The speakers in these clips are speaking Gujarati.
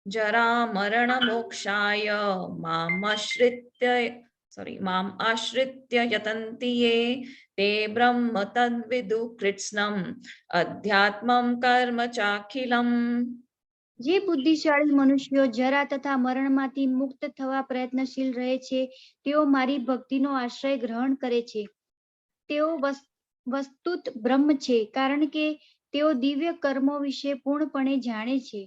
जरा मरण मोक्षाय माम् आश्रित्य यतन्ति ये ते ब्रह्म तद्विदु कृत्स्नम् अध्यात्मं कर्म चाखिलम्। જે બુદ્ધિશાળી મનુષ્યો જરા તથા મરણમાંથી મુક્ત થવા પ્રયત્નશીલ રહે છે, તેઓ મારી ભક્તિનો આશ્રય ગ્રહણ કરે છે. તેઓ વસ્તુત બ્રહ્મ છે, કારણ કે તેઓ દિવ્ય કર્મો વિશે પૂર્ણપણે જાણે છે.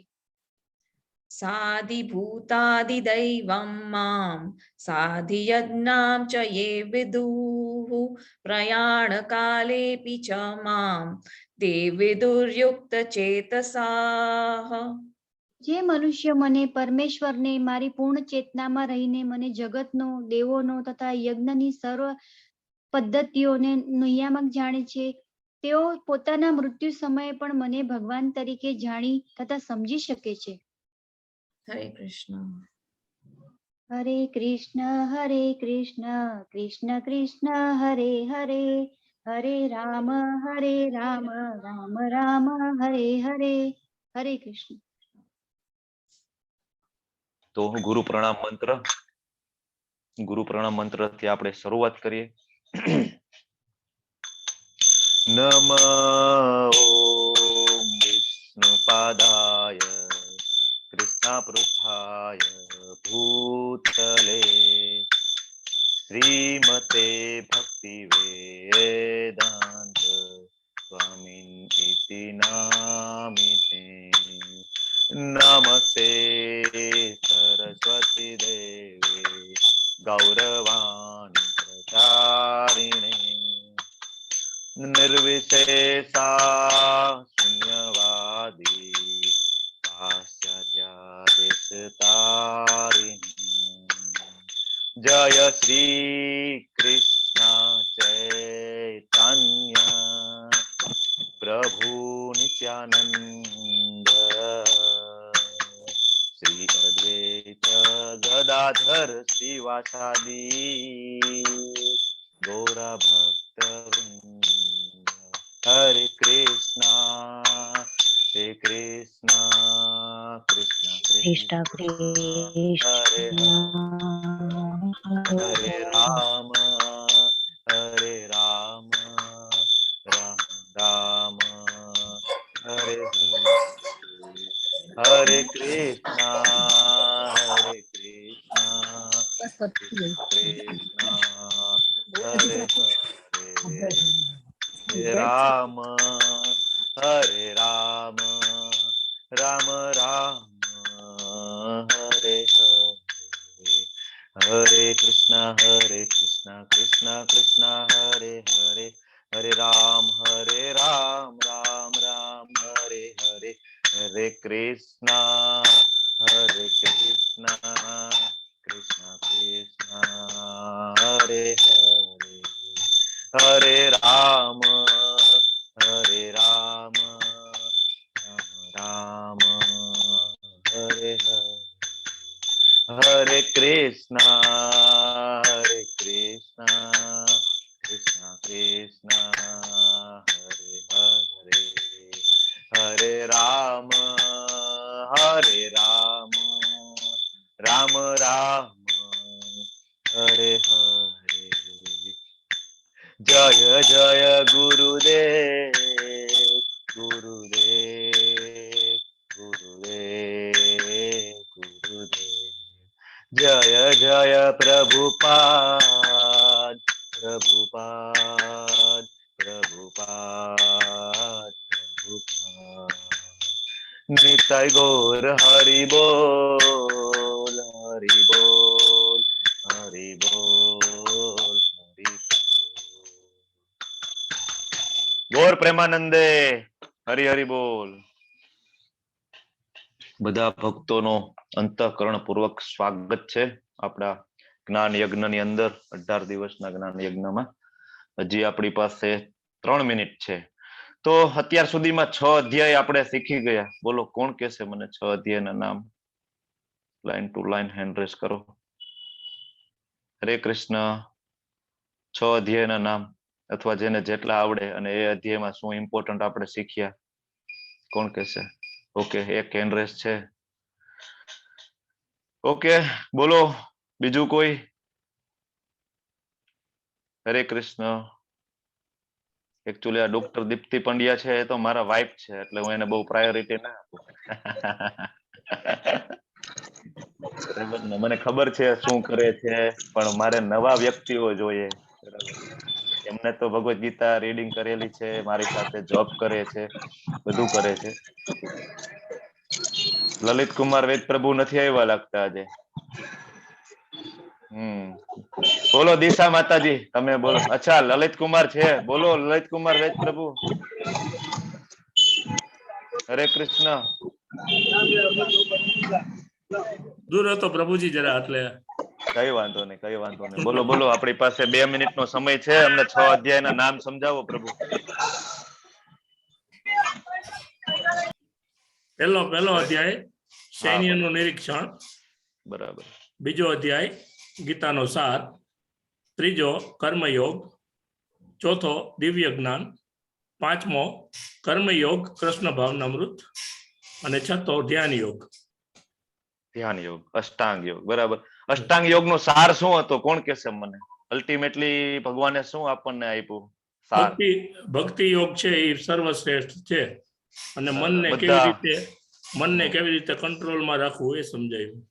साधिभूतादिदैवं मां साधियज्ञां च ये विदुः प्रयाणकालेऽपि च मां ते विदुर्युक्तचेतसाः। જે મનુષ્ય મને પરમેશ્વરને મારી પૂર્ણ ચેતનામાં રહીને મને જગતનો, દેવોનો તથા યજ્ઞની સર્વ પદ્ધતિઓને નિયામક જાણે છે, તેઓ પોતાના મૃત્યુ સમયે પણ મને ભગવાન તરીકે જાણી તથા સમજી શકે છે. હરે કૃષ્ણ. હરે કૃષ્ણ કૃષ્ણ કૃષ્ણ હરે હરે, હરે રામ રામ રામ હરે હરે. હરે કૃષ્ણ. તો ગુરુ પ્રણામ મંત્ર થી આપણે શરૂઆત કરીએ. નમઃ ઓમ વિષ્ણુપાદાય કૃષ્ણપૃષ્ઠાય ભૂતલે શ્રીમતે ભક્તિવેદાંત સ્વામિનિતિ નામિતે. નમસ્તે સરસ્વતી દેવે ગૌરવાણી પ્રચારિણે નિર્વિશેષા શૂન્યવાદી પાશ્ચાત્યાદેશતારિણી. જય શ્રી કૃષ્ણ ચૈતન્ય પ્રભુ નિત્યાનંદ શ્રી અદ્વૈત ગદાધર શ્રીવાસાદિ ગૌરા ભક્ત વૃંદ. હરે કૃષ્ણ કૃષ્ણ કૃષ્ણ હરે હરે રામ રામ રામ હરે હરે કૃષ્ણ કૃષ્ણ હરે હરે રામ રામ રામ હરે હરે કૃષ્ણ કૃષ્ણ કૃષ્ણ હરે હરે, હરે રામ રામ રામ હરે હરે. હરે કૃષ્ણ કૃષ્ણ કૃષ્ણ હરે હરે, હરે રામ રામ રામ હરે હરે. હરે કૃષ્ણ કૃષ્ણ કૃષ્ણ હરે હરે, હરે રામ રામ રામ હરે હરે. જય જય ગુરુદેવ ગુરુદેવ ગુરુદેવ ગુરુદેવ. જય જય પ્રભુપાદ પ્રભુપાદ પ્રભુપાદ પ્રભુપાદ. નિતાય ગૌર હરિ બોલ હરિ બોલ હરિ બોલ હરિ ગૌર પ્રેમાનંદે હરિ હરિ બોલ. બધા ભક્તોનો અંતઃકરણ પૂર્વક સ્વાગત છે આપણા જ્ઞાન યજ્ઞની અંદર. 18 દિવસના જ્ઞાન યજ્ઞમાં હજી આપણી પાસે 3 મિનિટ છે. તો અત્યાર સુધીમાં 6 અધ્યાય આપણે શીખી ગયા. બોલો કોણ કહેશે મને 6 અધ્યાયના નામ? Line to line hand raise કરો. હરે કૃષ્ણ. 6 અધ્યાયના નામ, અથવા જેને જેટલા આવડે, અને એ અધ્યાયમાં શું ઇમ્પોર્ટન્ટ આપણે શીખ્યા, કોણ કહેશે? ઓકે, એક હેન્ડ રેસ છે. ઓકે, બોલો બીજું કોઈ? હરે કૃષ્ણ. એકચ્યુઅલી આ ડોક્ટર દીપ્તિ પંડ્યા છે એ તો મારા વાઇફ છે, એટલે હું એને બહુ પ્રાયોરિટી ના આપું. બરાબર ને, મને ખબર છે શું કરે છે, પણ મારે નવા વ્યક્તિઓ જોઈએ. બરાબર, એમને તો ભગવદ ગીતા રીડિંગ કરેલી છે, મારી સાથે જોબ કરે છે, બધું કરે છે. લલિત કુમાર વેદ પ્રભુ નથી આવ્યા લાગતા આજે. બોલો દિશા માતાજી, તમે બોલો. અચ્છા, લલિત કુમાર છે, બોલો લલિત કુમાર વેદ પ્રભુ. હરે કૃષ્ણ. દૂર હતો પ્રભુજી જરા, એટલે કઈ વાંધો નહીં, કઈ વાંધો નહીં. બોલો બોલો, આપણી પાસે 2 મિનિટનો સમય છે. અમને 6 અધ્યાયના નામ સમજાવો પ્રભુ. પહેલો અધ્યાય સૈન્યનું નિરીક્ષણ, બરાબર. બીજો અધ્યાય ગીતાનો સાર, ત્રીજો કર્મયોગ, ચોથો દિવ્ય જ્ઞાન, પાંચમો કર્મયોગ કૃષ્ણ ભાવનામૃત, અને છઠ્ઠો ધ્યાન યોગ. ધ્યાન યોગ, અષ્ટાંગ યોગ. બરાબર. અષ્ટાંગ યોગનો સાર શું હતો? કોણ કહેશે મને? અલ્ટિમેટલી ભગવાને શું આપણને આપ્યું સાર? ભક્તિ યોગ છે એ સર્વશ્રેષ્ઠ છે, અને મનને કેવી રીતે કંટ્રોલમાં રાખવું એ સમજાયું.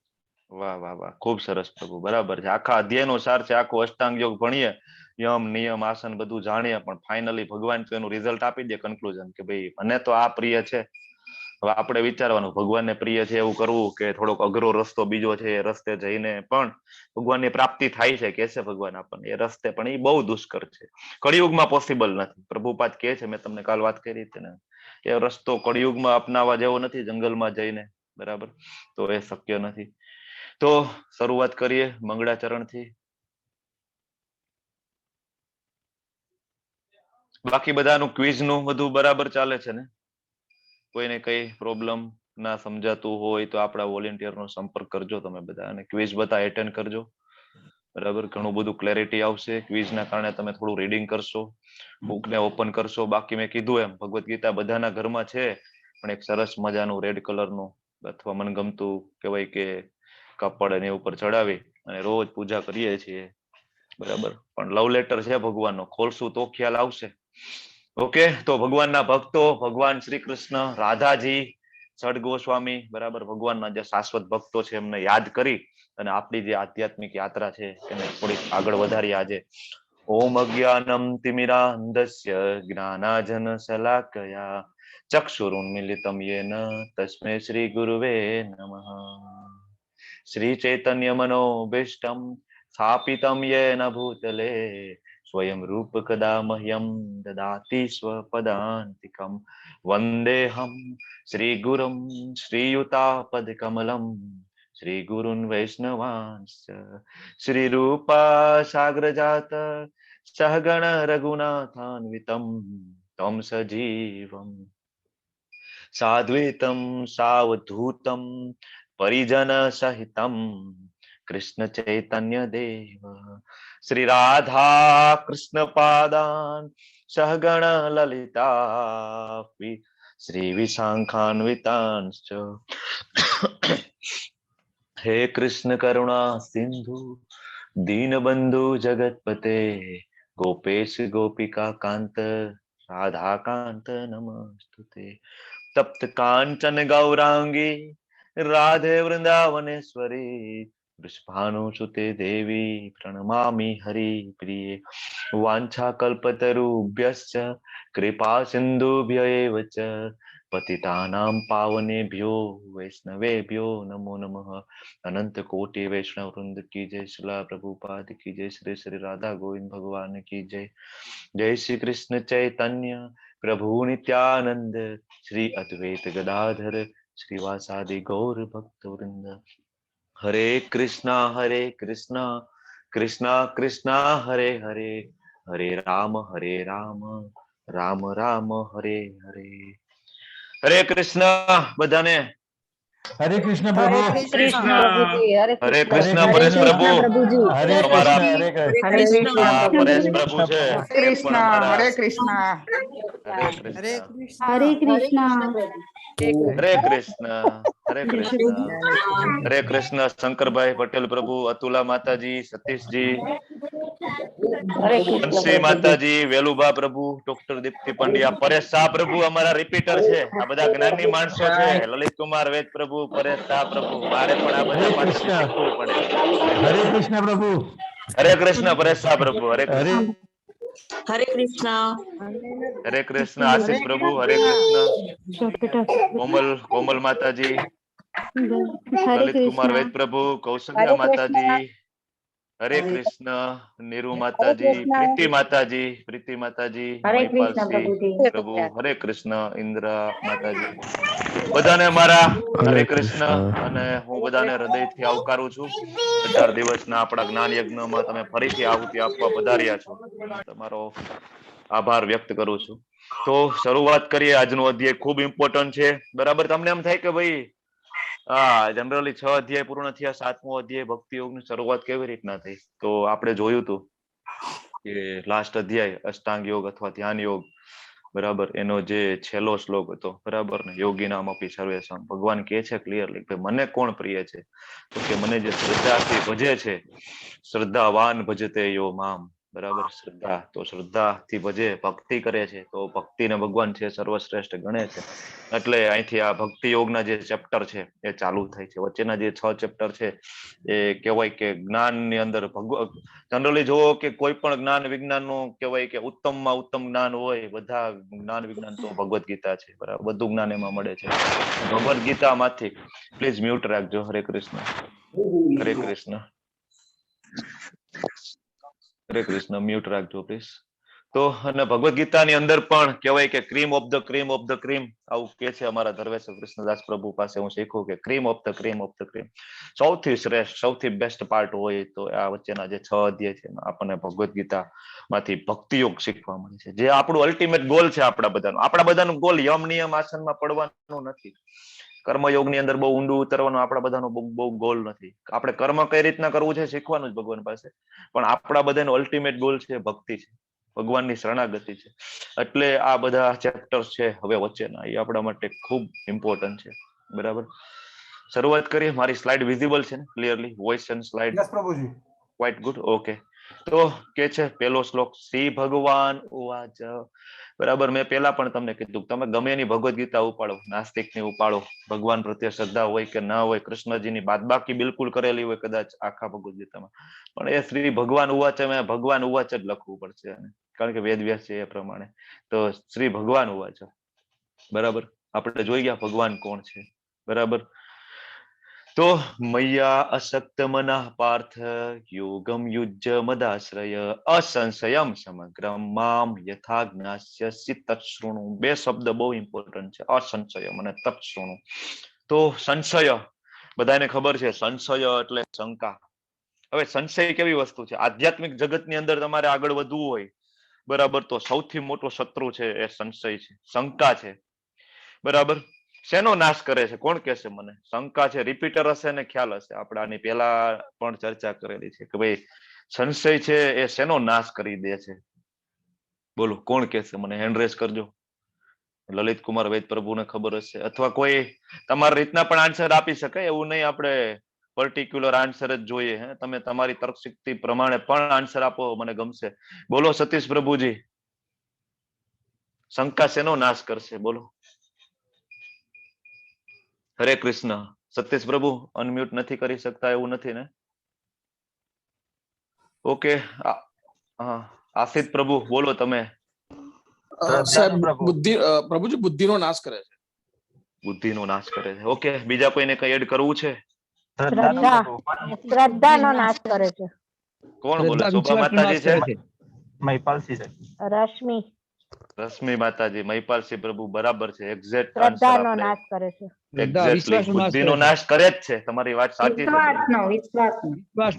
વાહ વાહ વાહ, ખૂબ સરસ પ્રભુ. બરાબર છે. આખા અધ્યાયનો સાર છે. આખો અષ્ટાંગ યોગ ભણીએ, યમ નિયમ આસન બધું જાણીએ, પણ ફાઇનલી ભગવાન તો એનું રિઝલ્ટ આપી દે, કન્ક્લુઝન કે ભાઈ મને તો આ પ્રિય છે. હવે આપણે વિચારવાનું ભગવાનને પ્રિય છે એવું કરવું કે થોડોક અઘરો રસ્તો બીજો છે, એ રસ્તે જઈને પણ ભગવાનની પ્રાપ્તિ થાય છે, કે છે ભગવાન આપણને, એ રસ્તે પણ એ બહુ દુષ્કર છે. કળિયુગમાં પોસિબલ નથી. પ્રભુપાદ કહે છે, મેં તમને કાલ વાત કરી હતી ને, એ રસ્તો કળિયુગમાં અપનાવવા જેવો નથી, જંગલમાં જઈને. બરાબર, તો એ શક્ય નથી. તો શરૂઆત કરીએ મંગળાચરણથી. બાકી બધાનું ક્વિઝનું બધું બરાબર ચાલે છે ને? કોઈને કઈ પ્રોબ્લેમ ના સમજાતું હોય તો આપણા વોલેન્ટિયરનો સંપર્ક કરજો તમે બધા, અને ક્વિઝ બધા એટેન્ડ કરજો. બરાબર, ઘણું બધું ક્લેરિટી આવશે. ક્વિઝના કારણે તમે થોડું રીડિંગ કરશો, બુકને ઓપન કરશો. બાકી મેં કીધું એમ ભગવદ ગીતા બધાના ઘરમાં છે, પણ એક સરસ મજાનું રેડ કલરનું અથવા મનગમતું કહેવાય કે કાપડ એની ઉપર ચડાવી અને રોજ પૂજા કરીએ છીએ. બરાબર, પણ લવ લેટર છે ભગવાનનો, ખોલશું તો ખ્યાલ આવશે. ઓકે, તો ભગવાનના ભક્તો, ભગવાન શ્રી કૃષ્ણ, રાધાજી, સડ ગોસ્વામી, બરાબર, ભગવાનના જે શાશ્વત ભક્તો છે એમને યાદ કરી અને આપણી જે આધ્યાત્મિક યાત્રા છે એને થોડીક આગળ વધારીએ આજે. ઓમ અજ્ઞાનમ તિમિરાંધસ્ય જ્ઞાનાજન શલાકયા ચક્ષુરુન્મિલિતમ યેન તસ્મૈ શ્રી ગુરુવે નમઃ. શ્રી ચૈતન્ય મનોભીષ્ટમ સ્થાપિતમ યેન ભૂતલે સ્વયં રૂપ કદા મહ્યમ દદાતિ સ્વપદાંતિકમ વંદેહમ શ્રી ગુરુમ શ્રીયુતાપદ કમલમ શ્રી ગુરુન વૈષ્ણવાંશ્ચ શ્રી રૂપા સાગ્રજાત સહગણ રઘુનાથાન્વિતમ તમ સજીવમ સાદ્વૈતમ સાવધૂતમ પરિજન સહિતમ કૃષ્ણ ચૈતન્ય દેવ શ્રી રાધા કૃષ્ણ પાદાન સહગણ લલિતા શ્રી વિશાખાન્વિતાંશ્ચ હે કૃષ્ણ કરુણા સિંધુ दीनबंधु जगतपते गोपेश गोपिका कांत राधा कांत नमस्तुते तप्त कांचन गौरांगी राधे वृंदावनेश्वरी वृषभानुसुते देवी प्रणमामि हरि प्रिये वांछा कल्पतरुभ्यश्च कृपा सिंधुभ्य एव च पतितानां पावनेभ्यो वैष्णवेभ्यो नमो नमः। अनंत कोटि वैष्णव वृंद की जय, श्रीला प्रभुपाद की जय, श्री श्री राधा गोविंद भगवान की जय। जय श्री कृष्ण चैतन्य प्रभु नित्यानंद श्री अद्वैत गदाधर श्रीवासादि गौर भक्त वृंद। हरे कृष्णा कृष्णा कृष्णा हरे हरे, हरे राम राम राम हरे हरे। हरे कृष्ण बधाने। हरे कृष्ण प्रभु। हरे कृष्ण हरे कृष्ण परेश प्रभु। हरे हमारा कृष्ण परेश प्रभु है। कृष्ण हरे कृष्ण हरे कृष्ण हरे कृष्णा हरे कृष्ण हरे હરે કૃષ્ણ. હરે કૃષ્ણ. શંકરભાઈ પટેલ પ્રભુ, અતુલા માતાજી, સતીશજી, બંસી માતાજી, વેલુબા પ્રભુ, ડોક્ટર દીપ્તિ પંડ્યા, પરેશ શાહ પ્રભુ અમારા રિપીટર છે. આ બધા જ્ઞાની માણસો છે. લલિત કુમાર વેદ પ્રભુ, પરેશ શાહ પ્રભુ, મારે પણ આ બધા હરે પાસેથી કૃષ્ણ. શીખવું પડે. હરે કૃષ્ણ પ્રભુ. હરે કૃષ્ણ. પરેશ શાહ પ્રભુ, હરે હરે કૃષ્ણ. હરે કૃષ્ણ. હરે કૃષ્ણ. આશીષ પ્રભુ, હરે કૃષ્ણ. કોમલ માતાજી, લલિત કુમાર વેદ પ્રભુ, કૌશલ્યા માતાજી, હરે કૃષ્ણ. નીરુ માતાજી, પ્રીતિ માતાજી, મહિપાલસિંહ પ્રભુ, હરે કૃષ્ણ. ઇન્દ્રા માતાજી, બધાને મારા હરે કૃષ્ણ. અને હું બધાને હૃદયથી આવકારું છું. 18 દિવસના આપણા જ્ઞાન યજ્ઞમાં તમે ફરીથી આહુતિ આપવા પધાર્યા છો. તમારો આભાર વ્યક્ત કરું છું. તો શરૂઆત કરીએ. આજનો અધ્યાય ખૂબ ઇમ્પોર્ટન્ટ છે. બરાબર. તમને એમ થાય કે ભાઈ જનરલી 6 અધ્યાય પૂર્ણ થયા, 7મો અધ્યાય ભક્તિ યોગની શરૂઆત કેવી રીતના થઈ? તો આપણે જોયું હતું કે લાસ્ટ અધ્યાય અષ્ટાંગ યોગ અથવા ધ્યાન યોગ, બરાબર, એનો જે છેલ્લો શ્લોક હતો, બરાબર ને, યોગીનામ અપી સર્વેષામ. ભગવાન કહે છે ક્લિયરલી કે મને કોણ પ્રિય છે? તો કે મને જે શ્રદ્ધાથી ભજે છે. શ્રદ્ધાવાન ભજતે યો મામ. બરાબર. શ્રદ્ધા, તો શ્રદ્ધાથી ભજે, ભક્તિ કરે છે, તો ભક્તિને ભગવાન છે સર્વશ્રેષ્ઠ ગણે છે. એટલે અહીંથી આ ભક્તિ યોગના જે ચેપ્ટર છે એ ચાલુ થાય છે. વચ્ચેના જે 6 ચેપ્ટર છે એ કહેવાય કે જ્ઞાનની અંદર જનરલી જોવો કે કોઈ પણ જ્ઞાન વિજ્ઞાનનું કહેવાય કે ઉત્તમમાં ઉત્તમ જ્ઞાન હોય, બધા જ્ઞાન વિજ્ઞાન તો ભગવદ્ ગીતા છે. બરાબર. બધું જ્ઞાન એમાં મળે છે. ભગવદ્ ગીતામાંથી પ્લીઝ મ્યુટ રાખજો. હરે કૃષ્ણ. હરે કૃષ્ણ. હરે કૃષ્ણ. મ્યુટ રાખજો પ્લીઝ. તો અને ભગવદ્ ગીતાની અંદર પણ કહેવાય કે cream of the cream of the cream, આવું કે છે અમારા ધર્મેશ કૃષ્ણદાસ પ્રભુ પાસે હું શીખું કે cream of the cream of the cream, સૌથી શ્રેષ્ઠ, સૌથી બેસ્ટ પાર્ટ હોય તો આ વચ્ચેના જે 6 અધ્યાય છે આપણને ભગવદ્ ગીતા માંથી ભક્તિ યોગ શીખવા મળે છે. જે આપણું અલ્ટિમેટ ગોલ છે આપણા બધાનું ગોલ યમ નિયમ આસનમાં પડવાનું નથી. કર્મયોગની અંદર બહુ ઊંડું ઉતરવાનું આપણા બધાનો બહુ ગોલ નથી. આપણે કર્મ કઈ રીતના કરવું છે શીખવાનું જ ભગવાન પાસે, પણ આપણા બધાનો અલ્ટિમેટ ગોલ છે ભક્તિ છે, ભગવાનની શરણાગતિ છે. એટલે આ બધા ચેપ્ટર્સ છે હવે વચ્ચેના, એ આપણા માટે ખૂબ ઇમ્પોર્ટન્ટ છે. બરાબર. શરૂઆત કરીએ. મારી સ્લાઇડ વિઝિબલ છે ને clearly? Voice and slide? Yes પ્રભુજી. Quite good. ઓકે. તો કે છે પહેલો શ્લોક, શ્રી ભગવાન ઉવાચ. બરાબર. મેં પહેલા પણ તમને કીધું તમે ગમે એની ભગવદ્ ગીતા ઉપાડો, નાસ્તિકની ઉપાડો, ભગવાન પ્રત્યે શ્રદ્ધા હોય કે ના હોય, કૃષ્ણજીની બાદબાકી બિલકુલ કરેલી હોય કદાચ આખા ભગવદ્ ગીતામાં, પણ એ શ્રી ભગવાન ઉવાચ ભગવાન ઉવાચ જ લખવું પડશે, કારણ કે વેદ વ્યાસ છે એ પ્રમાણે. તો શ્રી ભગવાન ઉવાચ. બરાબર. આપણે જોઈ ગયા ભગવાન કોણ છે. બરાબર. તો મૈયા અશક્ત મનઃ પાર્થ યોગમ યુજ્ય મદાશ્રય અસંશયમ સમગ્રમ મામ યથા જ્ઞાસ્યસી તત્શૃણુ. 2 શબ્દ બહુ ઇમ્પોર્ટન્ટ છે, અસંશયમ અને તત્શૃણુ. તો સંશય બધાને ખબર છે, સંશય એટલે શંકા. હવે સંશય કેવી વસ્તુ છે? આધ્યાત્મિક જગતની અંદર તમારે આગળ વધવું હોય, બરાબર, તો સૌથી મોટો શત્રુ છે એ સંશય છે, શંકા છે. બરાબર. શેનો નાશ કરે છે? કોણ કહેશે મને? શંકા છે. રિપીટર હશે ને ખ્યાલ હશે, આપણે આની પહેલા પણ ચર્ચા કરેલી છે કે ભાઈ સંશય છે એ શેનો નાશ કરી દે છે? બોલો, કોણ કહેશે મને? હેન્ડ રેઝ કરજો. લલિત કુમાર વૈદ પ્રભુને ખબર હશે, અથવા કોઈ તમારી રીતના પણ આન્સર આપી શકાય, એવું નહીં આપણે પર્ટિક્યુલર આન્સર જ જોઈએ. તમે તમારી તર્ક શક્તિ પ્રમાણે પણ આન્સર આપો, મને ગમશે. બોલો સતીશ પ્રભુજી, શંકા શેનો નાશ કરશે? બોલો. હરે કૃષ્ણ. સતીશ પ્રભુ અનમ્યુટ નથી કરી શકતા એવું નથી ને? ઓકે. આશિત પ્રભુ બોલો તમે. પ્રભુજી બુદ્ધિનો નાશ કરે છે. બુદ્ધિનો નાશ કરે છે. ઓકે. બીજા કોઈને કઈ એડ કરવું છે? શ્રદ્ધાનો નાશ કરે છે. કોણ બોલે? શોભા માતાજી છે? મહિપાલસિંહ છે. રશ્મિ. રશ્મિ માતાજી, મહિપાલસિંહ પ્રભુ, બરાબર છે. એક્ઝેક્ટ શ્રદ્ધાનો નાશ કરે છે. એક્ઝેક્ટલી બુદ્ધિનો નાશ કરે જ છે. તમારી વાત સાચી છે.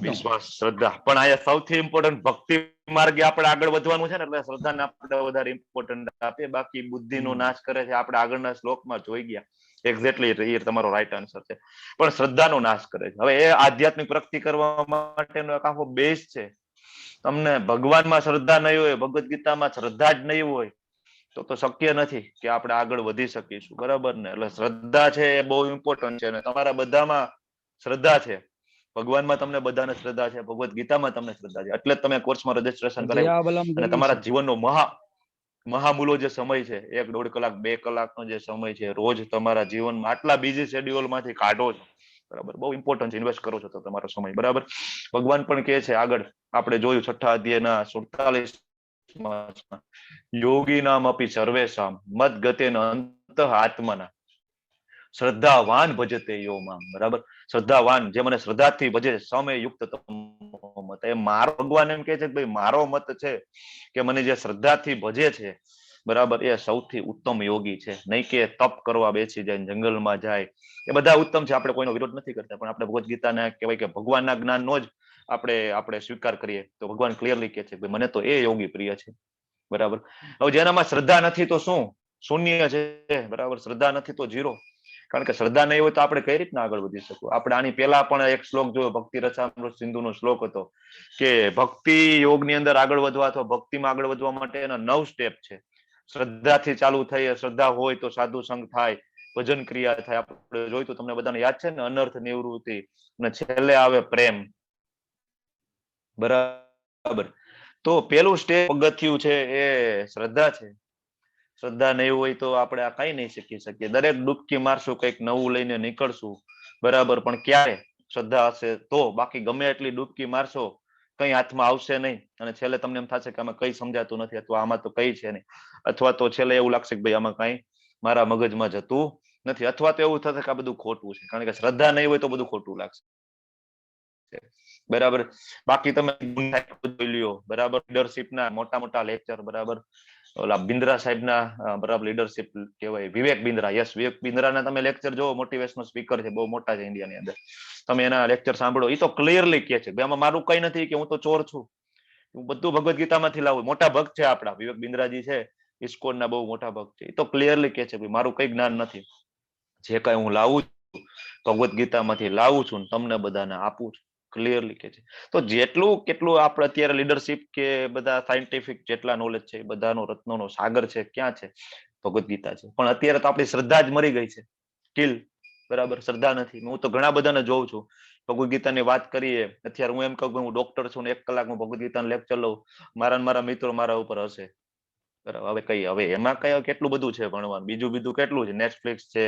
વિશ્વાસ. શ્રદ્ધા. પણ અહીંયા સૌથી ઇમ્પોર્ટન્ટ ભક્તિ માર્ગે આપણે આગળ વધવાનું છે ને, એટલે શ્રદ્ધાને આપણે વધારે ઇમ્પોર્ટન્ટ આપીએ. બાકી બુદ્ધિનો નાશ કરે છે આપણે આગળના શ્લોકમાં જોઈ ગયા. એક્ઝેક્ટલી એ તમારો રાઈટ આન્સર છે. પણ શ્રદ્ધાનો નાશ કરે છે. હવે એ આધ્યાત્મિક પ્રગતિ કરવા માટેનો એક આખો બેઝ છે. તમને ભગવાનમાં શ્રદ્ધા નહીં હોય, ભગવદ્ ગીતામાં શ્રદ્ધા જ નહીં હોય, તો શક્ય નથી કે આપણે આગળ વધી શકીશું, બરાબર ને? એટલે શ્રદ્ધા છે એ બહુ ઇમ્પોર્ટન્ટ છે, અને તમારા બધામાં શ્રદ્ધા છે. ભગવાનમાં તમને બધાને શ્રદ્ધા છે, ભગવદ્ ગીતામાં તમને શ્રદ્ધા છે, એટલે જ તમે કોર્સમાં રજીસ્ટ્રેશન કરાવ્યું. અને તમારા જીવનનો મહામૂલો જે સમય છે, 1-1.5 કલાક 2 કલાકનો જે સમય છે, રોજ તમારા જીવનમાં આટલા બીજી શેડ્યુલ માંથી કાઢો છો, બરાબર? બહુ ઇમ્પોર્ટન્ટ ઇન્વેસ્ટ કરો છો તો તમારો સમય, બરાબર? ભગવાન પણ કહે છે આગળ, આપણે જોયું 6ઠા અધ્યાયના 47 યોગી નામ અપી સર્વેશામ મદ ગતેન અંતઃ આત્મના શ્રદ્ધાવાન ભજતે યો મામ, બરાબર? શ્રદ્ધાવાન, જે મને શ્રદ્ધાથી ભજે, સમય યુક્ત મત. એ મારો ભગવાન એમ કહે છે કે ભાઈ મારો મત છે કે મને જે શ્રદ્ધાથી ભજે છે, બરાબર, એ સૌથી ઉત્તમ યોગી છે. નહીં કે તપ કરવા બેસી જાય, જંગલમાં જાય, એ બધા ઉત્તમ છે, આપણે કોઈનો વિરોધ નથી કરતા, પણ આપણે ભગવદ્ ગીતાને કહેવાય કે ભગવાનના જ્ઞાનનો જ આપણે સ્વીકાર કરીએ તો ભગવાન ક્લિયરલી કહે છે કે મને તો એ યોગી પ્રિય છે, બરાબર? હવે જેનામાં શ્રદ્ધા નથી તો શું? શૂન્ય છે, બરાબર? શ્રદ્ધા નથી તો 0. કારણ કે શ્રદ્ધા નહીં હોય તો આપણે કઈ રીતના આગળ વધી શકું? આપણે આની પહેલા પણ એક શ્લોક જોયો, ભક્તિ રસામૃત સિંધુનો શ્લોક હતો કે ભક્તિ યોગની અંદર આગળ વધવા અથવા ભક્તિમાં આગળ વધવા માટે એના 9 સ્ટેપ છે. શ્રદ્ધાથી ચાલુ થઈ, શ્રદ્ધા હોય તો સાધુ સંગ થાય, ભજન ક્રિયા થાય, આપણે જોયું તો તમને બધાને યાદ છે ને, અનર્થ નિવૃત્તિ, અને છેલ્લે આવે પ્રેમ, બરાબર? તો પેલું સ્ટેપ પગથિયું છે એ શ્રદ્ધા છે. શ્રદ્ધા નહીં હોય તો આપણે આ કઈ નહીં શીખી શકીએ. દરેક ડૂબકી મારશું, કંઈક નવું લઈને નીકળશું, બરાબર, પણ ક્યારે શ્રદ્ધા હશે તો. બાકી ગમે એટલી ડૂબકી મારશો, કઈ હાથમાં આવશે નહીં, અને છેલ્લે તમને એમ થશે કે આમાં કઈ સમજાતું નથી, અથવા આમાં તો કઈ છે નહીં, અથવા તો છેલ્લે એવું લાગશે કે ભાઈ આમાં કઈ મારા મગજમાં જતું નથી, અથવા તો એવું થશે કે આ બધું ખોટું છે. કારણ કે શ્રદ્ધા નહીં હોય તો બધું ખોટું લાગશે, બરાબર? બાકી તમે જોઈ લ્યો, બરાબર, લીડરશીપના મોટા લેક્ચર, બરાબર, ઓલા બિન્દ્રા સાહેબના, બરાબર, લીડરશીપ કહેવાય, વિવેક બિન્દ્રા, યસ, વિવેક બિન્દ્રાના તમે લેક્ચર જોવો, મોટિવેશનલ સ્પીકર છે, બહુ મોટા છે ઇન્ડિયાની અંદર. તમે એના લેક્ચર સાંભળો, એ તો ક્લિયરલી કહે છે આમાં મારું કઈ નથી, કે હું તો ચોર છું, હું બધું ભગવદ્ ગીતામાંથી લાવું. મોટા ભક્ત છે આપણા વિવેક બિન્દ્રાજી છે, ઇસ્કોનના બહુ મોટા ભક્ત છે. એ તો ક્લિયરલી કહે છે ભાઈ મારું કઈ જ્ઞાન નથી, જે કઈ હું લાવું છું ભગવદ્ ગીતામાંથી લાવું છું, તમને બધાને આપું છું, ક્લિયરલી કે છે. તો જેટલું કેટલું આપણે અત્યારે લીડરશીપ કે બધા સાયન્ટિફિક જેટલા નોલેજ છે, બધાનો રત્નોનો સાગર છે, ક્યાં છે? ભગવદ્ ગીતા છે. પણ અત્યારે તો આપણી શ્રદ્ધા જ મરી ગઈ છે, કિલ, બરાબર? શ્રદ્ધા નથી. હું તો ઘણા બધાને જોઉં છું, ભગવદ્ ગીતાની વાત કરીએ, અત્યારે હું એમ કહું કે હું ડોક્ટર છું ને 1 કલાક હું ભગવદ્ ગીતાનું લેક્ચર લઉં, મારા મિત્રો મારા ઉપર હશે, બરાબર? હવે એમાં કઈ કેટલું બધું છે ભણવાનું, બીજું કેટલું છે, નેટફ્લિક્સ છે,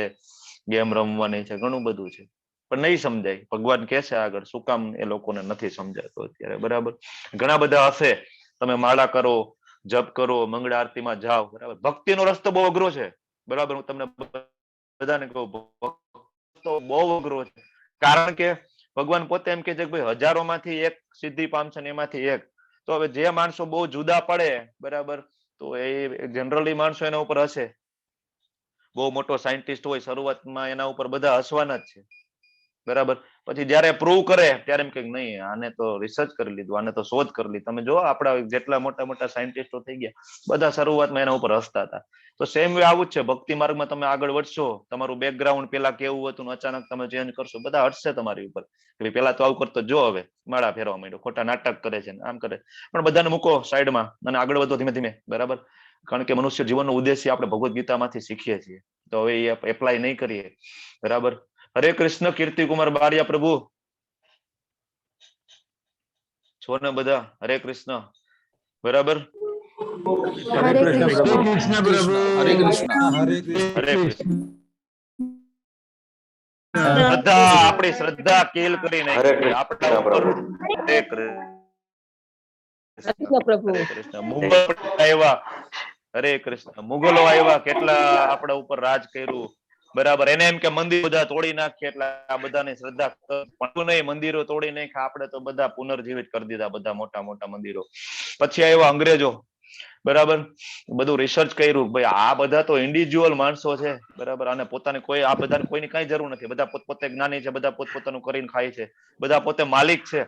ગેમ રમવાની છે, ઘણું બધું છે, પણ નહીં સમજાય. ભગવાન કહે છે આગળ, શું કામ એ લોકોને નથી સમજાતું અત્યારે, બરાબર? ઘણા બધા હશે, તમે માળા કરો, જપ કરો, મંગળ આરતીમાં જાઓ, બરાબર? ભક્તિનો રસ્તો બહુ અઘરો છે, બરાબર? હું તમને બધાને કહું, ભક્તો બહુ અઘરો છે. કારણ કે ભગવાન પોતે એમ કે છે કે ભાઈ હજારોમાંથી એક સિદ્ધિ પામશે ને એમાંથી એક. તો હવે જે માણસો બહુ જુદા પડે, બરાબર, તો એ જનરલી માણસો એના ઉપર હશે. બહુ મોટો સાયન્ટિસ્ટ હોય, શરૂઆતમાં એના ઉપર બધા હસવાના જ છે, બરાબર? પછી જયારે પ્રૂવ કરે ત્યારે એમ કે નહીં, આને તો રિસર્ચ કરી લીધું, આને તો શોધ કરી લીધી. તમે જો આપણા જેટલા મોટા સાયન્ટિસ્ટો થઈ ગયા, બધા શરૂઆતમાં એના ઉપર હસતા હતા. તો સેમ વે આવું જ છે, ભક્તિ માર્ગમાં તમે આગળ વધશો, તમારું બેકગ્રાઉન્ડ પેલા કેવું હતું, અચાનક તમે ચેન્જ કરશો, બધા હટશે તમારી ઉપર. પેલા તો આવું કરતો, જો હવે માળા ફેરવા માંડ્યો, ખોટા નાટક કરે છે, આમ કરે. પણ બધાને મૂકો સાઈડમાં અને આગળ વધો ધીમે ધીમે, બરાબર? કારણ કે મનુષ્ય જીવનનો ઉદ્દેશ્ય આપણે ભગવદ્ ગીતામાંથી શીખીએ છીએ, તો હવે એ એપ્લાય નહીં કરીએ, બરાબર? હરે કૃષ્ણ. કીર્તિકુમાર બારિયા પ્રભુ છો ને બધા? હરે કૃષ્ણ, બરાબર? હરે કૃષ્ણ પ્રભુ. હરે કૃષ્ણ. હરે કૃષ્ણ. શ્રદ્ધા, આપણી શ્રદ્ધા કેલ કરી નાખી આપણા ઉપર. હરે કૃષ્ણ. મુગલો આવ્યા, હરે કૃષ્ણ, મુગલો આવ્યા, કેટલા આપણા ઉપર રાજ કર્યું, બરાબર? એને એમ કે મંદિર બધા તોડી નાખીએ એટલે આ બધાની શ્રદ્ધા પણ નહીં, મંદિરો તોડી નાખ્યા, આપણે તો બધા પુનર્જીવિત કરી દીધા, બધા મોટા મંદિરો. પછી આવ્યા અંગ્રેજો, બરાબર? બધું રિસર્ચ કર્યું, ભાઈ આ બધા તો ઇન્ડિવિજ્યુઅલ માણસો છે, બરાબર? અને પોતાની કોઈ, આ બધાને કોઈની કઈ જરૂર નથી, બધા પોતપોતે જ્ઞાની છે, બધા પોતપોતાનું કરીને ખાય છે, બધા પોતે માલિક છે,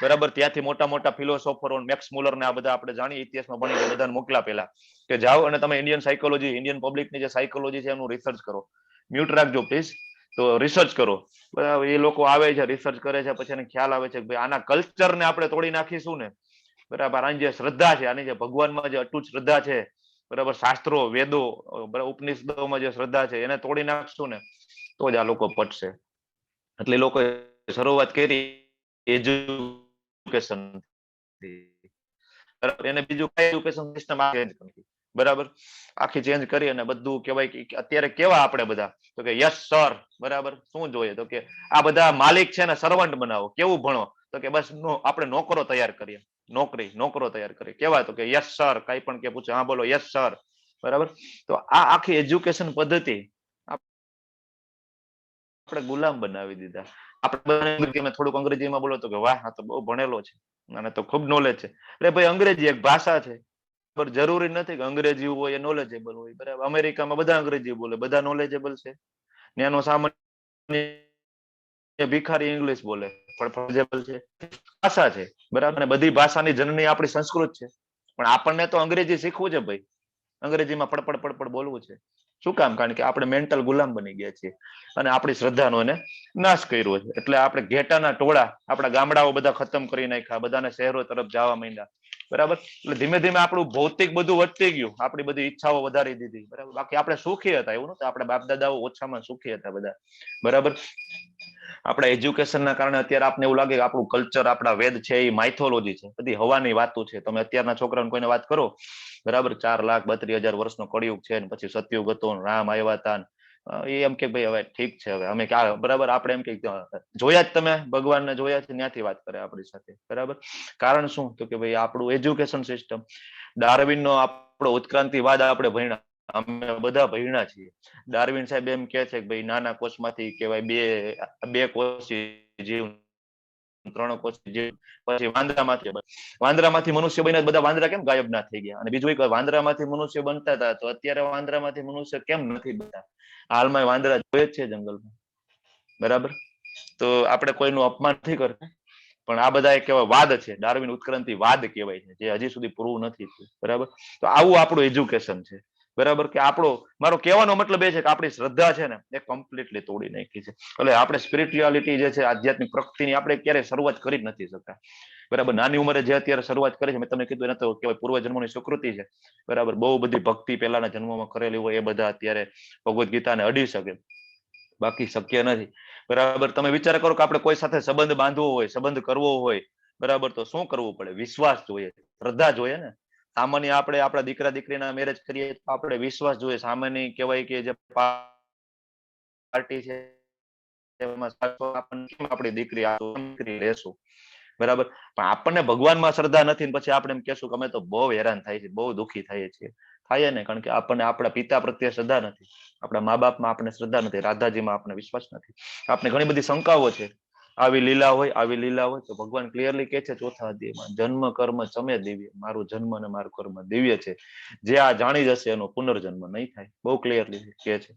બરાબર? ત્યાંથી મોટા ફિલોસોફરો, મેક્સ મુલર ને આ બધા આપણે જાણીએ, ઇતિહાસમાં ભણી, બધાને મોકલા પેલા કે જાઓ અને તમે ઇન્ડિયન સાયકોલોજી, ઇન્ડિયન પબ્લિકની જે સાયકોલોજી છે એનું રિસર્ચ કરો. મ્યુટ રાખજો પ્લીઝ. તો રિસર્ચ કરો, બરાબર? એ લોકો આવે છે, રિસર્ચ કરે છે, પછી એને ખ્યાલ આવે છે કે ભાઈ આના કલ્ચરને આપણે તોડી નાખીશું ને, બરાબર? આની જે શ્રદ્ધા છે, આની જે ભગવાનમાં જે અટૂટ શ્રદ્ધા છે, બરાબર, શાસ્ત્રો વેદો ઉપનિષદોમાં જે શ્રદ્ધા છે એને તોડી નાખશું ને તો જ આ લોકો પટશે. એટલે લોકો શરૂઆત કરી એજ્યુકેશન એને બીજું કઈ એજ્યુકેશન સિસ્ટમ બરાબર આખી ચેન્જ કરી અને બધું કહેવાય કે અત્યારે કેવા આપણે બધા તો કે યસ સર, બરાબર શું જોઈએ તો કે આ બધા માલિક છે ને સર્વન્ટ બનાવો. કેવું ભણો તો કે બસ આપણે નોકરો તૈયાર કરીએ, નોકરો તૈયાર કરીએ. કેવા તો કે યસ સર, કઈ પણ કે પૂછે હા બોલો યસ સર, બરાબર. તો આ આખી એજ્યુકેશન પદ્ધતિ આપણે ગુલામ બનાવી દીધા. આપણે થોડુંક અંગ્રેજીમાં બોલો તો કે વાહ આ તો બહુ ભણેલો છે અને તો ખૂબ નોલેજ છે. એટલે ભાઈ અંગ્રેજી એક ભાષા છે, પણ જરૂરી નથી કે અંગ્રેજી હોય એ નોલેજેબલ હોય, બરાબર. અમેરિકામાં બધા અંગ્રેજી બોલે, બધા નોલેજેબલ છે. ત્યાંનો સામાન્ય ભિખારી ઇંગ્લિશ બોલે પણ ફરજેબલ છે, ભાષા છે, બરાબર. અને બધી ભાષાની જનની આપણી સંસ્કૃત છે, પણ આપણને તો અંગ્રેજી શીખવું છે ભાઈ, અંગ્રેજીમાં પડપડ બોલવું છે. શું કામ? કારણ કે આપણે મેન્ટલ ગુલામ બની ગયા છીએ અને આપણી શ્રદ્ધાનો એને નાશ કર્યો છે. એટલે આપણે ઘેટાના ટોળા આપણા ગામડાઓ બધા ખતમ કરી નાખ્યા, બધાને શહેરો તરફ જવા માંડ્યા, બરાબર. એટલે ધીમે ધીમે આપણું ભૌતિક બધું વધતી ગયું, આપણી બધી ઈચ્છાઓ વધારી દીધી, બરાબર. બાકી આપણે સુખી હતા એવું નતું, આપણે બાપ દાદાઓ ઓછામાં સુખી હતા બધા, બરાબર. આપણા એજ્યુકેશનના કારણે અત્યારે આપને એવું લાગે કે આપણું કલ્ચર, આપણા વેદ છે એ માઇથોલોજી છે, બધી હવાની વાતો છે. તમે અત્યારના છોકરાઓને કોઈને વાત કરો, બરાબર, 4,32,000 વર્ષનો કળિયુગ છે ને પછી સતયુગ હતો, રામ આવ્યા હતા, એ એમ કે ભાઈ હવે ઠીક છે, હવે અમે બરાબર આપણે એમ કે જોયા જ તમે ભગવાનને જોયા છે, ત્યાંથી વાત કરે આપણી સાથે, બરાબર. કારણ શું? તો કે ભાઈ આપણું એજ્યુકેશન સિસ્ટમ, ડાર્વિનનો આપણો ઉત્ક્રાંતિવાદ આપણે ભણ્યા, અમે બધા ભણ્યા છીએ. ડાર્વિન સાહેબ એમ કે છે કે ભાઈ નાના કોષમાંથી કહેવાય બે કોષી જીવ, 3 કોષી જીવ, પછી વાંદરામાંથી મનુષ્ય બન્યા. બધા વાંદરા કેમ ગાયબ ના થઈ ગયા? અને બીજું એક વાંદરામાંથી મનુષ્ય બનતા હતા, તો અત્યારે વાંદરામાંથી મનુષ્ય કેમ નથી બનતા? હાલમાં વાંદરા જોઈએ જ છે જંગલમાં, બરાબર. તો આપણે કોઈનું અપમાન નથી કરતા, પણ આ બધા એક એવા વાદ છે, ડાર્વિન ઉત્ક્રાંતિ વાદ કહેવાય છે, જે હજી સુધી પ્રૂવ નથી થયું, બરાબર. તો આવું આપણું એજ્યુકેશન છે, બરાબર. કે આપણો, મારો કહેવાનો મતલબ એ છે કે આપણી શ્રદ્ધા છે ને એ કમ્પ્લીટલી તોડી નાખી છે. એટલે આપણે સ્પિરિચ્યુઆલિટી જે છે, આધ્યાત્મિક પ્રગતિની આપણે ક્યારેય શરૂઆત કરી જ નથી શકતા, બરાબર. નાની ઉંમરે જે અત્યારે શરૂઆત કરી છે, મેં તમને કીધું એને તો કહેવાય પૂર્વજન્મોની સુકૃતિ છે, બરાબર. બહુ બધી ભક્તિ પહેલાના જન્મોમાં કરેલી હોય એ બધા અત્યારે ભગવદ્ ગીતાને અડી શકે, બાકી શક્ય નથી, બરાબર. તમે વિચાર કરો કે આપણે કોઈ સાથે સંબંધ બાંધવો હોય, સંબંધ કરવો હોય, બરાબર, તો શું કરવું પડે? વિશ્વાસ જોઈએ, શ્રદ્ધા જોઈએ ને. સામાન્ય આપણે આપણા દીકરા દીકરીના મેરેજ કરીએ તો આપણે વિશ્વાસ જોઈએ. સામાન્ય કહેવાય કે જે પાર્ટી છે એમાં આપણી દીકરી લેશું, બરાબર. પણ આપણને ભગવાનમાં શ્રદ્ધા નથી, પછી આપણે એમ કહેશું કે અમે તો બહુ હેરાન થાય છે, બહુ દુઃખી થઈએ છીએ. થાય ને, કારણ કે આપણને આપણા પિતા પ્રત્યે શ્રદ્ધા નથી, આપણા મા બાપમાં આપણે શ્રદ્ધા નથી, રાધાજીમાં આપણે વિશ્વાસ નથી, આપણે ઘણી બધી શંકાઓ છે. આવી લીલા હોય તો ભગવાન ક્લિયરલી કહે છે ચોથા અધ્યાયમાં, જન્મ કર્મ ચમે દિવ્ય, મારું જન્મ અને મારું કર્મ દિવ્ય છે, જે આ જાણી જશે એનો પુનર્જન્મ નહીં થાય. બહુ ક્લિયરલી કહે છે,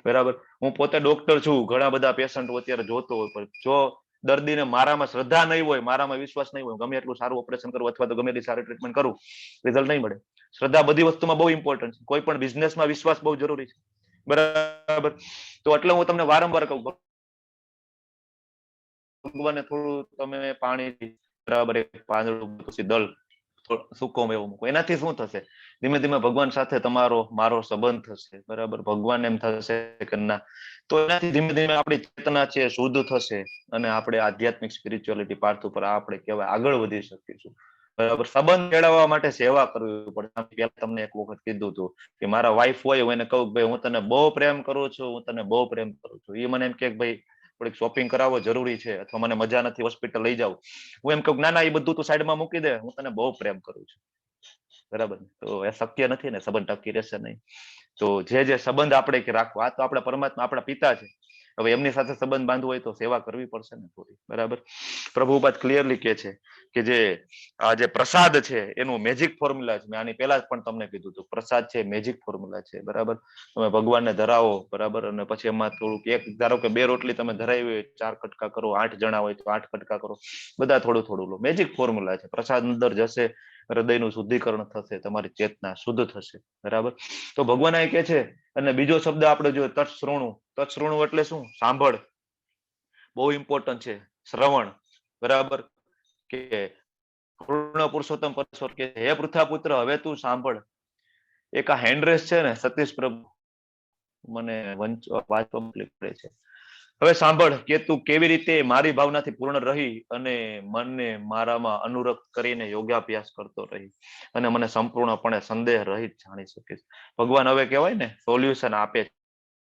બરાબર. હું પોતે ડોક્ટર છું, ઘણા બધા પેશન્ટો અત્યારે જોતો હોય, પણ જો દર્દીને મારામાં શ્રદ્ધા નહીં હોય, મારામાં વિશ્વાસ નહીં હોય, ગમે એટલું સારું ઓપરેશન કરું અથવા તો ગમે એટલી સારી ટ્રીટમેન્ટ કરું, રિઝલ્ટ નહીં મળે. શ્રદ્ધા બધી વસ્તુમાં બહુ ઇમ્પોર્ટન્ટ છે, કોઈ પણ બિઝનેસમાં વિશ્વાસ બહુ જરૂરી છે, બરાબર. તો એટલે હું તમને વારંવાર કહું, ભગવાને થોડું તમે પાણી, બરાબર, પાંદડું પછી દળ સૂકો મેવો મૂકો, એનાથી શું થશે? ધીમે ધીમે ભગવાન સાથે તમારો મારો સંબંધ થશે, બરાબર. ભગવાન એમ થશે કે ના, તો એનાથી ધીમે ધીમે આપણી ચેતના છે શુદ્ધ થશે અને આપણે આધ્યાત્મિક સ્પિરિચ્યુઆલિટી પાથ ઉપર આપણે કહેવાય આગળ વધી શકીશું, બરાબર. સંબંધ કેળવવા માટે સેવા કરવી પડે. તમને એક વખત કીધું હતું કે મારા વાઈફ હોય, હું એને કહું ભાઈ હું તને બહુ પ્રેમ કરું છું, હું તને બહુ પ્રેમ કરું છું, એ મને એમ કે ભાઈ થોડીક શોપિંગ કરાવવો જરૂરી છે, અથવા મને મજા નથી હોસ્પિટલ લઈ જાવ, હું એમ કહું ના ના એ બધું તું સાઈડમાં મૂકી દે, હું તને બહુ પ્રેમ કરું છું, બરાબર. તો એ શક્ય નથી ને, સંબંધ ટકી રહેશે નહીં. તો જે સંબંધ આપણે રાખવો, આ તો આપણા પરમાત્મા આપણા પિતા છે, હવે એમની સાથે સંબંધ બાંધવો હોય તો સેવા કરવી પડશે ને થોડી, બરાબર. પ્રભુપાદ ક્લિયરલી કહે છે કે જે આ જે પ્રસાદ છે એનું મેજિક ફોર્મ્યુલા છે. મેં આની પહેલા જ પણ તમને કીધું હતું, પ્રસાદ છે મેજિક ફોર્મ્યુલા છે, બરાબર. તમે ભગવાનને ધરાવો, બરાબર, અને પછી એમાં થોડુંક એક ધારો કે 2 રોટલી તમે ધરાવી હોય, 4 કટકા કરો, 8 જણા હોય તો 8 કટકા કરો, બધા થોડું થોડું લો. મેજિક ફોર્મ્યુલા છે. પ્રસાદ અંદર જશે, હૃદયનું શુદ્ધિકરણ થશે, તમારી ચેતના શુદ્ધ થશે, બરાબર. તો ભગવાન એ કહે છે. અને બીજો શબ્દ આપણે જો તત્શ્રુણું એટલે શું? સાંભળ, બહુ ઇમ્પોર્ટન્ટ છે. શ્રવણ, બરાબર. કે પૂર્ણ પુરુષોત્તમ પરમેશ્વર કે હે પૃથા પુત્ર, હવે તું સાંભળ. એક આ હેન્ડ રેસ છે ને સતીશ પ્રભુ, મને વાંચવા તકલીફ પડે છે. હવે સાંભળ કે તું કેવી રીતે મારી ભાવનાથી પૂર્ણ રહી અને મનને મારામાં અનુરક્ત કરીને યોગાભ્યાસ કરતો રહી અને મને સંપૂર્ણપણે સંદેહ રહિત જાણી શકીશ. ભગવાન હવે કહેવાય ને સોલ્યુશન આપે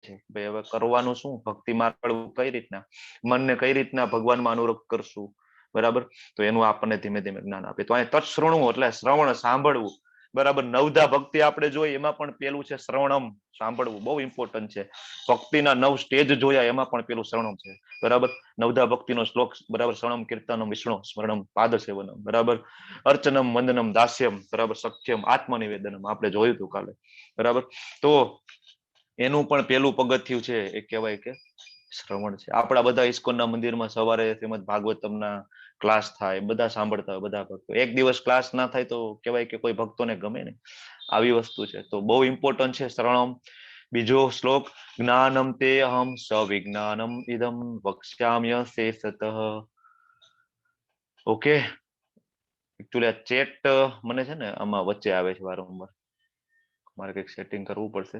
છે. ભાઈ હવે કરવાનું શું? ભક્તિ માર્ગ કઈ રીતના, મનને કઈ રીતના ભગવાનમાં અનુરક્ત કરશું, બરાબર? તો એનું આપણને ધીમે ધીમે જ્ઞાન આપે. તો અહીં તત્શ્રવણું એટલે શ્રવણ, સાંભળવું, બરાબર? નવધા ભક્તિ આપણે જોઈએ એમાં પણ પેલું છે શ્રવણમ, સાંભળવું, બહુ ઇમ્પોર્ટન્ટ છે. ભક્તિના 9 સ્ટેજ જોયા એમાં પણ પેલું શ્રવણમ છે, બરાબર? નવધા ભક્તિનો શ્લોક, બરાબર? શ્રવણમ કીર્તનમ વિષ્ણુ સ્મરણમ પાદ સેવનમ, બરાબર? અર્ચનમ વંદનમ દાસ્યમ, બરાબર? સખ્યમ આત્મનિવેદનમ, આપણે જોયું હતું કાલે, બરાબર? તો એનું પણ પેલું પગથિયું છે એ કહેવાય કે શ્રવણ છે. આપણા બધા ઇસ્કોનના મંદિરમાં સવારે શ્રીમદ ભાગવતમના ક્લાસ થાય, બધા સાંભળતા હોય, બધા ભક્તો. એક દિવસ ક્લાસ ના થાય તો કહેવાય કે કોઈ ભક્તોને ગમે ને, આવી વસ્તુ છે. તો બહુ ઇમ્પોર્ટન્ટ છે શ્રવણમ. બીજો શ્લોક, જ્ઞાનમ તે અહમ સવિજ્ઞાનમ ઇદમ વક્ષ્યામ્ય શેષતઃ. ઓકે, એકચ્યુઅલી આ ચેટ મને છે ને આમાં વચ્ચે આવે છે વારંવાર, મારે કંઈક સેટિંગ કરવું પડશે.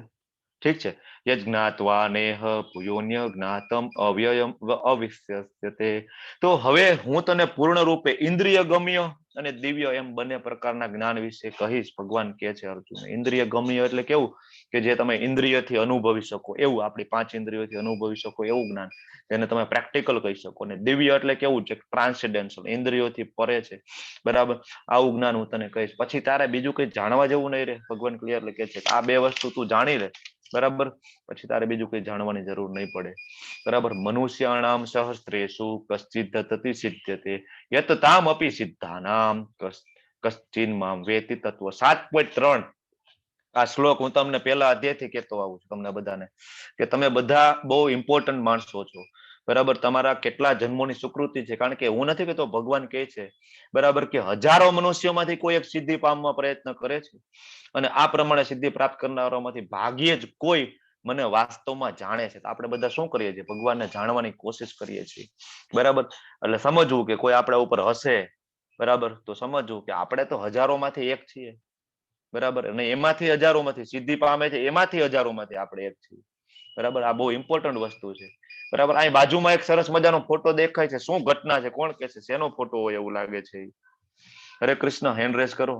ઠીક છે. યજ્ઞાત્વા નેહ ભૂયોન્ય જ્ઞાતમ અવ્યયમ અવિશ્યસ્યતે. તો હવે હું તને પૂર્ણ રૂપે ઇન્દ્રિય ગમ્ય અને દિવ્ય એમ બંને પ્રકારના જ્ઞાન વિશે કહીશ. ભગવાન કહે છે અર્જુન. ઇન્દ્રિય ગમ્ય એટલે કેવું કે જે તમે ઇન્દ્રિયથી અનુભવી શકો એવું, આપણી 5 ઇન્દ્રિયોથી અનુભવી શકો એવું જ્ઞાન, જેને તમે પ્રેક્ટિકલ કહી શકો. અને દિવ્ય એટલે કેવું છે? ટ્રાન્સેન્ડેન્શલ, ઇન્દ્રિયોથી પરે છે, બરાબર? આવું જ્ઞાન હું તને કહીશ. પછી તારે બીજું કઈ જાણવા જેવું નહીં રહે. ભગવાન ક્લિયરલી કહે છે આ 2 વસ્તુ તું જાણી લે, બરાબર? પછી તારે બીજું કઈ જાણવાની જરૂર નહીં પડે, બરાબર? મનુષ્યાણામ સહસ્ત્રેષુ કશ્ચિદ તતિ સિદ્ધ્યતે યત તામ અપી સિદ્ધાનામ કશ્ચિન મામ વેતિ તત્વ. 7.3 આ શ્લોક હું તમને પહેલા અધ્યાયથી કહેતો આવું છું તમને બધાને, કે તમે બધા બહુ ઇમ્પોર્ટન્ટ માણસો છો, બરાબર? તમારા કેટલા જન્મોની સુકૃતિ છે. કારણ કે હું નથી કહેતો, ભગવાન કહે છે, બરાબર, કે હજારો મનુષ્યોમાંથી કોઈ એક સિદ્ધિ પામવા પ્રયત્ન કરે છે અને આ પ્રમાણે સિદ્ધિ પ્રાપ્ત કરનારામાંથી ભાગ્યે જ કોઈ મને વાસ્તવમાં જાણે છે. આપણે બધા શું કરીએ છીએ? ભગવાનને જાણવાની કોશિશ કરીએ છીએ, બરાબર? એટલે સમજવું કે કોઈ આપણા ઉપર હશે, બરાબર, તો સમજવું કે આપણે તો હજારોમાંથી એક છીએ, બરાબર? અને એમાંથી હજારોમાંથી સિદ્ધિ પામે છે, એમાંથી હજારોમાંથી આપણે એક છીએ, બરાબર? આ બહુ ઇમ્પોર્ટન્ટ વસ્તુ છે, બરાબર? અહીં બાજુમાં એક સરસ મજાનો ફોટો દેખાય છે. શું ઘટના છે? કોણ કહે છે શેનો ફોટો હોય એવું લાગે છે? હરે કૃષ્ણ, હેન્ડ રેસ કરો.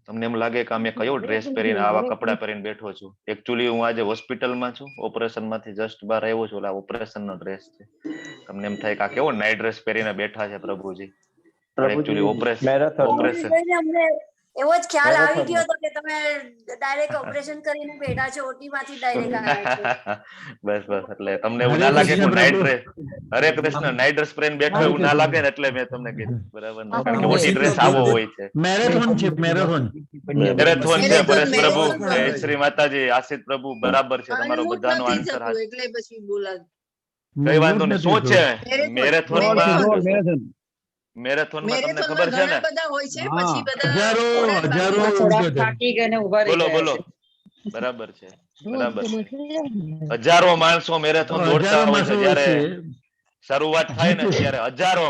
તમને એમ લાગે કે અમે કયો ડ્રેસ પહેરીને આવા કપડા પહેરીને બેઠો છું? એકચ્યુઅલી હું આજે હોસ્પિટલમાં છું, ઓપરેશન માંથી જસ્ટ બહાર આવ્યો છું. એટલે ઓપરેશન નો ડ્રેસ છે. તમને એમ થાય કે આ કેવો નાઇટ ડ્રેસ પહેરીને બેઠા છે પ્રભુજી, પણ એકચ્યુઅલી ઓપરેશન. એવો જ ખ્યાલ આવી ગયો હતો કે તમે ડાયરેક્ટ ઓપરેશન કરીને બેઠા છો, ઓટી માંથી ડાયરેક્ટ આવ્યા છો. બસ બસ, એટલે તમને એવું ના લાગે કે નાઇટ ડ્રેસ, હરે કૃષ્ણ, નાઇટ ડ્રેસ પહેરીને બેઠો એવું ના લાગે ને, એટલે મેં તમને કીધું, બરાબર ને? કારણ કે ઓટી ડ્રેસ આવો હોય છે. મેરેથોન છે, મેરેથોન મેરેથોન છે. પરેશ પ્રભુ, શ્રી માતાજી, આશિષ પ્રભુ, બરાબર છે. તમારો બધાનો આન્સર એટલે પછી બોલા. કઈ વાંધો નહીં. શું છે મેરેથોનમાં તમને ખબર છે ને? બધા હોય છે, પછી બોલો બોલો. બરાબર છે, બરાબર. હજારો માણસો મેરેથોન દોડતા હોય છે. જયારે શરૂઆત થાય ને ત્યારે હજારો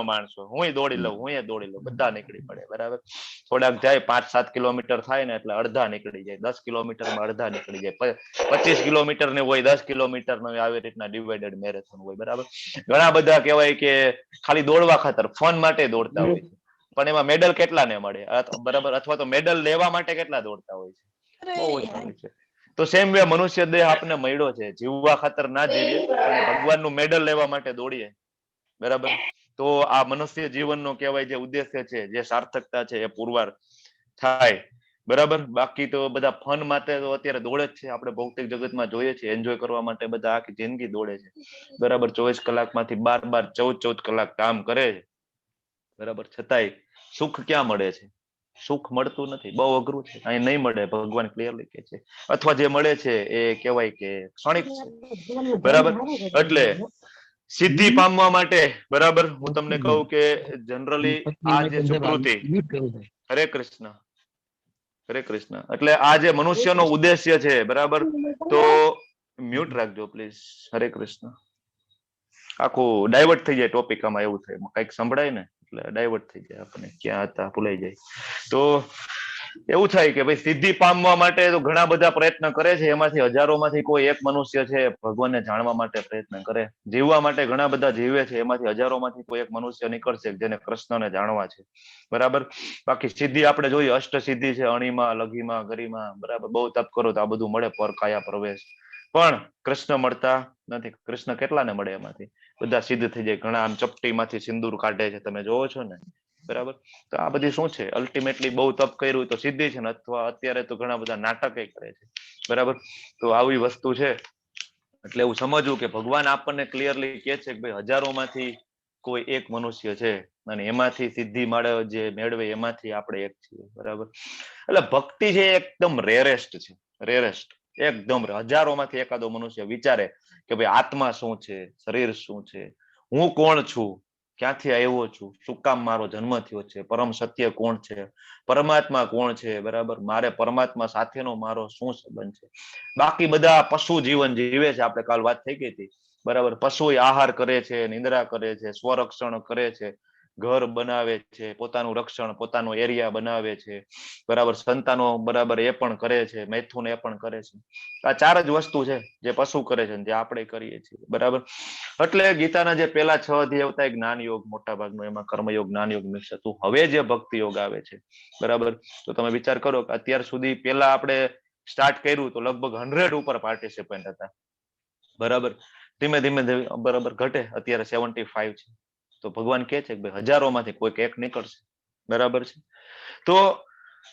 માણસો હું દોડી લઉં, બધા નીકળી પડે, બરાબર? થોડાક જાય 5-7 કિલોમીટર થાય ને એટલે અડધા નીકળી જાય, 10 કિલોમીટરમાં અડધા નીકળી જાય, 25 કિલોમીટર ની હોય, 10 કિલોમીટર નો આવી રીતના ડિવાઇડેડ મેરેથોન હોય, બરાબર? ઘણા બધા કહેવાય કે ખાલી દોડવા ખાતર, ફન માટે દોડતા હોય છે, પણ એમાં મેડલ કેટલા ને મળે, બરાબર? અથવા તો મેડલ લેવા માટે કેટલા દોડતા હોય છે? બહુ ઓછા હોય છે. તો સેમ વે મનુષ્ય દેહ આપને મળ્યો છે, જીવવા ખાતર ના જીવીએ અને ભગવાનનું મેડલ લેવા માટે દોડીએ, બરાબર? તો આ મનુષ્ય જીવનનો કહેવાય જે ઉદ્દેશ્ય છે, જે સાર્થકતા છે, એ પુરવાર થાય, બરાબર? બાકી તો બધા ફન માટે તો અત્યારે દોડે જ છે. આપણે ભૌતિક જગતમાં જોઈએ છીએ, એન્જોય કરવા માટે બધા આખી જિંદગી દોડે છે, બરાબર? 24 કલાકમાંથી 12-14 કલાક કામ કરે છે, બરાબર? છતાંય સુખ ક્યાં મળે છે? સુખ મળતું નથી, બહુ અઘરું છે. અહીં નહીં મળે, ભગવાન ક્લિયરલી કહે છે. અથવા જે મળે છે એ કહેવાય કે ક્ષણિક છે, બરાબર? એટલે સિદ્ધિ પામવા માટે, બરાબર, હું તમને કહું કે જનરલી આ જે સુકૃતિ, હરે કૃષ્ણ, હરે કૃષ્ણ, એટલે આ જે મનુષ્યનો ઉદ્દેશ્ય છે, બરાબર? તો મ્યુટ રાખજો પ્લીઝ. હરે કૃષ્ણ. આખું ડાયવર્ટ થઈ જાય ટોપિક, આમાં એવું થાય, કઈક સંભળાય ને એટલે ડાયવર્ટ થઈ જાય, આપણે ક્યાં હતા ભૂલાઈ જાય. તો એવું થાય કે ભાઈ સિદ્ધિ પામવા માટે તો ઘણા બધા પ્રયત્ન કરે છે, એમાંથી હજારોમાંથી કોઈ એક મનુષ્ય છે ભગવાનને જાણવા માટે પ્રયત્ન કરે, જીવવા માટે ઘણા બધા જીવે છે, એમાંથી હજારોમાંથી કોઈ એક મનુષ્ય નીકળશે જેને કૃષ્ણને જાણવા છે, બરાબર. બાકી સિદ્ધિ આપણે જોઈએ અષ્ટ સિદ્ધિ છે, અણીમાં, લઘીમાં, ગરિમાં, બરાબર. બહુ તપ કરો તો આ બધું મળે, પર કાયા પ્રવેશ, પણ કૃષ્ણ મળતા નથી. કૃષ્ણ કેટલાને મળે? એમાંથી બધા સિદ્ધ થઈ જાય. ઘણા આમ ચપટીમાંથી સિંદૂર કાઢે છે, તમે જોવો છો ને, બરાબર. તો આ બધી શું છે? અલ્ટિમેટલી બહુ તપ કર્યું તો સિદ્ધિ છે ને, અથવા અત્યારે તો ઘણા બધા નાટક કરે છે, બરાબર. તો આવી વસ્તુ છે. એટલે એવું સમજવું કે ભગવાન આપણને ક્લિયરલી કહે છે કે ભાઈ હજારોમાંથી કોઈ એક મનુષ્ય છે અને એમાંથી સિદ્ધિ મેળવે એમાંથી આપણે એક છીએ, બરાબર. એટલે ભક્તિ છે એકદમ રેરેસ્ટ છે, રેરેસ્ટ એકદમ. હજારોમાંથી એકાદો મનુષ્ય વિચારે કે ભાઈ આત્મા શું છે, શરીર શું છે, હું કોણ છું, ક્યાંથી આવ્યો છું, શું કામ મારો જન્મ થયો છે, પરમ સત્ય કોણ છે, પરમાત્મા કોણ છે, બરાબર. મારે પરમાત્મા સાથેનો મારો શું સંબંધ છે. બાકી બધા પશુ જીવન જીવે છે, આપણે કાલ વાત થઈ ગઈ હતી, બરાબર. પશુ આહાર કરે છે, નિંદ્રા કરે છે, સ્વરક્ષણ કરે છે, ઘર બનાવે છે, પોતાનું રક્ષણ, પોતાનો એરિયા બનાવે છે, બરાબર. સંતાનો, બરાબર, એ પણ કરે છે, મૈથુન એ પણ કરે છે. આ ચાર જ વસ્તુ છે જે પશુ કરે છે, જે આપણે કરીએ છીએ, બરાબર. એટલે ગીતાના જે પેલા 6 અધ્યાય હતા એ જ્ઞાન યોગ મોટા ભાગનો, એમાં કર્મયોગ, જ્ઞાન યોગ મિક્સ હતું. હવે જે ભક્તિ યોગ આવે છે, બરાબર. તો તમે વિચાર કરો કે અત્યાર સુધી પેલા આપણે સ્ટાર્ટ કર્યું તો લગભગ 100 ઉપર પાર્ટિસિપન્ટ હતા, બરાબર. ધીમે ધીમે બરાબર ઘટે, અત્યારે 75 છે. તો ભગવાન કહે છે કે ભાઈ હજારોમાંથી કોઈક એક નીકળશે, બરાબર છે. તો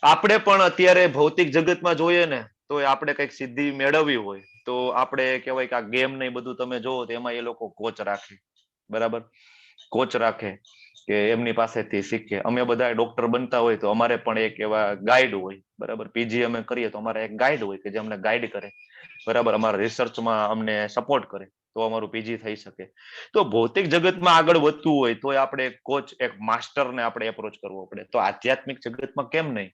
આપણે પણ અત્યારે ભૌતિક જગતમાં જોઈએ ને, તો આપણે કઈક સિદ્ધિ મેળવવી હોય તો આપણે કહેવાય કે આ ગેમ ને બધું તમે જોવો તો એમાં એ લોકો કોચ રાખે, બરાબર. કોચ રાખે કે એમની પાસેથી શીખે. અમે બધા ડોક્ટર બનતા હોય તો અમારે પણ એક એવા ગાઈડ હોય, બરાબર. પીજી અમે કરીએ તો અમારે એક ગાઈડ હોય કે જે અમને ગાઈડ કરે, બરાબર. અમારા રિસર્ચમાં અમને સપોર્ટ કરે તો અમારું પીજી થઈ શકે. તો ભૌતિક જગતમાં આગળ વધતું હોય તો આપણે કોચ, એક માસ્ટરને આપણે એપ્રોચ કરવો પડે. તો આધ્યાત્મિક જગતમાં કેમ નહીં?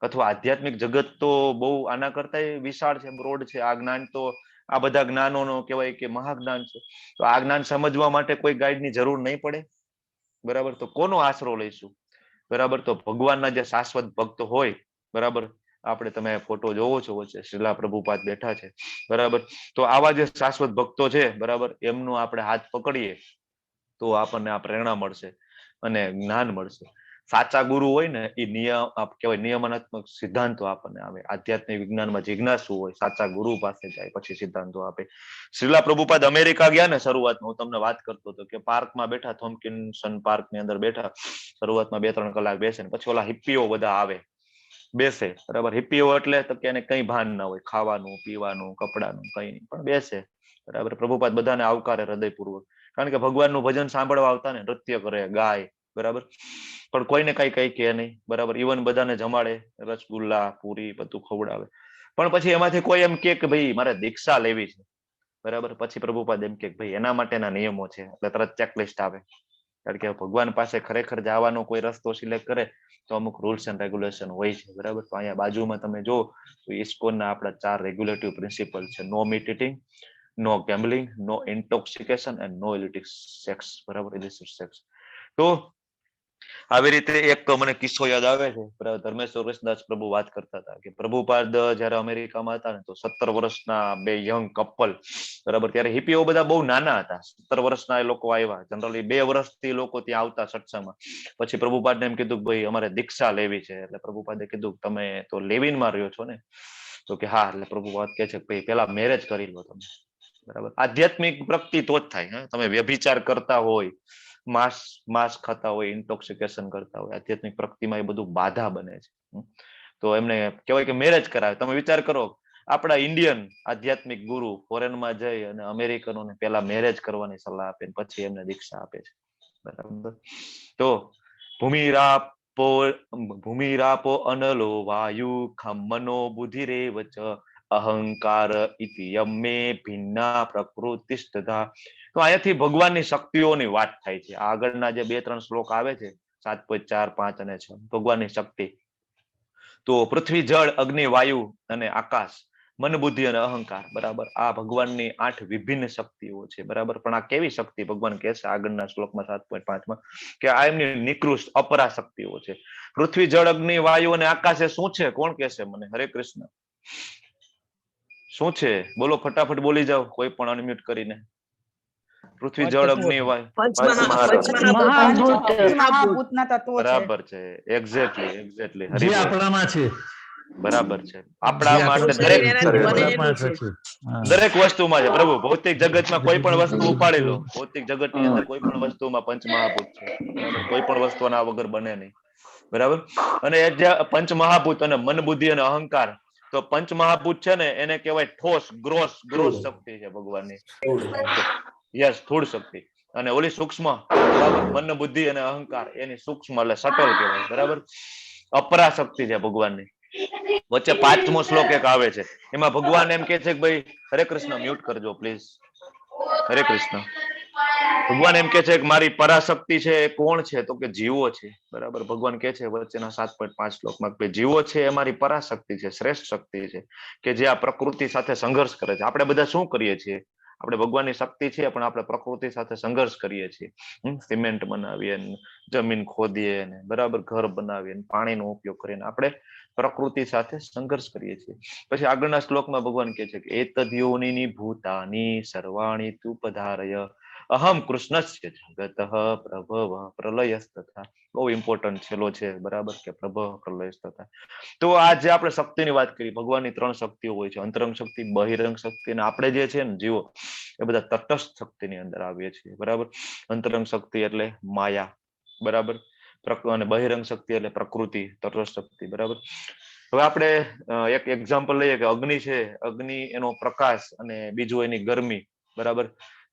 અથવા આધ્યાત્મિક જગત તો બહુ આના કરતા વિશાળ છે, બ્રોડ છે. આ જ્ઞાન તો આ બધા જ્ઞાનોનો કહેવાય કે મહાજ્ઞાન છે. તો આ જ્ઞાન સમજવા માટે કોઈ ગાઈડની જરૂર નહીં પડે, બરાબર. તો કોનો આશરો લઈશું? બરાબર. તો ભગવાનના જે શાશ્વત ભક્ત હોય, બરાબર. આપણે તમે ફોટો જોવો છો વચ્ચે શ્રીલા પ્રભુપાદ બેઠા છે, બરાબર. તો આવા જે શાશ્વત ભક્તો છે, બરાબર, એમનું આપણે હાથ પકડીએ તો આપણને આ પ્રેરણા મળશે અને જ્ઞાન મળશે. સાચા ગુરુ હોય ને એ કહેવાય નિયમનાત્મક સિદ્ધાંતો આપણને આવે. આધ્યાત્મિક વિજ્ઞાનમાં જિજ્ઞાસુ હોય, સાચા ગુરુ પાસે જાય પછી સિદ્ધાંતો આપે. શ્રીલા પ્રભુપાદ અમેરિકા ગયા ને શરૂઆતમાં, હું તમને વાત કરતો હતો કે પાર્કમાં બેઠા, થોમ્કિન્સન પાર્ક ની અંદર બેઠા, શરૂઆતમાં 2-3 કલાક બેસે ને પછી ઓલા હિપ્પીઓ બધા આવે, બેસે, બરાબર. હિપ્પીઓ એટલે તો કે એને કઈ ભાન ના હોય, ખાવાનું, પીવાનું, કપડાનું કઈ નહીં, પણ બેસે, બરાબર. પ્રભુપાદ બધાને આવકારે હૃદયપૂર્વક, કારણ કે ભગવાનનું ભજન સાંભળવા આવતા ને, નૃત્ય કરે, ગાય, બરાબર. પણ કોઈને કઈ કે નહીં, બરાબર. ઇવન બધાને જમાડે, રસગુલ્લા, પૂરી બધું ખવડાવે. પણ પછી એમાંથી કોઈ એમ કે ભાઈ મારે દીક્ષા લેવી છે, બરાબર. પછી પ્રભુપાદ એમ કે ભાઈ એના માટેના નિયમો છે, એટલે તરત ચેકલિસ્ટ આવે. કારણ કે ભગવાન પાસે ખરેખર જવાનો કોઈ રસ્તો સિલેક્ટ કરે તો અમુક રૂલ્સ એન્ડ રેગ્યુલેશન હોય છે, બરાબર. તો અહીંયા બાજુમાં તમે જો તો ઇસ્કોનના આપણા 4 રેગ્યુલેટિવ પ્રિન્સિપલ છે: no meat eating, no gambling, no intoxication and no ઇલિટિક સેક્સ, બરાબર, ઇલિસિટ સેક્સ. તો આવી રીતે એક મને કિસ્સો યાદ આવે છે. ધર્મેશ્વર કૃષ્ણદાસ પ્રભુ વાત કરતા હતા કે પ્રભુપાદ જયારે અમેરિકામાં હતા ને તો 17 વર્ષના 2 યંગ કપલ, બરાબર. ત્યારે હિપીઓ બધા બહુ નાના હતા, 17 વર્ષના એ લોકો આવ્યા. જનરલી 2 વર્ષથી લોકો ત્યાં આવતા સત્સંગમાં. પછી પ્રભુપાદને એમ કીધું કે ભાઈ અમારે દીક્ષા લેવી છે. એટલે પ્રભુપાદે કીધું તમે તો લેવિનમાં રહ્યો છો ને? તો કે હા. એટલે પ્રભુપાદ કહે છે કે ભાઈ પેલા મેરેજ કરી લો તમે, બરાબર. આધ્યાત્મિક પ્રગતિ તો જ થાય. તમે વ્યભિચાર કરતા હોય, માંસ ખાતા હોય, ઇન્ટોક્સિકેશન કરતા હોય, આધ્યાત્મિક પ્રગતિમાં એ બધું બાધા બને છે. તો એમને કહેવાય કે મેરેજ કરાવે. તમે વિચાર કરો, આપણા ઇન્ડિયન આધ્યાત્મિક ગુરુ ફોરેનમાં જઈ અને અમેરિકનોને પેલા મેરેજ કરવાની સલાહ આપે, પછી એમને દીક્ષા આપે છે, બરાબર. તો ભૂમિરાપો અનલો વાયુ ખમનો બુદ્ધિરેવ ચ અહંકાર ઇતિ યમે ભિન્ના પ્રકૃતિસ્તથા. તો અહીંયાથી ભગવાનની શક્તિઓની વાત થાય છે. આગળના જે 2-3 શ્લોક આવે છે, 7.4, 5 અને 6, ભગવાનની શક્તિ. તો પૃથ્વી, જળ, અગ્નિ, વાયુ અને આકાશ, મન બુદ્ધિ અને અહંકાર, બરાબર. આ ભગવાનની 8 વિભિન્ન શક્તિઓ છે, બરાબર. પણ આ કેવી શક્તિ ભગવાન કહે છે આગળના શ્લોકમાં 7.5 કે આ એમની નિકૃષ્ટ અપરા શક્તિઓ છે. પૃથ્વી, જળ, અગ્નિ, વાયુ અને આકાશ શું છે? કોણ કહેશે મને? હરે કૃષ્ણ. શું છે? બોલો, ફટાફટ બોલી જાઓ, કોઈ પણ અનમ્યુટ કરીને. પૃથ્વી, જળ, અગ્નિ, વાયુ, મહાભૂતના તત્વો છે. બરાબર છે. એક્ઝેક્ટલી જે આપણામાં છે, બરાબર છે. જે આપણા માટે આપણામાં છે. દરેક વસ્તુમાં છે પ્રભુ. ભૌતિક જગતમાં કોઈ પણ વસ્તુ ઉપાડી લો, ભૌતિક જગતની અંદર કોઈ પણ વસ્તુમાં પંચમહાભૂત છે, બરાબર. કોઈ પણ વસ્તુ આના વગર બને નહીં, બરાબર. અને એ જે પંચમહાભૂત અને મન, બુદ્ધિ અને અહંકાર, તો પંચમહાભૂત છે ને એને કહેવાય ઠોસ, ગ્રોસ શક્તિ છે ભગવાનની. યસ, સ્થૂળ શક્તિ. અને ઓલી સૂક્ષ્મ, બરાબર, મન, બુદ્ધિ અને અહંકાર, એની સૂક્ષ્મ એટલે સટલ કહેવાય, બરાબર. અપરા શક્તિ છે ભગવાનની. વચ્ચે 5મો શ્લોક એક આવે છે, એમાં ભગવાન એમ કે છે કે ભાઈ, હરે કૃષ્ણ, મ્યુટ કરજો પ્લીઝ. હરે કૃષ્ણ. ભગવાન એમ કે છે કે મારી પરાશક્તિ છે એ કોણ છે? તો કે જીવો છે, બરાબર. ભગવાન કે છે વચ્ચેના 7.5 શ્લોકમાં કે જીવો છે એ મારી પરાશક્તિ છે, શ્રેષ્ઠ શક્તિ છે, કે જે આ પ્રકૃતિ સાથે સંઘર્ષ કરે છે. આપણે બધા શું કરીએ છીએ? આપણે ભગવાનની શક્તિ છે પણ આપણે પ્રકૃતિ સાથે સંઘર્ષ કરીએ છીએ. સિમેન્ટ બનાવીએ, જમીન ખોદીએ, બરાબર, ઘર બનાવીએ, પાણીનો ઉપયોગ કરીને આપણે પ્રકૃતિ સાથે સંઘર્ષ કરીએ છીએ. પછી આગળના શ્લોકમાં ભગવાન કહે છે કે એતદ યોનિની ભૂતાની સર્વાણી તુ પધારય અહમ કૃષ્ણસ્ય જગતઃ પ્રભવ પ્રલયસ્તથા. બહુ ઇમ્પોર્ટન્ટ છેલ્લો છે, બરાબર, કે પ્રભવ પ્રલયસ્તથા. તો આ જે આપણે શક્તિની વાત કરી, ભગવાનની 3 શક્તિઓ હોય છે, અંતરંગ શક્તિ, બહિરંગ શક્તિ, અને આપણે જે છે ને જીવો, એ બધા તટસ્થ શક્તિની અંદર આવીએ છીએ, બરાબર. અંતરંગ શક્તિ એટલે માયા, બરાબર, અને બહિરંગ શક્તિ એટલે પ્રકૃતિ, તટસ્થ શક્તિ, બરાબર. હવે આપણે એક એક્ઝામ્પલ લઈએ કે અગ્નિ છે, અગ્નિ એનો પ્રકાશ અને બીજું એની ગરમી, બરાબર.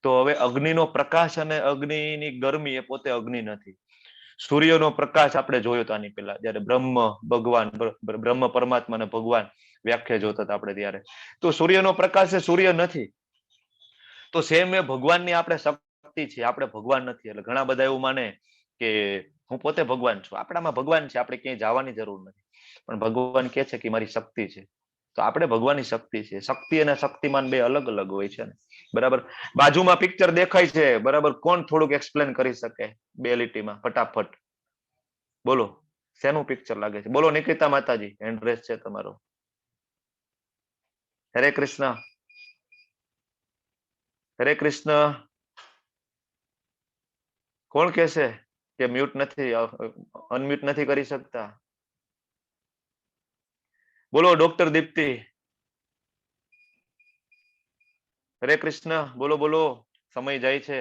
તો હવે અગ્નિનો પ્રકાશ અને અગ્નિની ગરમી એ પોતે અગ્નિ નથી. સૂર્યનો પ્રકાશ આપણે જોયો તો આની પહેલા, જયારે બ્રહ્મ પરમાત્માને ભગવાન વ્યાખ્યા જોતા હતા આપણે ત્યારે, તો સૂર્યનો પ્રકાશ એ સૂર્ય નથી. તો સેમ એ ભગવાનની આપણે શક્તિ છે, આપણે ભગવાન નથી. એટલે ઘણા બધા એવું માને કે હું પોતે ભગવાન છું, આપણામાં ભગવાન છે, આપણે ક્યાંય જવાની જરૂર નથી. પણ ભગવાન કે છે કે મારી શક્તિ છે. તો આપણે ભગવાનની શક્તિ છે. શક્તિ અને શક્તિમાન બે અલગ અલગ હોય છે ને, બરાબર. બાજુમાં પિક્ચર દેખાય છે, બરાબર. કોણ થોડુંક એક્સપ્લેન કરી શકે 2 લીટીમાં ફટાફટ? બોલો, શેનું પિક્ચર લાગે છે? બોલો નિકિતા માતાજી, હેન્ડ રેસ છે તમારો. હરે કૃષ્ણ. હરે કૃષ્ણ. કોણ કહેશે કે મ્યુટ નથી, અનમ્યુટ નથી કરી શકતા? બોલો ડોક્ટર દીપ્તિ. હરે કૃષ્ણ. બોલો બોલો, સમય જાય છે.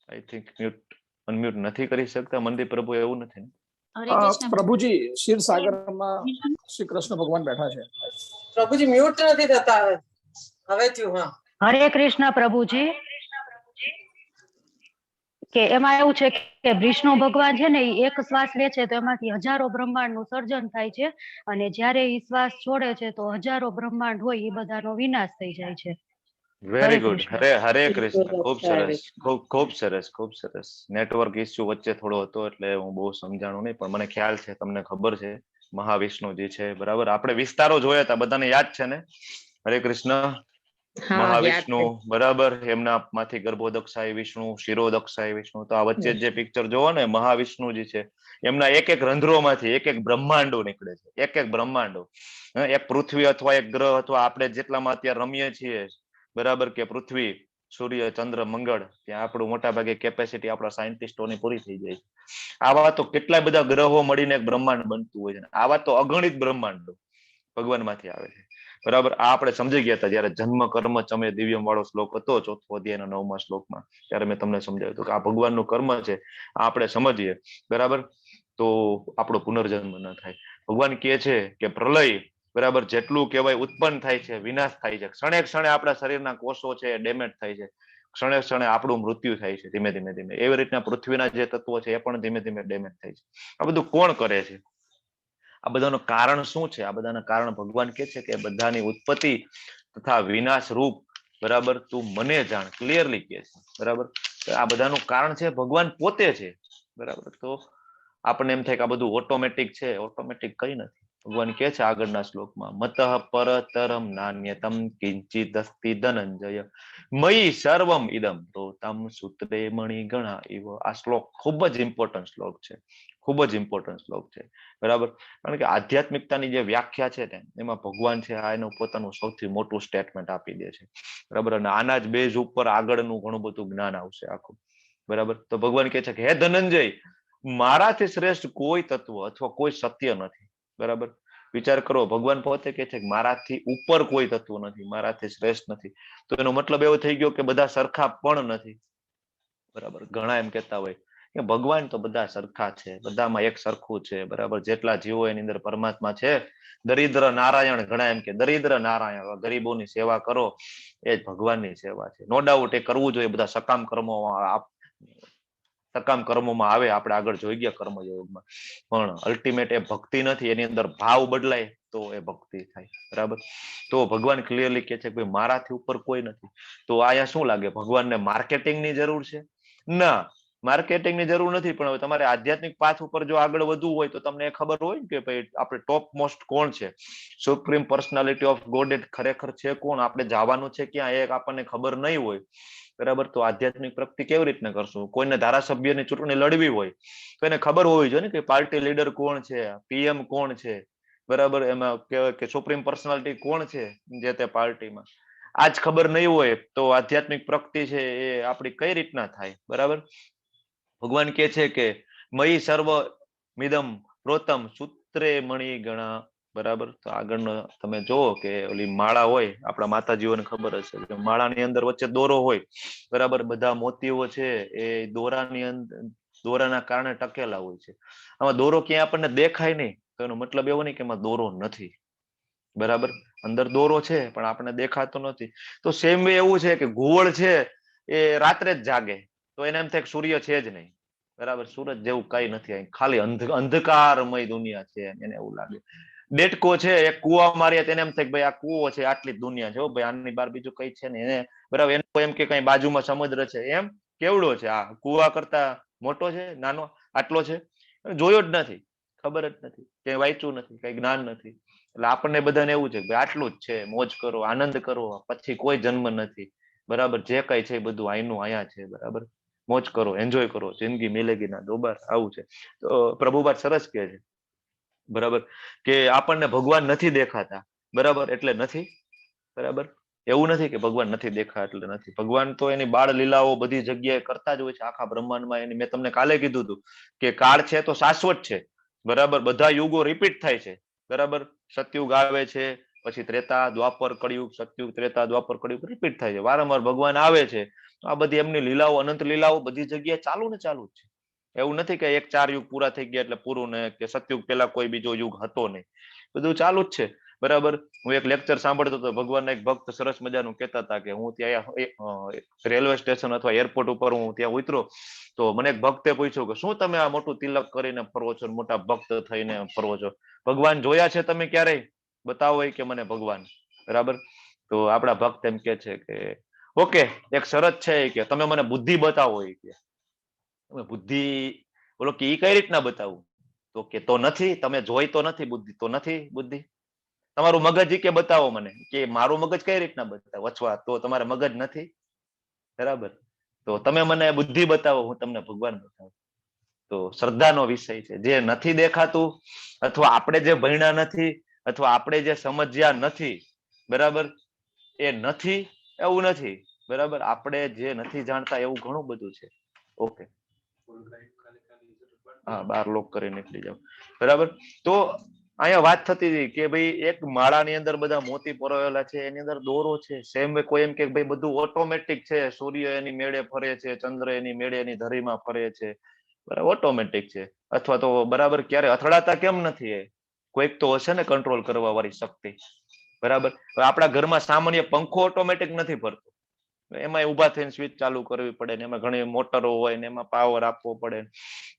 આઈ થિંક અનમ્યુટ નથી કરી શકતા મનદીપ પ્રભુ, એવું નથી? પ્રભુજી, ક્ષીરસાગરમાં શ્રી કૃષ્ણ ભગવાન બેઠા છે. પ્રભુજી મ્યુટ નથી થતા. હવે થયું. હા, હરે કૃષ્ણ પ્રભુજી. કે એમાં એવું છે કે વિષ્ણુ ભગવાન છે ને એ એક શ્વાસ લે છે તો એમાંથી હજારો બ્રહ્માંડ નું સર્જન થાય છે, અને જ્યારે એ શ્વાસ છોડે છે તો હજારો બ્રહ્માંડ હોય એ બધાનો વિનાશ થઈ જાય છે. Very good. હરે કૃષ્ણ. ખૂબ સરસ, ખૂબ સરસ, ખૂબ સરસ. નેટવર્ક ઇસ્યુ વચ્ચે થોડો હતો એટલે હું બહુ સમજાણું નહીં, પણ મને ખ્યાલ છે, તમને ખબર છે મહાવિષ્ણુજી છે, બરાબર. આપણે વિસ્તારો જોયા હતા, બધાને યાદ છે ને? હરે કૃષ્ણ. મહાવિષ્ણુ, બરાબર, એમના માંથી ગર્ભોદક્ષાય વિષ્ણુ, શિરોદક્ષાય વિષ્ણુ. તો આ વચ્ચે જે પિક્ચર જોવો ને, મહાવિષ્ણુજી છે, એમના એક એક રંધ્રોમાંથી એક એક બ્રહ્માંડો નીકળે છે, એક એક બ્રહ્માંડો. એક પૃથ્વી અથવા એક ગ્રહ અથવા આપણે જેટલામાં અત્યારે રમીએ છીએ, બરાબર, કે પૃથ્વી, સૂર્ય, ચંદ્ર, મંગળ, ત્યાં આપણું મોટા ભાગે કેપેસિટી આપણા સાયન્ટિસ્ટોની પૂરી થઈ જાય છે. આવા તો કેટલા બધા ગ્રહો મળીને એક બ્રહ્માંડ બનતું હોય છે. આવા તો અગણિત બ્રહ્માંડો ભગવાનમાંથી આવે છે, બરાબર. આ આપણે સમજી ગયા હતા જયારે જન્મ કર્મ ચમે દિવ્યમ વાળો શ્લોક હતો, 4થો અધ્યાયના 9મા શ્લોકમાં, ત્યારે મેં તમને સમજાવ્યું હતું કે આ ભગવાનનું કર્મ છે, આ આપણે સમજીએ, બરાબર, તો આપણો પુનર્જન્મ ન થાય. ભગવાન કહે છે કે પ્રલય, બરાબર, જેટલું કહેવાય ઉત્પન્ન થાય છે, વિનાશ થાય છે. ક્ષણે ક્ષણે આપણા શરીરના કોષો છે ડેમેજ થાય છે, ક્ષણે ક્ષણે આપણું મૃત્યુ થાય છે ધીમે ધીમે ધીમે. એવી રીતના પૃથ્વીના જે તત્વો છે એ પણ ધીમે ધીમે ડેમેજ થાય છે. આ બધું કોણ કરે છે? આ બધાનું કારણ શું છે? આ બધાના કારણ ભગવાન કહે છે કે બધાની ઉત્પત્તિ તથા વિનાશ રૂપ, બરાબર, તું મને જાણ, ક્લિયરલી કહે છે, બરાબર. આ બધાનું કારણ છે ભગવાન પોતે છે, બરાબર. તો આપણને એમ થાય કે આ બધું ઓટોમેટિક છે, ઓટોમેટિક કઈ નથી. ભગવાન કહે છે આગળના શ્લોકમાં, મતઃ પરતરમ નાન્યતમ કિંચિદસ્તિ ધનંજય મયી સર્વમ ઇદમ તો તમ સૂત્રે મણિગણા એવો. આ શ્લોક ખૂબ જ ઇમ્પોર્ટન્ટ શ્લોક છે, ખૂબ જ ઇમ્પોર્ટન્ટ શ્લોક છે, બરાબર. કારણ કે આધ્યાત્મિકતાની જે વ્યાખ્યા છે ને એમાં ભગવાન છે આ એનું પોતાનું સૌથી મોટું સ્ટેટમેન્ટ આપી દે છે, બરાબર. અને આના જ બેઝ ઉપર આગળનું ઘણું બધું જ્ઞાન આવશે આખું, બરાબર. તો ભગવાન કહે છે કે હે ધનંજય, મારાથી શ્રેષ્ઠ કોઈ તત્વ અથવા કોઈ સત્ય નથી, બરાબર. વિચાર કરો, ભગવાન પોતે કહે છે કે મારાથી ઉપર કોઈ તત્વ નથી, મારાથી શ્રેષ્ઠ નથી. તો એનો મતલબ એવો થઈ ગયો કે બધા સરખા પણ નથી, બરાબર. ઘણા એમ કહેતા હોય કે ભગવાન તો બધા સરખા છે, બધામાં એક સરખું છે, બરાબર. જેટલા જીવો એની અંદર પરમાત્મા છે. દરિદ્ર નારાયણ, ઘણા એમ કે દરિદ્ર નારાયણ, ગરીબોની સેવા કરો એ જ ભગવાનની સેવા છે. નો ડાઉટ એ કરવું જોઈએ, બધા સકામ કર્મોમાં આવે, આપણે આગળ જોઈ ગયા કર્મયોગમાં. પણ અલ્ટિમેટ એ ભક્તિ નથી, એની અંદર ભાવ બદલાય તો એ ભક્તિ થાય, બરાબર. તો ભગવાન ક્લિયરલી કહે છે કે ભાઈ મારાથી ઉપર કોઈ નથી. તો અહીંયા શું લાગે, ભગવાનને માર્કેટિંગની જરૂર છે? ના, માર્કેટિંગની જરૂર નથી. પણ હવે તમારે આધ્યાત્મિક પાથ ઉપર જો આગળ વધવું હોય તો તમને ખબર હોય કે ભાઈ આપણે ટોપ મોસ્ટ કોણ છે, સુપ્રીમ પર્સનાલિટી ઓફ ગોડ ખરેખર છે કોણ, આપણે જવાનું છે ક્યાં, એ આપણને ખબર નહીં હોય, બરાબર. તો આધ્યાત્મિક પ્રગતિ કેવી રીતના કરશું? કોઈને ધારાસભ્યની ચૂંટણી લડવી હોય તો એને ખબર હોવી જોઈએ ને કે પાર્ટી લીડર કોણ છે, પીએમ કોણ છે, બરાબર. એમાં કહેવાય કે સુપ્રીમ પર્સનાલિટી કોણ છે જે તે પાર્ટીમાં. આજ ખબર નહીં હોય તો આધ્યાત્મિક પ્રગતિ છે એ આપણી કઈ રીતના થાય, બરાબર. ભગવાન કહે છે કે મયી સર્વ મિદમ પ્રોતમ સૂત્રે મણિ ગણા, બરાબર. તો આગળનો તમે જોવો કે ઓલી માળા હોય, આપણા માતાજીઓને ખબર હશે કે માળાની અંદર વચ્ચે દોરો હોય, બરાબર. બધા મોતીઓ છે એ દોરાની અંદર, દોરાના કારણે ટકેલા હોય છે. આમાં દોરો ક્યાંય આપણને દેખાય નહીં તો એનો મતલબ એવો નહીં કે એમાં દોરો નથી, બરાબર. અંદર દોરો છે પણ આપણને દેખાતો નથી. તો સેમ વે એવું છે કે ઘુવડ છે એ રાત્રે જ જાગે તો એને એમ થાય કે સૂર્ય છે જ નહીં, બરાબર. સૂરજ જેવું કઈ નથી, ખાલી અંધકારમય દુનિયા છે, એને એવું લાગે. ડેટકો છે એક કુવા મારીએ તેને એમ થાય કે ભાઈ આ કુવો છે, આટલી દુનિયા છે, ભાઈ આની બહાર બીજું કઈ છે ને, એને બરાબર. એને એમ કે કઈ બાજુમાં સમુદ્ર છે, એમ કેવડો છે, આ કુવા કરતા મોટો છે, નાનો આટલો છે, જોયો જ નથી, ખબર જ નથી, કઈ વાંચ્યું નથી, કઈ જ્ઞાન નથી. એટલે આપણને બધાને એવું છે કે આટલું જ છે, મોજ કરો, આનંદ કરો, પછી કોઈ જન્મ નથી, બરાબર. જે કઈ છે બધું આયનું આયા છે, બરાબર. મોજ કરો, એન્જોય કરો, જિંદગી મિલેગી ના દોબાર, આવું છે. તો પ્રભુપાદ સરસ કહે છે, બરાબર, કે આપણને ભગવાન નથી દેખાતા, બરાબર, એટલે નથી, બરાબર. એવું નથી કે ભગવાન નથી દેખા એટલે નથી. ભગવાન તો એની બાળ લીલાઓ બધી જગ્યાએ કરતા જ હોય છે, આખા બ્રહ્માંડમાં. એની મેં તમને કાલે કીધું હતું કે કાળ છે તો શાશ્વત છે, બરાબર. બધા યુગો રિપીટ થાય છે, બરાબર. સતયુગ આવે છે, પછી ત્રેતા દ્વાપર કળિયુગ, સતયુગ ત્રેતા દ્વાપર કળિયુગ રિપીટ થાય છે, વારંવાર ભગવાન આવે છે. આ બધી એમની લીલાઓ, અનંત લીલાઓ બધી જગ્યાએ ચાલુ ને ચાલુ જ છે. એવું નથી કે એક 4 યુગ પૂરા થઈ ગયા એટલે પૂરું, ને કે સતયુગ પહેલા કોઈ બીજો યુગ હતો નહીં, બધું ચાલુ જ છે, બરાબર. હું એક લેક્ચર સાંભળતો હતો, ભગવાનના એક ભક્ત સરસ મજાનું કહેતા હતા કે હું ત્યાં રેલવે સ્ટેશન અથવા એરપોર્ટ ઉપર હું ત્યાં ઉતરો તો મને એક ભક્તે પૂછ્યું કે શું તમે આ મોટું તિલક કરીને ફરવો છો, મોટા ભક્ત થઈને ફરવો છો, ભગવાન જોયા છે તમે ક્યારેય? બતાવો કે મને ભગવાન, બરાબર. તો આપણા ભક્ત એમ કે છે કે ઓકે, એક શરત છે કે તમે મને બુદ્ધિ બતાવો, કે તમે બુદ્ધિ બોલો કે ઈ કઈ રીતના બતાવું? તો કે તો નથી, તમે જોઈ તો નથી બુદ્ધિ, તો નથી બુદ્ધિ. તમારું મગજ કે બતાવો મને, કે મારું મગજ કઈ રીતના બતાવો, અથવા તો તમારે મગજ નથી, બરાબર. તો તમે મને બુદ્ધિ બતાવો, હું તમને ભગવાન બતાવું. તો શ્રદ્ધાનો વિષય છે, જે નથી દેખાતું, અથવા આપણે જે ભણ્યા નથી, અથવા આપણે જે સમજ્યા નથી, બરાબર, એ નથી એવું નથી, બરાબર. આપણે જે નથી જાણતા એવું ઘણું બધું છે. ઓકે, હા, બાર લોક કરીને નીકળી જાવ, બરાબર. તો અહીંયા વાત થતી હતી કે ભાઈ એક માળાની અંદર બધા મોતી પરોવેલા છે, એની અંદર દોરો છે. સેમ કોઈ એમ કે ભાઈ બધું ઓટોમેટિક છે, સૂર્ય એની મેળે ફરે છે, ચંદ્ર એની મેળે એની ધરીમાં ફરે છે, બરાબર, ઓટોમેટિક છે. અથવા તો બરાબર ક્યારે અથડાતા કેમ નથી? કોઈક તો હશે ને કંટ્રોલ કરવા વાળી શક્તિ, બરાબર. આપણા ઘરમાં સામાન્ય પંખો ઓટોમેટિક નથી ફરતો, એમાં ઉભા થઈને સ્વિચ ચાલુ કરવી પડે ને, એમાં ઘણી મોટરો હોય ને, એમાં પાવર આપવો પડે,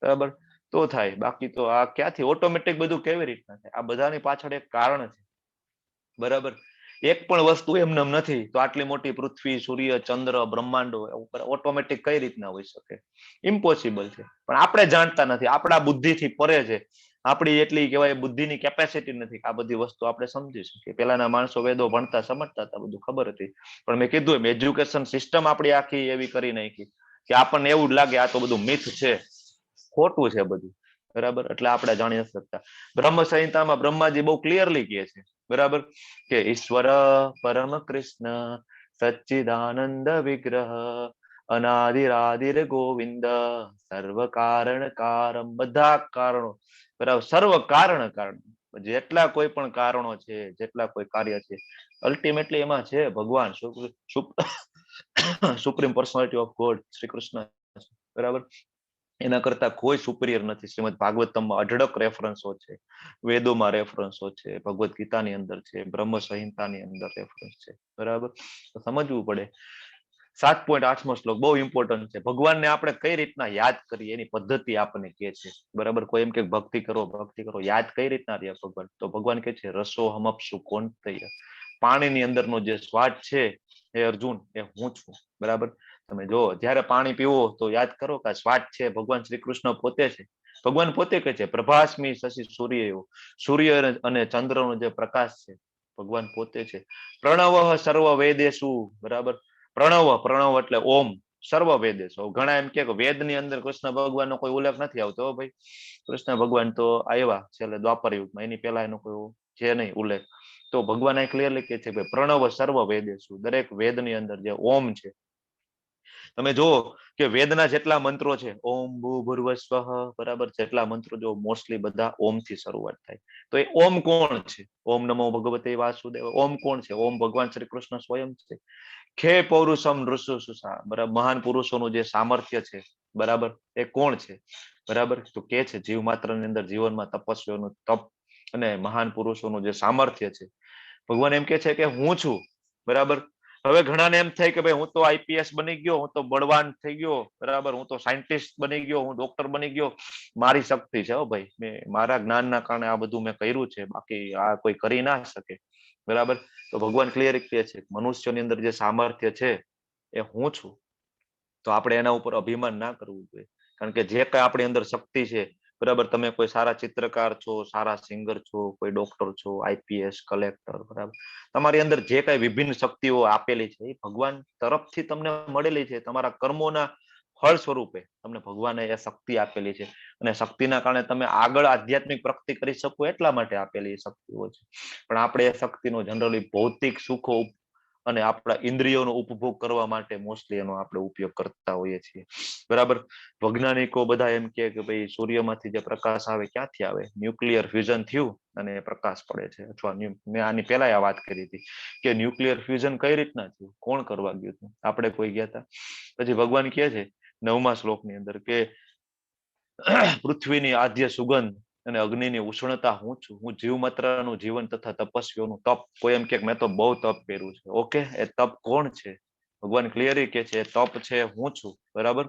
બરાબર, તો થાય. બાકી તો આ ક્યાંથી ઓટોમેટિક બધું કેવી રીતના થાય? આ બધાની પાછળ એક કારણ છે, બરાબર. એક પણ વસ્તુ એમને નથી. તો આટલી મોટી પૃથ્વી, સૂર્ય, ચંદ્ર, બ્રહ્માંડો ઓટોમેટિક કઈ રીતના હોઈ શકે? ઇમ્પોસિબલ છે. પણ આપણે જાણતા નથી, આપણા બુદ્ધિથી પરે છે. આપણી એટલી કહેવાય બુદ્ધિની કેપેસિટી નથી કે આ બધી વસ્તુ આપણે સમજી શકીએ. પેલાના માણસો વેદો ભણતા સમજતા હતા, બધું ખબર હતી, પણ મેં કીધું એમ એજ્યુકેશન સિસ્ટમ આપણી આખી એવી કરી નાખી કે આપણને એવું જ લાગે આ તો બધું મિથ છે, ખોટું છે બધું, બરાબર. એટલે આપણે જાણી નથી શકતા. બ્રહ્મ સંહિતામાં બ્રહ્માજી બહુ ક્લિયરલી કહે છે, બરાબર, કે ઈશ્વર પરમ કૃષ્ણ સચ્ચિદાનંદ વિગ્રહ અનાદિરાદિર ગોવિંદ સર્વ કારણ કારમ, બધા કારણો, બરાબર, સર્વ કારણ કારણ, જેટલા કોઈ પણ કારણો છે, જેટલા કોઈ કાર્ય છે, અલ્ટિમેટલી એમાં છે ભગવાન supreme personality of God Shri Krishna, બરાબર. એના કરતા કોઈ સુપિરિયર નથી. શ્રીમદ ભાગવતમમાં અઢળક રેફરન્સો છે, વેદોમાં રેફરન્સો છે, ભગવદ્ ગીતાની અંદર છે, બ્રહ્મ સંહિતાની અંદર રેફરન્સ છે, બરાબર. તો સમજવું પડે. 7.8મો શ્લોક બહુ ઇમ્પોર્ટન્ટ છે. ભગવાનને આપણે કઈ રીતના યાદ કરીએ એની પદ્ધતિ આપણને કહે છે, બરાબર. કોઈ એમ કે ભક્તિ કરો, યાદ કઈ રીતના રહ્યા ભગવાન, તો ભગવાન કહે છે રસો હમપસુ કોંતય, પાણીની અંદરનો જે સ્વાદ છે એ અર્જુન એ હું છું, બરાબર. તમે જો જ્યારે પાણી પીવો તો યાદ કરો કે સ્વાદ છે ભગવાન શ્રી કૃષ્ણ પોતે છે. ભગવાન પોતે કહે છે પ્રભાસ્મી શશી સૂર્ય, સૂર્ય અને ચંદ્રનો જે પ્રકાશ છે ભગવાન પોતે છે. પ્રણવ સર્વ વેદેશુ, બરાબર. પ્રણવ એટલે ઓમ, સર્વ વેદેશુ. ઘણા એમ કે વેદની અંદર કૃષ્ણ ભગવાનનો કોઈ ઉલ્લેખ નથી આવતો ભાઈ. કૃષ્ણ ભગવાન તો આવ્યા છેલ્લે દ્વાપર યુગમાં, એની પહેલા એનો કોઈ છે નહીં ઉલ્લેખ. તો ભગવાન અહીં ક્લિયરલી કહે છે કે પ્રણવ સર્વ વેદેશુ, દરેક વેદની અંદર જે ઓમ છે. તમે જુઓ કે વેદના જેટલા મંત્રો છે, ઓમ ભૂર્ભુવસ્વઃ, બરાબર, જેટલા મંત્રો જો મોસ્ટલી બધા ઓમ થી શરૂઆત થાય. તો એ ઓમ કોણ છે? ઓમ નમો ભગવતે વાસુદેવ. ઓમ કોણ છે? ઓમ ભગવાન શ્રી કૃષ્ણ સ્વયં છે. ખે પૌરુષમ નૃસુસા, બરાબર, મહાન પુરુષોનું જે સામર્થ્ય છે, બરાબર, એ કોણ છે? બરાબર. તો કે છે જીવ માત્ર ની અંદર જીવનમાં તપસ્વીઓનું તપ અને મહાન પુરુષોનું જે સામર્થ્ય છે. ભગવાન એમ કે છે કે હું છું, બરાબર. હવે ઘણાને એમ થાય કે ભાઈ હું તો આઈપીએસ બની ગયો, હું તો બળવાન થઈ ગયો, બરાબર, હું તો સાયન્ટિસ્ટ બની ગયો, હું ડોક્ટર બની ગયો, મારી શક્તિ છે. હો ભાઈ, મેં મારા જ્ઞાનના કારણે આ બધું મેં કર્યું છે, બાકી આ કોઈ કરી ના શકે, બરાબર. તો ભગવાન ક્લિયર કહે છે મનુષ્યની અંદર જે સામર્થ્ય છે એ હું છું. તો આપણે એના ઉપર અભિમાન ના કરવું જોઈએ, કારણ કે જે કઈ આપણી અંદર શક્તિ છે, બરાબર, તમે કોઈ સારા ચિત્રકાર છો, સારા સિંગર છો, કોઈ ડોક્ટર છો, આઈપીએસ, કલેક્ટર, બરાબર, તમારી અંદર જે કઈ વિભિન્ન શક્તિઓ આપેલી છે એ ભગવાન તરફથી તમને મળેલી છે. તમારા કર્મોના ફળ સ્વરૂપે તમને ભગવાને એ શક્તિ આપેલી છે, અને શક્તિના કારણે તમે આગળ આધ્યાત્મિક પ્રગતિ કરી શકો એટલા માટે આપેલી શક્તિઓ છે. પણ આપણે એ શક્તિનો જનરલી ભૌતિક સુખો અને આપણા ઇન્દ્રિયોનો ઉપભોગ કરવા માટે મોસ્ટલી એનો આપણે ઉપયોગ કરતા હોઈએ છીએ, બરાબર. વૈજ્ઞાનિકો બધા એમ કે ભાઈ સૂર્યમાંથી જે પ્રકાશ આવે ક્યાંથી આવે? ન્યુક્લિયર ફ્યુઝન થયું અને પ્રકાશ પડે છે. અથવા મેં આની પહેલા આ વાત કરી હતી કે ન્યુક્લિયર ફ્યુઝન કઈ રીતના થયું, કોણ કરવા ગયું હતું? આપણે કોઈ ગયા હતા? પછી ભગવાન કહે છે 9મા શ્લોકની અંદર કે પૃથ્વીની આદ્ય સુગંધ અને અગ્નિની ઉષ્ણતા હું છું. હું જીવ માત્રનું જીવન તથા તપસ્વીઓનું તપ. કોઈ એમ કે મેં તો બહુ તપ કર્યું છે. ઓકે, એ તપ કોણ છે? ભગવાન ક્લિયરલી કે છે તપ છે હું છું, બરાબર.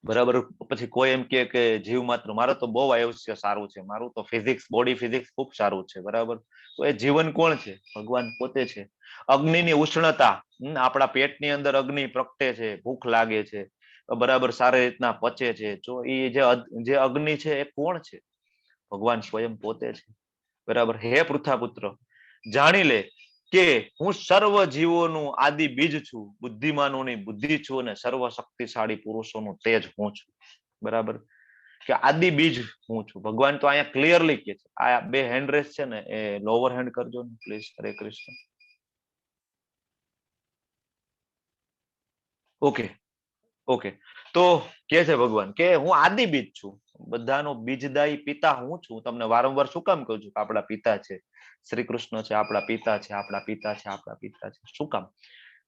બરાબર. પછી કોઈ એમ કે જીવ માત્ર મારો તો બહુ આયુષ્ય સારું છે, મારું તો ફિઝિક્સ, બોડી ફિઝિક્સ ખૂબ સારું છે, બરાબર. તો એ જીવન કોણ છે? ભગવાન પોતે છે. અગ્નિની ઉષ્ણતા, આપણા પેટની અંદર અગ્નિ પ્રગટે છે, ભૂખ લાગે છે, બરાબર, સારી રીતના પચે છે. જો એ જે અગ્નિ છે એ કોણ છે? ભગવાન સ્વયં પોતે છે, બરાબર. હે પૃથાપુત્ર, જાણી લે કે હું સર્વ જીવોનું આદિ બીજ છું, બુદ્ધિમાનોની બુદ્ધિ છું, અને સર્વ શક્તિશાળી પુરુષોનું તેજ હું છું, બરાબર. કે આદિ બીજ હું છું. ભગવાન તો અહીંયા ક્લિયરલી કે છે. આ બે હેન્ડ રેસ છે ને એ લોઅર હેન્ડ કરજો ને please. Hare Krishna. Okay, okay. તો કે છે ભગવાન કે હું આદિ બીજ છું, બધાનો બીજદાયી પિતા હું છું. તમને વારંવાર શું કામ કહું છું કે આપણા પિતા છે શ્રી કૃષ્ણ છે, આપણા પિતા છે, આપણા પિતા છે, આપણા પિતા છે. શું કામ?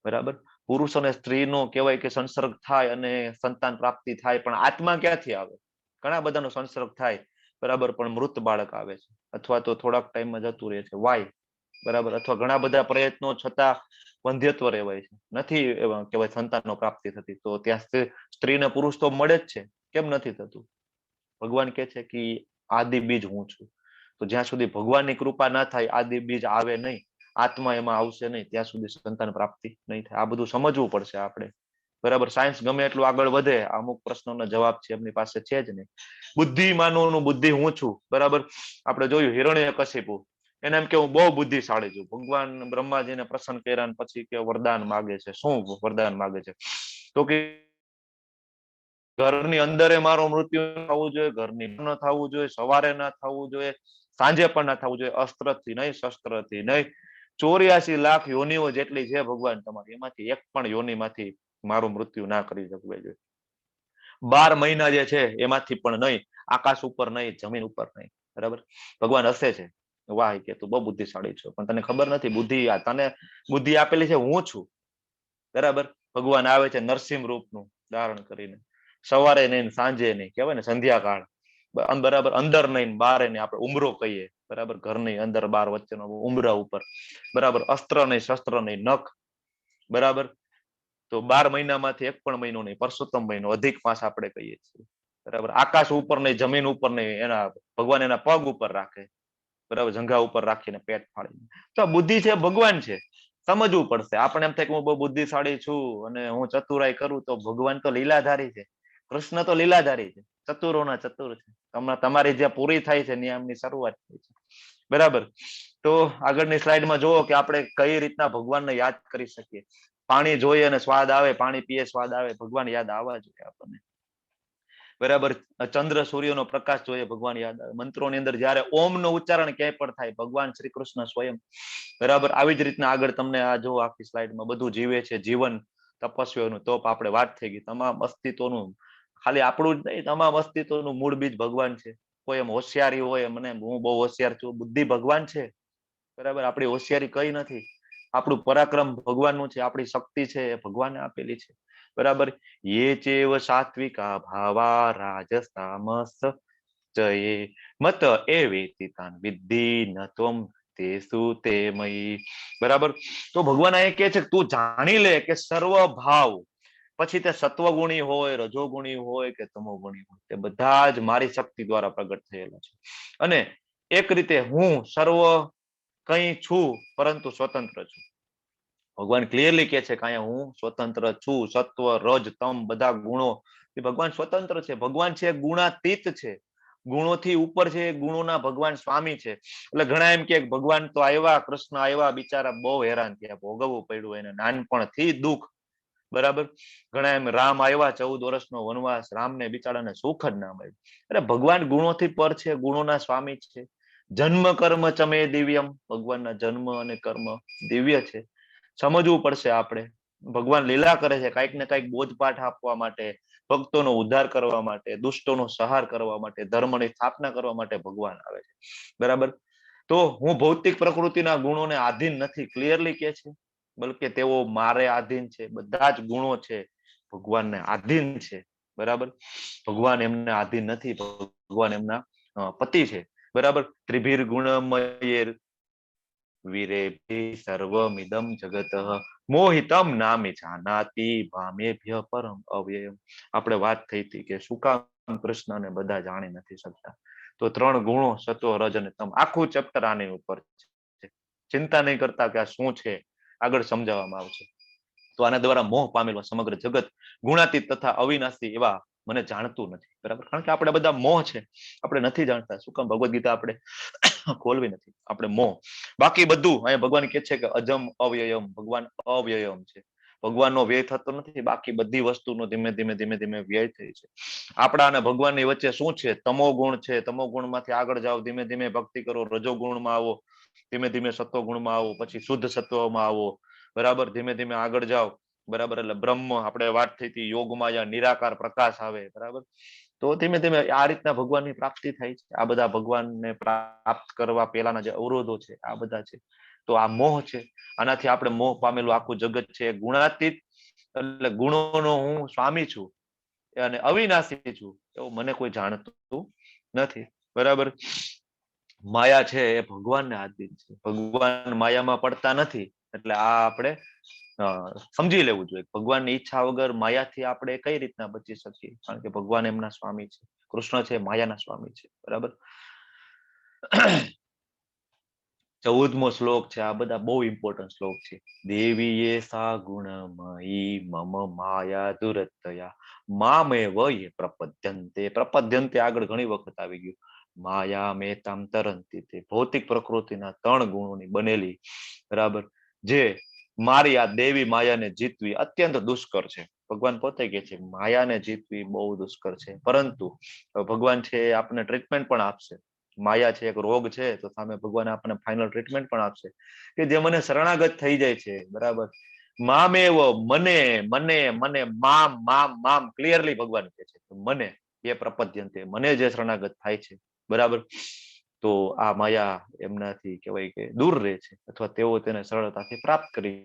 બરાબર. પુરુષ અને સ્ત્રીનો કહેવાય કે સંસર્ગ થાય અને સંતાન પ્રાપ્તિ થાય, પણ આત્મા ક્યાંથી આવે? ઘણા બધાનો સંસર્ગ થાય, બરાબર, પણ મૃત બાળક આવે છે, અથવા તો થોડાક ટાઈમમાં જતું રહે છે. વાય? બરાબર. અથવા ઘણા બધા પ્રયત્નો છતાં વંધ્યત્વ રહેવાય છે, નથી કહેવાય સંતાનનો પ્રાપ્તિ થતી. તો ત્યાં સ્ત્રીને પુરુષ તો મળે જ છે, કેમ નથી થતું? ભગવાન કે છે કે આદિ બીજ હું છું. તો જ્યાં સુધી ભગવાનની કૃપા ના થાય, આદિ બીજ આવે નહીં, આત્મા એમાં આવશે નહીં, ત્યાં સુધી સંતાન પ્રાપ્તિ નહીં થાય. આ બધું સમજવું પડશે આપણે, બરાબર. સાયન્સ ગમે એટલું આગળ વધે, અમુક પ્રશ્નોનો જવાબ છે એમની પાસે છે જ નહીં. બુદ્ધિમાનોનું બુદ્ધિ હું છું. બરાબર. આપણે જોયું હિરણ્યકશિપુ, એને એમ કે હું બહુ બુદ્ધિશાળી છું. ભગવાન બ્રહ્માજીને પ્રસન્ન કર્યા પછી કે વરદાન માગે છે. શું વરદાન માગે છે? તો કે ઘરની અંદર મારો મૃત્યુ થવું જોઈએ, ઘરની ન થવું જોઈએ, સવારે ના થવું જોઈએ, સાંજે પણ ના થવું જોઈએ, અસ્ત્રથી નહીં, શસ્ત્રથી નહીં. 84 લાખ યોનિઓ જેટલી છે ભગવાન તમારી, એમાંથી એક પણ યોનિમાંથી મારું મૃત્યુ ના કરી શકવે જોઈએ. 12 મહિના જે છે એમાંથી પણ નહીં, આકાશ ઉપર નહીં, જમીન ઉપર નહીં. બરાબર. ભગવાન હસે છે, વાહ કે તું બહુ બુદ્ધિશાળી છો, પણ તને ખબર નથી બુદ્ધિ તને બુદ્ધિ આપેલી છે હું છું. બરાબર. ભગવાન આવે છે નરસિંહ રૂપનું ધારણ કરીને, સવારે નહીં, સાંજે નહીં, કહેવાય ને સંધ્યાકાળ. બરાબર. અંદર નહીં, બારે નહીં, આપણે ઉમરો કહીએ. બરાબર. ઘરની અંદર બાર વચ્ચેનો ઉમરા ઉપર. બરાબર. અસ્ત્ર નહીં, શસ્ત્ર નહીં, નખ. બરાબર. તો 12 મહિનામાંથી એક પણ મહિનો નહીં, પરસોત્તમ મહિનો, અધિક માસ આપણે કહીએ છીએ. બરાબર. આકાશ ઉપર નહીં, જમીન ઉપર નહીં, એના ભગવાન એના પગ ઉપર રાખે. બરાબર. જંઘા ઉપર રાખીને પેટ ફાડીને. તો બુદ્ધિ છે ભગવાન છે, સમજવું પડશે. આપણે એમ થાય કે હું બહુ બુદ્ધિશાળી છું અને હું ચતુરાઈ કરું, તો ભગવાન તો લીલાધારી છે. કૃષ્ણ તો લીલાધારી છે, ચતુરોના ચતુર છે. તમારી જે પૂરી થાય છે નિયમની શરૂઆત થઈ છે. બરાબર. તો આગળની સ્લાઇડમાં જુઓ કે આપણે કઈ રીતના ભગવાનને યાદ કરી શકીએ. પાણી જોઈએ અને સ્વાદ આવે, પાણી પીએ સ્વાદ આવે, ભગવાન યાદ આવવા જોઈએ આપણને. બરાબર. ચંદ્ર સૂર્યનો પ્રકાશ જોઈએ, ભગવાન યાદ આવે. મંત્રોની અંદર જયારે ઓમ નું ઉચ્ચારણ ક્યાંય પણ થાય, ભગવાન શ્રી કૃષ્ણ સ્વયં. બરાબર. આવી જ રીતના આગળ તમને આ જો આખી સ્લાઇડમાં બધું જીવે છે જીવન તપસ્વીઓનું. તો આપણે વાત થઈ ગઈ. તમામ અસ્તિત્વનું, ખાલી આપણું જ નહીં, તમામ અસ્તિત્વનું મૂળ બીજ ભગવાન છે. કોઈ એમ હોશિયારી હોય, મને હું બહુ હોશિયાર છું, બુદ્ધિ ભગવાન છે. બરાબર. આપણી હોશિયારી કઈ નથી, આપણું પરાક્રમ ભગવાનનું છે, આપણી શક્તિ છે એ ભગવાને આપેલી છે. બરાબર. યે ચેવ સાત્વિકા ભાવા રાજસ્તામસ જયે મત એવેતિ તાન વિદ્ધિ ન ત્વમ તેસુ તે મયી. બરાબર. તો ભગવાન એ કહે છે કે તું જાણી લે કે સર્વ ભાવ, પછી તે સત્વગુણી હોય, રજોગુણી હોય કે તમોગુણી હોય, તે બધા જ મારી શક્તિ દ્વારા પ્રગટ થયેલા છે. અને એક રીતે હું સર્વ કઈ છું પરંતુ સ્વતંત્ર છું. ભગવાન ક્લિયરલી કહે છે કે અહીંયા હું સ્વતંત્ર છું. સત્વ, રજ, તમ બધા ગુણો એ ભગવાન સ્વતંત્ર છે. ભગવાન છે ગુણાતીત છે, ગુણોથી ઉપર છે, ગુણોના ભગવાન સ્વામી છે. એટલે ઘણા એમ કે ભગવાન તો આવ્યા, કૃષ્ણ આવ્યા, બિચારા બહુ હેરાન થયા, ભોગવવું પડ્યું એને નાનપણથી દુઃખ. બરાબર. ઘણા એમ રામ આવ્યા, 14 વર્ષનો વનવાસ, રામને બિચારાને સુખ જ ના મળ્યું. એટલે ભગવાન ગુણોથી પર છે, ગુણોના સ્વામી છે. જન્મ કર્મ ચમે દિવ્યમ, ભગવાનના જન્મ અને કર્મ દિવ્ય છે. સમજવું પડશે આપણે. ભગવાન લીલા કરે છે કઈક ને કઈક બોધપાઠ આપવા માટે, ભક્તોનો ઉદ્ધાર કરવા માટે, દુષ્ટોનો સંહાર કરવા માટે, ધર્મની સ્થાપના કરવા માટે ભગવાન આવે છે. બરાબર. તો હું ભૌતિક પ્રકૃતિના ગુણોને આધીન નથી, ક્લિયરલી કે છે. બલકે તેઓ મારે આધીન છે. બધા જ ગુણો છે ભગવાનને આધીન છે. બરાબર. ભગવાન એમને આધીન નથી, ભગવાન એમના પતિ છે. બરાબર. ત્રિભીર ગુણમયેર વીરેભી સર્વમિદમ જગત મોહિતમ નામે જાનાતિ ભામેભ્ય પરમ અવ્યયમ. આપણે વાત થઈ હતી કે શું કામ કૃષ્ણને બધા જાણી નથી શકતા. તો 3 ગુણો, સત્વ, રજ અને તમ, આખું ચેપ્ટર આની ઉપર છે. ચિંતા નહીં કરતા કે આ શું છે, આગળ સમજાવવામાં આવશે. તો આના દ્વારા મોહ પામેલો સમગ્ર જગત ગુણાતીત તથા અવિનાશી એવા મને જાણતું નથી. બરાબર. કારણ કે આપણે બધા મોહ છે, આપણે નથી જાણતા. શું કામ ભગવદ ગીતા આપણે ખોલવી નથી, આપણે મોહ. બાકી બધું અહીંયા ભગવાન કહે છે કે અજમ અવ્યયમ, ભગવાન અવ્યયમ છે. ભગવાનનો વ્યય થતો નથી, બાકી બધી વસ્તુનો ધીમે ધીમે ધીમે ધીમે વ્યય થઈ છે. આપણા અને ભગવાનની વચ્ચે શું છે? તમો ગુણ છે. તમો ગુણમાંથી આગળ જાઓ, ધીમે ધીમે ભક્તિ કરો, રજો ગુણમાં આવો, ધીમે ધીમે સત્વ ગુણમાં આવો, પછી શુદ્ધ સત્વમાં આવો. બરાબર. ધીમે ધીમે આગળ જાઓ. બરાબર. એટલે બ્રહ્મ આપણે વાત થઈ હતી, યોગમાં જ્યાં નિરાકાર પ્રકાશ આવે. બરાબર. તો ધીમે ધીમે આ રીતના ભગવાનની પ્રાપ્તિ થાય છે. આ બધા ભગવાનને પ્રાપ્ત કરવા પહેલાના જે અવરોધો છે આ બધા છે. તો આ મોહ છે, આનાથી આપણે મોહ પામેલું આખું જગત છે. ગુણાતીત એટલે ગુણોનો હું સ્વામી છું અને અવિનાશી છું એવું મને કોઈ જાણતું નથી. બરાબર. માયા છે એ ભગવાનને આધીન છે. ભગવાન માયામાં પડતા નથી. એટલે આ આપણે સમજી લેવું જોઈએ. ભગવાનની ઈચ્છા વગર માયાથી આપણે કઈ રીતના બચી શકીએ? કારણ કે ભગવાન એમના સ્વામી છે. કૃષ્ણ છે માયાના સ્વામી છે. બરાબર. 14મો શ્લોક છે. આ બધા બહુ ઇમ્પોર્ટન્ટ શ્લોક છે. દેવીએ સા ગુણમયી મમ માયા દુરતયા મામેવ યે પ્રપદ્યંતે. પ્રપદ્યંતે આગળ ઘણી વખત આવી ગયું. માયા મેતામ તરંતી, તે ભૌતિક પ્રકૃતિના 3 ગુણોની બનેલી, બરાબર, જે મારી આ દેવી માયાને જીતવી અત્યંત દુષ્કર છે. ભગવાન પોતે કહે છે માયાને જીતવી બહુ દુષ્કર છે, પરંતુ ભગવાન છે આપણને ટ્રીટમેન્ટ પણ આપશે. માયા છે એક રોગ છે, તો સામે ભગવાન આપણને ફાઇનલ ટ્રીટમેન્ટ પણ આપશે કે જે મને શરણાગત થઈ જાય છે, બરાબર. મામેવ, મને, મને, મને, મામ, મામ, મામ, ક્લિયરલી ભગવાન કહે છે મને એ પ્રપદ્યંતે, મને જે શરણાગત થાય છે, બરાબર, તો આ માયા એમનાથી કહેવાય કે દૂર રહે છે, અથવા તેઓ તેને સરળતાથી પ્રાપ્ત કરી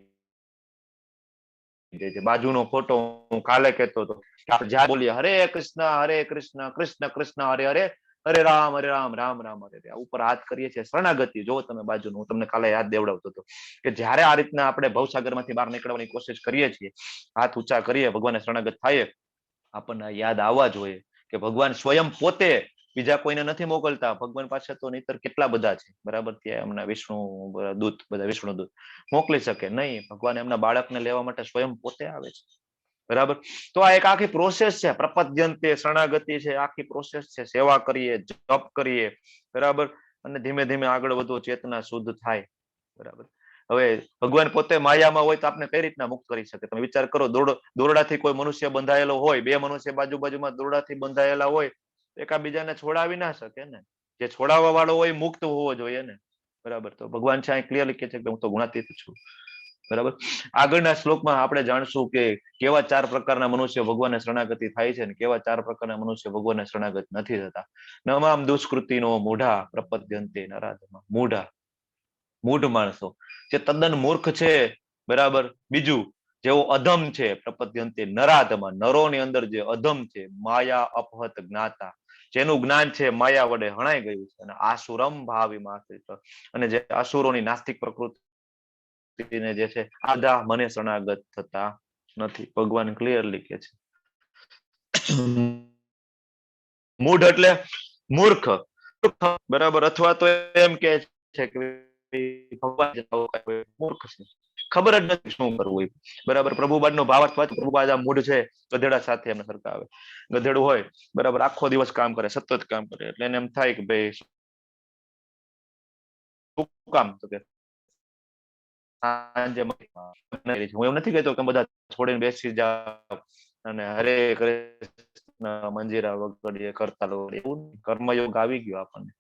દે છે. બાજુનો ફોટો હું કાલે કહેતો હતો, જ્યાં બોલીએ હરે કૃષ્ણ કૃષ્ણ કૃષ્ણ હરે હરે, હરે રામ રામ રામ હરે હરે, ઉપર હાથ કરીએ છીએ શરણાગતિ. જો તમે બાજુનું, હું તમને કાલે યાદ દેવડાવતો હતો કે જ્યારે આ રીતના આપણે ભવસાગર માંથી બહાર નીકળવાની કોશિશ કરીએ છીએ, હાથ ઊંચા કરીએ, ભગવાનને શરણાગત થાય, આપણને યાદ આવવા જોઈએ કે ભગવાન સ્વયં પોતે બીજા કોઈને નથી મોકલતા. ભગવાન પાસે તો નહીતર કેટલા બધા છે, બરાબર. ત્યાં એમના વિષ્ણુ દૂત, બધા વિષ્ણુ દૂત મોકલી શકે નહીં. ભગવાન એમના બાળકને લેવા માટે સ્વયં પોતે આવે છે, બરાબર. તો આ એક આખી પ્રોસેસ છે. પ્રપદ્યંતે શરણાગતિ છે, આખી પ્રોસેસ છે. સેવા કરીએ, જપ કરીએ, બરાબર, અને ધીમે ધીમે આગળ વધો, ચેતના શુદ્ધ થાય, બરાબર. હવે ભગવાન પોતે માયામાં હોય તો આપણે કઈ રીતના મુક્ત કરી શકે? તમે વિચાર કરો, દોરડાથી કોઈ મનુષ્ય બંધાયેલો હોય, 2 મનુષ્ય બાજુબાજુમાં દોરડાથી બંધાયેલા હોય, એકાબીજાને છોડાવી ના શકે ને. જે છોડાવવા વાળો હોય મુક્ત હોવો જોઈએ ને, બરાબર. તો ભગવાન છે અહીં ક્લિયરલી કહે છે કે હું તો ગુણાતીત છું, બરાબર. આગળના શ્લોકમાં આપણે જાણશું કે કેવા 4 પ્રકારના મનુષ્ય ભગવાનને શરણાગતિ થાય છે, અને કેવા 4 પ્રકારના મનુષ્ય ભગવાનને શરણાગત નથી થતા. નમામ દુષ્કૃતિનો મૂઢા પ્રપદ્યંતે નરાધમા. મૂઢ માણસો જે તદ્દન મૂર્ખ છે, બરાબર. બીજું, જેવો અધમ છે, પ્રપદ્યંતે નરાધમા, નરોની અંદર જે અધમ છે, માયા અપહત જ્ઞાતા, જેનું જ્ઞાન છે માયા વડે હણાઈ ગયું છે, અને આસુરમ ભાવીમાં, અને જે અસુરોની નાસ્તિક પ્રકૃતિને જે છે, આદા મને શરણાગત થતા નથી. ભગવાન ક્લિયરલી કહે છે. મૂઢ એટલે મૂર્ખ, બરાબર. અથવા તો એમ કે છે કે ભગવાન મૂર્ખ છે, ખબર જ નથી શું કરવું, બરાબર. પ્રભુપાદ નો ભાવાર્થ વાંચો. પ્રભુપાદ આ મૂઢ છે, ગધેડા સાથે એમને સરખાવે. ગધેડું હોય, બરાબર, આખો દિવસ કામ કરે, સતત કામ કરે, એટલે એને એમ થાય કે ભાઈ શું કામ, તો કે સાંજે હું એમ નથી કહેતો કે બધા છોડીને બેસી જાવ અને હરે કૃષ્ણ મંજીરા વગડીએ કરતા લો, એવું કર્મયોગ આવી ગયો આપણને.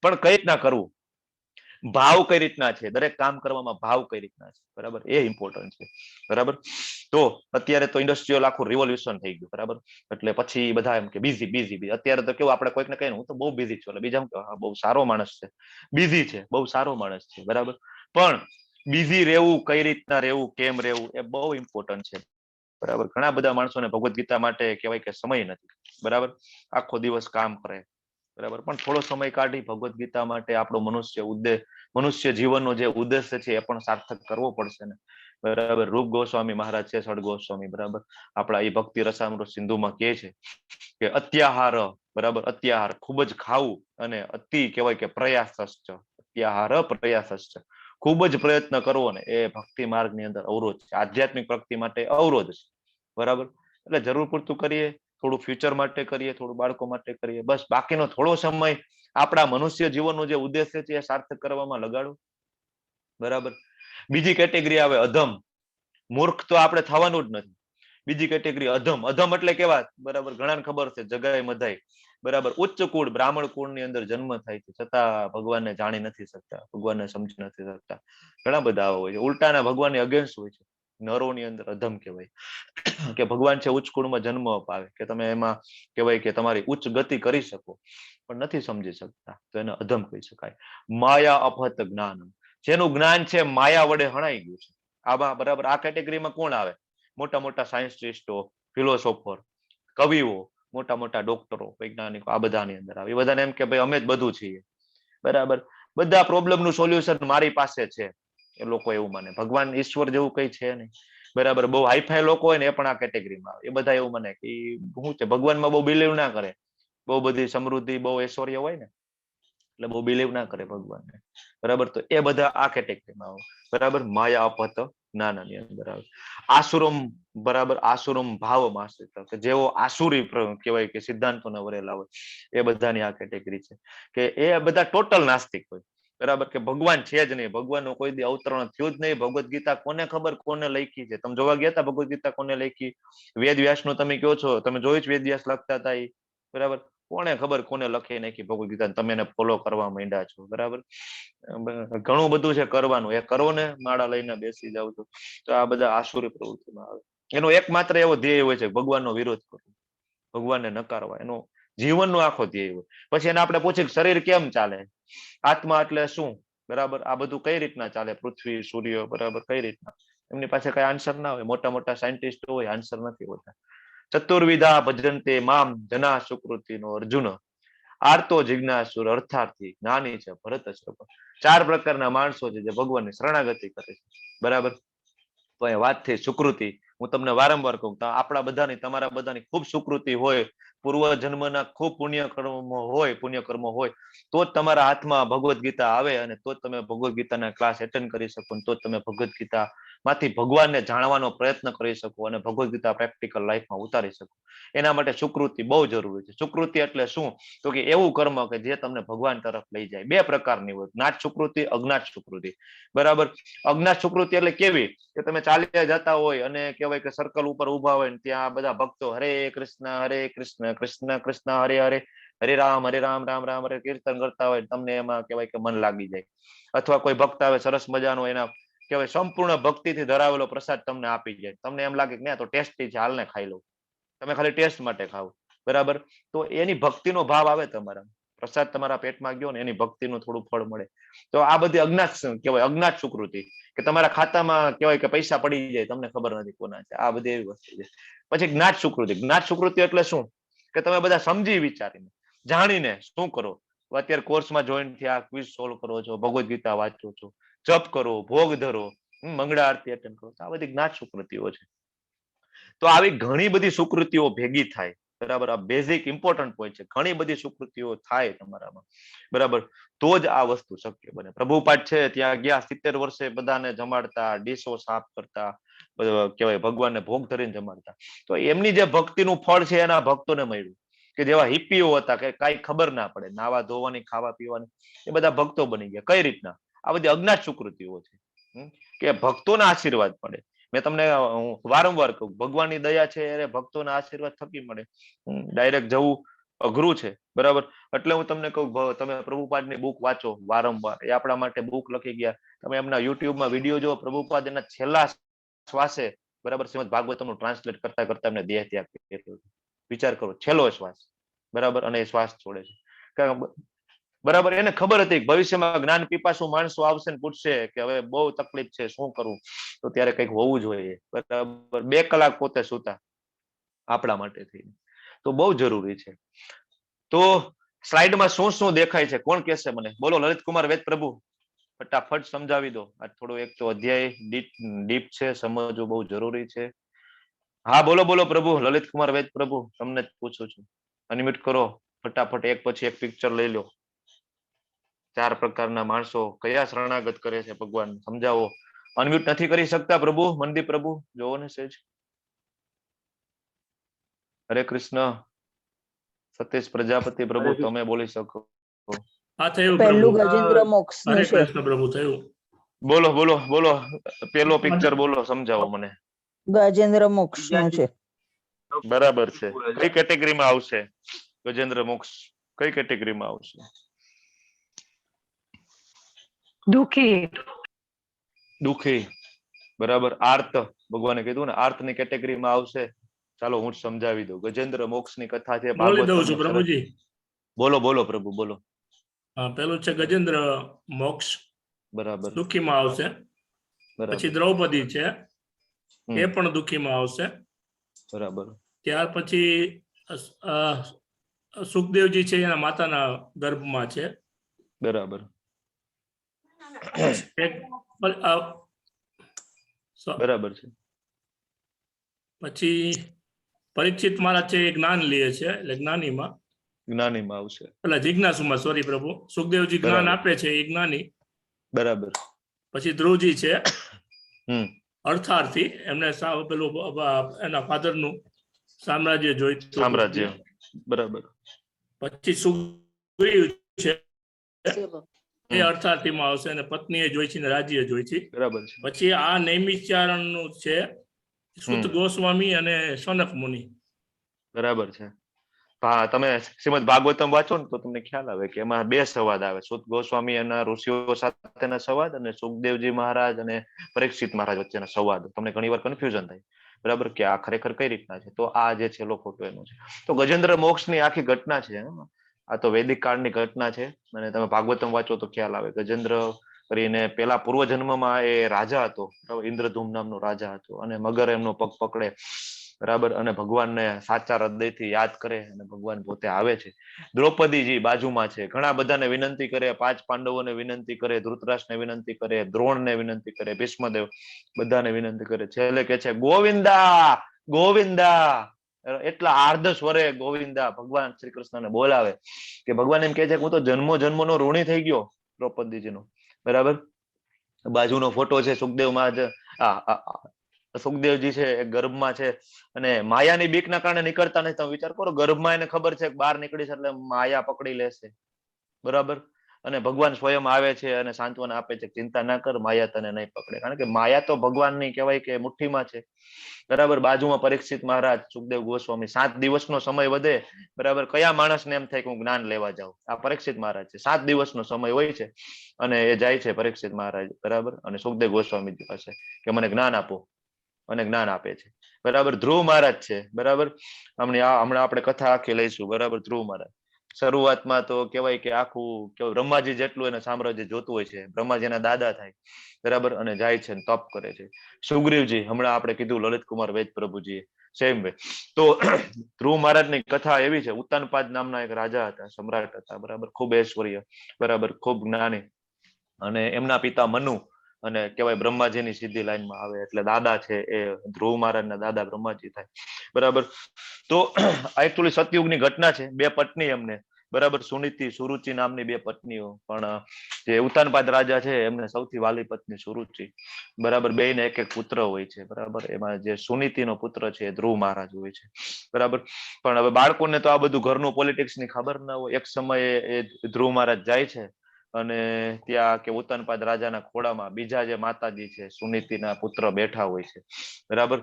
પણ કઈ રીતના કરવું, ભાવ કઈ રીતના છે, દરેક કામ કરવામાં ભાવ કઈ રીતના છે, બરાબર, એ ઇમ્પોર્ટન્ટ છે, બરાબર. તો અત્યારે તો ઇન્ડસ્ટ્રીયલ આખું રિવોલ્યુશન થઈ ગયું, બરાબર. એટલે પછી બધા એમ કે બીઝી. અત્યારે તો કેવું, આપણે કોઈક ને કહીને હું તો બહુ બીઝી છું, એટલે બીજા એમ કે બહુ સારો માણસ છે, બીઝી છે, બહુ સારો માણસ છે, બરાબર. પણ બીઝી રહેવું, કઈ રીતના રહેવું, કેમ રહેવું, એ બહુ ઇમ્પોર્ટન્ટ છે, બરાબર. ઘણા બધા માણસોને ભગવદ ગીતા માટે કહેવાય કે સમય નથી, બરાબર. આખો દિવસ કામ કરે, બરાબર, પણ થોડો સમય કાઢી ભગવદ ગીતા માટે આપણો મનુષ્ય જીવનનો જે ઉદ્દેશ્ય છે એ પણ સાર્થક કરવો પડશે ને, બરાબર. રૂપ ગોસ્વામી મહારાજ છે, સડ ગોસ્વામી, બરાબર, આપણા એ ભક્તિ રસામૃત સિંધુમાં કહે છે કે અત્યાહાર, બરાબર, અત્યાહાર ખૂબ જ ખાવું, અને અતિ કહેવાય કે પ્રયાસશ્ચ, અત્યાહાર પ્રયાસશ્ચ, ખૂબ જ પ્રયત્ન કરવો ને, એ ભક્તિ માર્ગની અંદર અવરોધ છે, આધ્યાત્મિક પ્રગતિ માટે અવરોધ છે, બરાબર. એટલે જરૂર પૂરતું કરીએ, થોડું ફ્યુચર માટે કરીએ, થોડું બાળકો માટે કરીએ, બસ. બાકીનો થોડો સમય આપણા મનુષ્ય જીવનનો જે ઉદ્દેશ્ય છે એ સાર્થક કરવામાં લગાડો, બરાબર. બીજી કેટેગરી આવે અધમ. મૂર્ખ તો આપણે થવાનું જ નથી. બીજી કેટેગરી અધમ. અધમ એટલે કેવા, બરાબર, ઘણાને ખબર છે, જગાઈ મધાઈ, બરાબર, ઉચ્ચ કુળ, બ્રાહ્મણ કુળની અંદર જન્મ થાય છે, છતાં ભગવાનને જાણી નથી શકતા, ભગવાનને સમજી નથી શકતા. ઘણા બધા આવા હોય છે. ઉલટાના ભગવાનની અગેન્સ્ટ હોય છે. નરોની અંદર અધમ કહેવાય કે ભગવાન છે ઉચ્ચ કુળમાં જન્મ અપાવે કે તમે એમાં કહેવાય કે તમારી ઉચ્ચ ગતિ કરી શકો, પણ નથી સમજી શકતા, તો એને અધમ કહી શકાય. માયા અપહત જ્ઞાન, જેનું જ્ઞાન છે માયા વડે હણાઈ ગયું છે. આમાં, બરાબર, આ કેટેગરીમાં કોણ આવે? મોટા મોટા સાયન્ટિસ્ટો, ફિલોસોફર, કવિઓ, મોટા મોટા ડોક્ટરો, વૈજ્ઞાનિકો, આ બધાની અંદર આવે. એ બધાને એમ કે ભાઈ અમે જ બધું છીએ, બરાબર, બધા પ્રોબ્લેમનું સોલ્યુશન મારી પાસે છે, એ લોકો એવું માને. ભગવાન ઈશ્વર જેવું કઈ છે નહીં, બરાબર. બહુ હાઈફાઈ લોકો હોય ને એ પણ આ કેટેગરીમાં આવે. એ બધા એવું માને કે શું છે, ભગવાનમાં બહુ બિલીવ ના કરે, બહુ બધી સમૃદ્ધિ, બહુ ઐશ્વર્ય હોય ને, એટલે બહુ બિલીવ ના કરે ભગવાનને, બરાબર. તો એ બધા આ કેટેગરીમાં આવે, બરાબર. માયા અપહત જ્ઞાનની અંદર આવે. આસુરમ, બરાબર, આસુરમ ભાવમાં આશ્રિત, કે જેઓ આસુરી કહેવાય કે સિદ્ધાંતોને વરેલા હોય, એ બધાની આ કેટેગરી છે. કે એ બધા ટોટલ નાસ્તિક હોય, બરાબર, કે ભગવાન છે જ નહીં, ભગવાનનું કોઈ દી અવતરણ થયું જ નહીં. ભગવદ્ ગીતા કોને ખબર કોને લખી છે? તમે જોવા ગયા હતા ભગવદ્ ગીતા કોને લખી? વેદ વ્યાસનું તમે કહો છો, તમે જોયું જ વેદ વ્યાસ લખતા હતા એ, બરાબર. કોને ખબર કોને લખી નાખી ભગવદ્ ગીતા? તમે એને ફોલો કરવા માંડ્યા છો, બરાબર. ઘણું બધું છે કરવાનું, એ કરો ને, માળા લઈને બેસી જાવ છો. તો આ બધા આસુરી પ્રવૃત્તિમાં આવે. એનો એકમાત્ર એવો ધ્યેય હોય છે ભગવાનનો વિરોધ કરવો, ભગવાનને નકારવા, એનો જીવનનો આખો ધ્યેય હોય. પછી એને આપણે પૂછીએ શરીર કેમ ચાલે, આત્મા એટલે શું, બરાબર, આ બધું કઈ રીતના ચાલે, પૃથ્વી સૂર્ય, બરાબર, કઈ રીતના? એમની પાસે કઈ આન્સર ના હોય. મોટા મોટા સાયન્ટિસ્ટ હોય, આન્સર નથી હોતા. ચતુર્વિધા ભજન્તે મામ જના સુકૃતિનો અર્જુન, આર્તો જિજ્ઞાસુર અર્થાર્થી જ્ઞાની છે ભરત શ્રવણ. 4 પ્રકારના માણસો છે જે ભગવાનની શરણાગતિ કરે છે, બરાબર. તો એ વાત થઈ સુકૃતિ. હું તમને વારંવાર કહું, આપણા બધાની, તમારા બધાની ખૂબ સુકૃતિ હોય, પૂર્વ જન્મના ખૂબ પુણ્યકર્મો હોય, તો જ તમારા હાથમાં ભગવદ્ ગીતા આવે, અને તો જ તમે ભગવદ્ ગીતાના ક્લાસ એટેન્ડ કરી શકો, તો જ તમે ભગવદ્ ગીતા માંથી ભગવાનને જાણવાનો પ્રયત્ન કરી શકો અને ભગવદ્ ગીતા પ્રેક્ટિકલ લાઈફમાં ઉતારી શકો. એના માટે સુકૃતિ બહુ જરૂરી છે. સુકૃતિ એટલે શું? તો કે એવું કર્મ કે જે તમને ભગવાન તરફ લઈ જાય. 2 પ્રકારની હોય, જ્ઞાત સુકૃતિ, અજ્ઞાત સુકૃતિ, બરાબર. અજ્ઞાત સુકૃતિ એટલે કેવી? કે તમે ચાલ્યા જતા હોય અને કહેવાય કે સર્કલ ઉપર ઉભા હોય ને ત્યાં બધા ભક્તો હરે કૃષ્ણ કૃષ્ણ કૃષ્ણ હરે હરે, હરે રામ રામ રામ હરે કીર્તન કરતા હોય, તમને એમાં કહેવાય કે મન લાગી જાય. અથવા કોઈ ભક્ત આવે સરસ મજાનો, એના કહેવાય સંપૂર્ણ ભક્તિથી ધરાવેલો પ્રસાદ તમને આપી જાય, તમને એમ લાગે કે ના, તો ટેસ્ટી છે, હાલને ખાઈ લઉં. તમે ખાલી ટેસ્ટ માટે ખાવ, બરાબર. તો એની ભક્તિનો ભાવ આવે તમારા, પ્રસાદ તમારા પેટમાં ગયો ને એની ભક્તિનું થોડું ફળ મળે. તો આ બધી અજ્ઞાત કહેવાય, અજ્ઞાત સુકૃતિ, કે તમારા ખાતામાં કહેવાય કે પૈસા પડી જાય, તમને ખબર નથી કોના છે. આ બધી એવી વસ્તુ છે. પછી જ્ઞાત સુકૃતિ. જ્ઞાત સુકૃતિ એટલે શું? કે તમે બધા સમજી વિચારીને, જાણીને શું કરો. અત્યારે કોર્સમાં જોઈન થયા, ક્વિઝ સોલ્વ કરો છો, ભગવદ્ ગીતા વાંચો છો, જપ કરો, ભોગ ધરો, મંગળા આરતી અટેન્ડ કરો. આ બધી જ્ઞાત સુકૃતિઓ છે. તો આવી ઘણી બધી સુકૃતિઓ ભેગી થાય, બરાબર. આ બેઝિક ઇમ્પોર્ટન્ટ પોઈન્ટ છે. ઘણી બધી સુકૃતિઓ થાય તમારામાં, બરાબર, તો જ આ વસ્તુ શક્ય બને. પ્રભુપાદ છે ત્યાં ગયા, 70 વર્ષે બધાને જમાડતા, ડીશો સાફ કરતા, કહેવાય ભગવાનને ભોગ ધરીને જમાડતા. તો એમની જે ભક્તિનું ફળ છે એના ભક્તોને મળ્યું, કે જેવા હિપ્પીઓ હતા કે કાંઈ ખબર ના પડે, નાવા ધોવાની, ખાવા પીવાની, એ બધા ભક્તો બની ગયા. કઈ રીતના? આ બધી અજ્ઞાત સુકૃતિઓ છે, કે ભક્તોના આશીર્વાદ પડે. મેં તમને વારંવાર કહું, ભગવાનની દયા છે એને ભક્તોના આશીર્વાદ થકી મળે. ડાયરેક્ટ જવું અઘરું છે, બરાબર. એટલે હું તમને કહું, તમે પ્રભુપાદની બુક વાંચો વારંવાર. એ આપણા માટે બુક લખી ગયા. તમે એમના યુટ્યુબમાં વિડીયો જો, પ્રભુપાદ એના છેલ્લા શ્વાસે, બરાબર, શ્રીમદ ભાગવતમનું ટ્રાન્સલેટ કરતા કરતા એમને દેહ ત્યાગ કર્યો. વિચાર કરો, છેલ્લો શ્વાસ, બરાબર, અને એ શ્વાસ છોડે છે, બરાબર. એને ખબર હતી ભવિષ્યમાં જ્ઞાન પીપાસુ માણસો આવશે ને પૂછશે કે હવે બહુ તકલીફ છે, શું કરવું? તો ત્યારે કંઈક હોવું જોઈએ, બરાબર. 2 કલાક પોતે સૂતા આપણા માટે થઈને. તો બહુ જરૂરી છે. તો સ્લાઇડમાં શું શું દેખાય છે? કોણ કહેશે મને? બોલો, લલિત કુમાર વેદ પ્રભુ, ફટાફટ સમજાવી દો. આ થોડું એક તો અધ્યાય ડીપ છે, સમજવું બહુ જરૂરી છે. હા, બોલો બોલો પ્રભુ, લલિત કુમાર વેદ પ્રભુ, તમને જ પૂછું છું. અનમ્યુટ કરો ફટાફટ, એક પછી એક પિક્ચર લઈ લો. 4 પ્રકારના માણસો કયા શરણાગત કરે છે ભગવાન, સમજાવો. અનમ્યુટ નથી કરી શકતા પ્રભુ, મનદીપ પ્રભુ, જોવો ને સેજ. હરે કૃષ્ણ. સતીશ પ્રજાપતિ પ્રભુ, તમે બોલી શકો. આ થયું પહેલું પ્રભુ. ગજેન્દ્ર મોક્ષ હરે કૃષ્ણ પ્રભુ થયું. બોલો બોલો બોલો, પેલો પિક્ચર બોલો, સમજાવો મને. ગજેન્દ્ર મોક્ષ નું છે. બરાબર છે. કઈ કેટેગરીમાં આવશે ગજેન્દ્ર મોક્ષ? કઈ કેટેગરીમાં આવશે? દુખી. દુખી, બરાબર. આર્ત, ભગવાને કીધું ને આર્તની કેટેગરીમાં આવશે. ચાલો હું સમજાવી દઉં. ગજેન્દ્ર મોક્ષની કથા છે. બોલી દઉં છું પ્રભુજી. બોલો બોલો પ્રભુ, બોલો. પેલું છે ગજેન્દ્ર મોક્ષ, બરાબર, દુખીમાં આવશે. પછી દ્રૌપદી છે, એ પણ દુખીમાં આવશે, બરાબર. ત્યાર પછી સુખદેવજી છે, એના માતાના ગર્ભમાં છે, બરાબર. બરાબર છે. પછી પરીક્ષિત મહારાજ છે, એ જ્ઞાન લે છે, એટલે જ્ઞાનીમાં. જ્ઞાનીમાં આવશે. એટલે જિજ્ઞાસુમાં, સોરી પ્રભુ, સુખદેવજી જ્ઞાન બરાબર. આપે છે એ જ્ઞાની. બરાબર. પછી ધ્રુવજી છે હમ અર્થાર્થી, એમને પેલું એના ફાધર નું સામ્રાજ્ય જોઈતું હતું. સામ્રાજ્ય. બરાબર. પછી સુગ્રીવ છે એ અર્થાર્થીમાં આવશે, અને પત્ની એ જોઈ છે ને રાજ્ય જોઈ છે. બરાબર છે. પછી આ નૈમિષારણ્ય નું છે સુત ગોસ્વામી અને સનક મુનિ. બરાબર છે. હા, તમે શ્રીમદ ભાગવતમ વાંચો ને તો તમને ખ્યાલ આવે કે એમાં બે સંવાદ આવે, સુત ગોસ્વામી અને ઋષિઓ સાથેના સંવાદ અને સુખદેવજી મહારાજ અને પરીક્ષિત મહારાજ વચ્ચેના સંવાદ. તમને ઘણી વાર કન્ફ્યુઝન થાય, બરાબર, કે આ ખરેખર કઈ રીતના છે. તો આ જે છેલ્લો ફોટો એનો છે. તો ગજેન્દ્ર મોક્ષની આખી ઘટના છે. આ તો વૈદિક કાળની ઘટના છે, અને તમે ભાગવતમ વાંચો તો ખ્યાલ આવે. ગજેન્દ્ર કરીને પેલા પૂર્વ જન્મમાં એ રાજા હતો, ઇન્દ્રધૂમ નામનો રાજા હતો, અને મગર એમનો પગ પકડે, બરાબર, અને ભગવાનને સાચા હૃદયથી યાદ કરે, અને ભગવાન પોતે આવે છે. દ્રૌપદીજી બાજુમાં છે, ઘણા બધાને વિનંતી કરે, 5 પાંડવોને વિનંતી કરે, ધૃતરાષ્ટ્રને વિનંતી કરે, દ્રોણને વિનંતી કરે, ભીષ્મદેવ, બધાને વિનંતી કરે. છેલ્લે કે છે ગોવિંદા ગોવિંદા, એટલા આર્ધ સ્વરે ગોવિંદા ભગવાન શ્રી કૃષ્ણને બોલાવે, કે ભગવાન એમ કે છે કે હું તો જન્મો જન્મનો ઋણી થઈ ગયો દ્રૌપદીજીનો. બરાબર. બાજુનો ફોટો છે સુખદેવ મહારાજ, સુખદેવજી છે એ ગર્ભમાં છે, અને માયાની બીકના કારણે નીકળતા નથી. તમે વિચાર કરો, ગર્ભમાં એને ખબર છે કે બહાર નીકળીશ એટલે માયા પકડી લેશે, બરાબર, અને ભગવાન સ્વયં આવે છે અને સાંત્વના આપે છે, ચિંતા ના કર, માયા તને નહીં પકડે, કારણ કે માયા તો ભગવાનની કહેવાય કે મુઠ્ઠીમાં છે, બરાબર. બાજુમાં પરીક્ષિત મહારાજ, સુખદેવ ગોસ્વામી. 7 દિવસનો સમય વધે, બરાબર. કયા માણસને એમ થાય કે હું જ્ઞાન લેવા જાઉં? આ પરીક્ષિત મહારાજ છે. 7 દિવસનો સમય હોય છે, અને એ જાય છે પરીક્ષિત મહારાજ, બરાબર, અને સુખદેવ ગોસ્વામી પાસે કે મને જ્ઞાન આપો, અને જ્ઞાન આપે છે, બરાબર. ધ્રુવ મહારાજ છે, બરાબર. હમણાં આપણે કથા આખી લઈશું, બરાબર. ધ્રુવ મહારાજ શરૂઆતમાં તો કહેવાય કે આખું કેવું બ્રહ્માજી જેટલું એને સામ્રાજ્ય જોતું હોય છે, બ્રહ્માજીના દાદા થાય, બરાબર, અને જાય છે તપ કરે છે. સુગ્રીવજી, હમણાં આપણે કીધું લલિત કુમાર વેદ પ્રભુજી, સેમ વે. તો ધ્રુવ મહારાજની કથા એવી છે, ઉત્તાનપાદ નામના એક રાજા હતા, સમ્રાટ હતા, બરાબર, ખૂબ ઐશ્વર્ય, બરાબર, ખૂબ જ્ઞાની, અને એમના પિતા મનુ, અને કહેવાય બ્રહ્માજીની સીધી લાઈનમાં આવે, એટલે દાદા છે એ ધ્રુવ મહારાજના દાદા બ્રહ્માજી થાય, બરાબર. તો એકચ્યુઅલી સતયુગની ઘટના છે. 2 પત્ની એમને, બરાબર, સુનીતિ, સુરુચિ નામની 2 પત્નીઓ. પણ જે ઉત્તાનપાદ રાજા છે એમને સૌથી વાલી પત્ની સુરુચિ, બરાબર. બેયને એક એક પુત્ર હોય છે, બરાબર. એમાં જે સુનીતિનો પુત્ર છે એ ધ્રુવ મહારાજ હોય છે, બરાબર. પણ હવે બાળકોને તો આ બધું ઘરનું પોલિટિક્સની ખબર ના હોય. એક સમયે એ ધ્રુવ મહારાજ જાય છે, અને ત્યાં કે ઉત્તાનપાદ રાજાના ખોળામાં બીજા જે માતાજી છે સુનીતિના પુત્ર બેઠા હોય છે, બરાબર.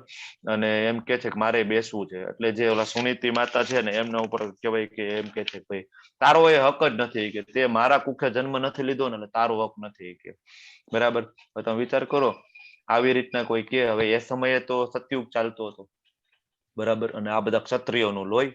અને એમ કે છે કે મારે બેસવું છે. એટલે જે ઓલા સુનીતિ માતા છે ને એમના ઉપર કહેવાય કે એમ કે છે ભાઈ તારો એ હક જ નથી, કે તે મારા કુખે જન્મ નથી લીધો ને, એટલે તારો હક નથી, કે બરાબર. તમે વિચાર કરો, આવી રીતના કોઈ કે. હવે એ સમયે તો સતયુગ ચાલતો હતો, બરાબર, અને આ બધા ક્ષત્રિયોનું લોહી,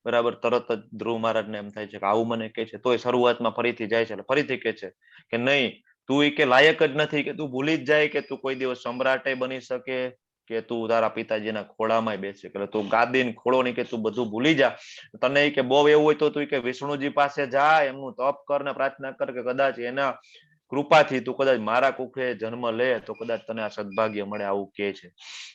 બરાબર. તરત જ ધ્રુવ મહારાજને એમ થાય છે કે આવું મને કે છે. તોય શરૂઆતમાં ફરીથી જાય છે, એટલે ફરીથી કે છે કે નહીં, તું એ કે લાયક જ નથી, કે તું ભૂલી જ જાય કે તું કોઈ દિવસ સમ્રાટે બની શકે, કે તું તારા પિતાજીના ખોળામાં બેસે, એટલે તું ગાદીન ખોળો ની કે તું બધું ભૂલી જા. તને કે બહુ એવું હોય તો તું કે વિષ્ણુજી પાસે જા, એમનું તપ કર ને પ્રાર્થના કર, કે કદાચ એના કૃપાથી તું કદાચ મારા કુખે જન્મ લે તો કદાચ તને આ સદભાગ્ય મળે, આવું કે છે,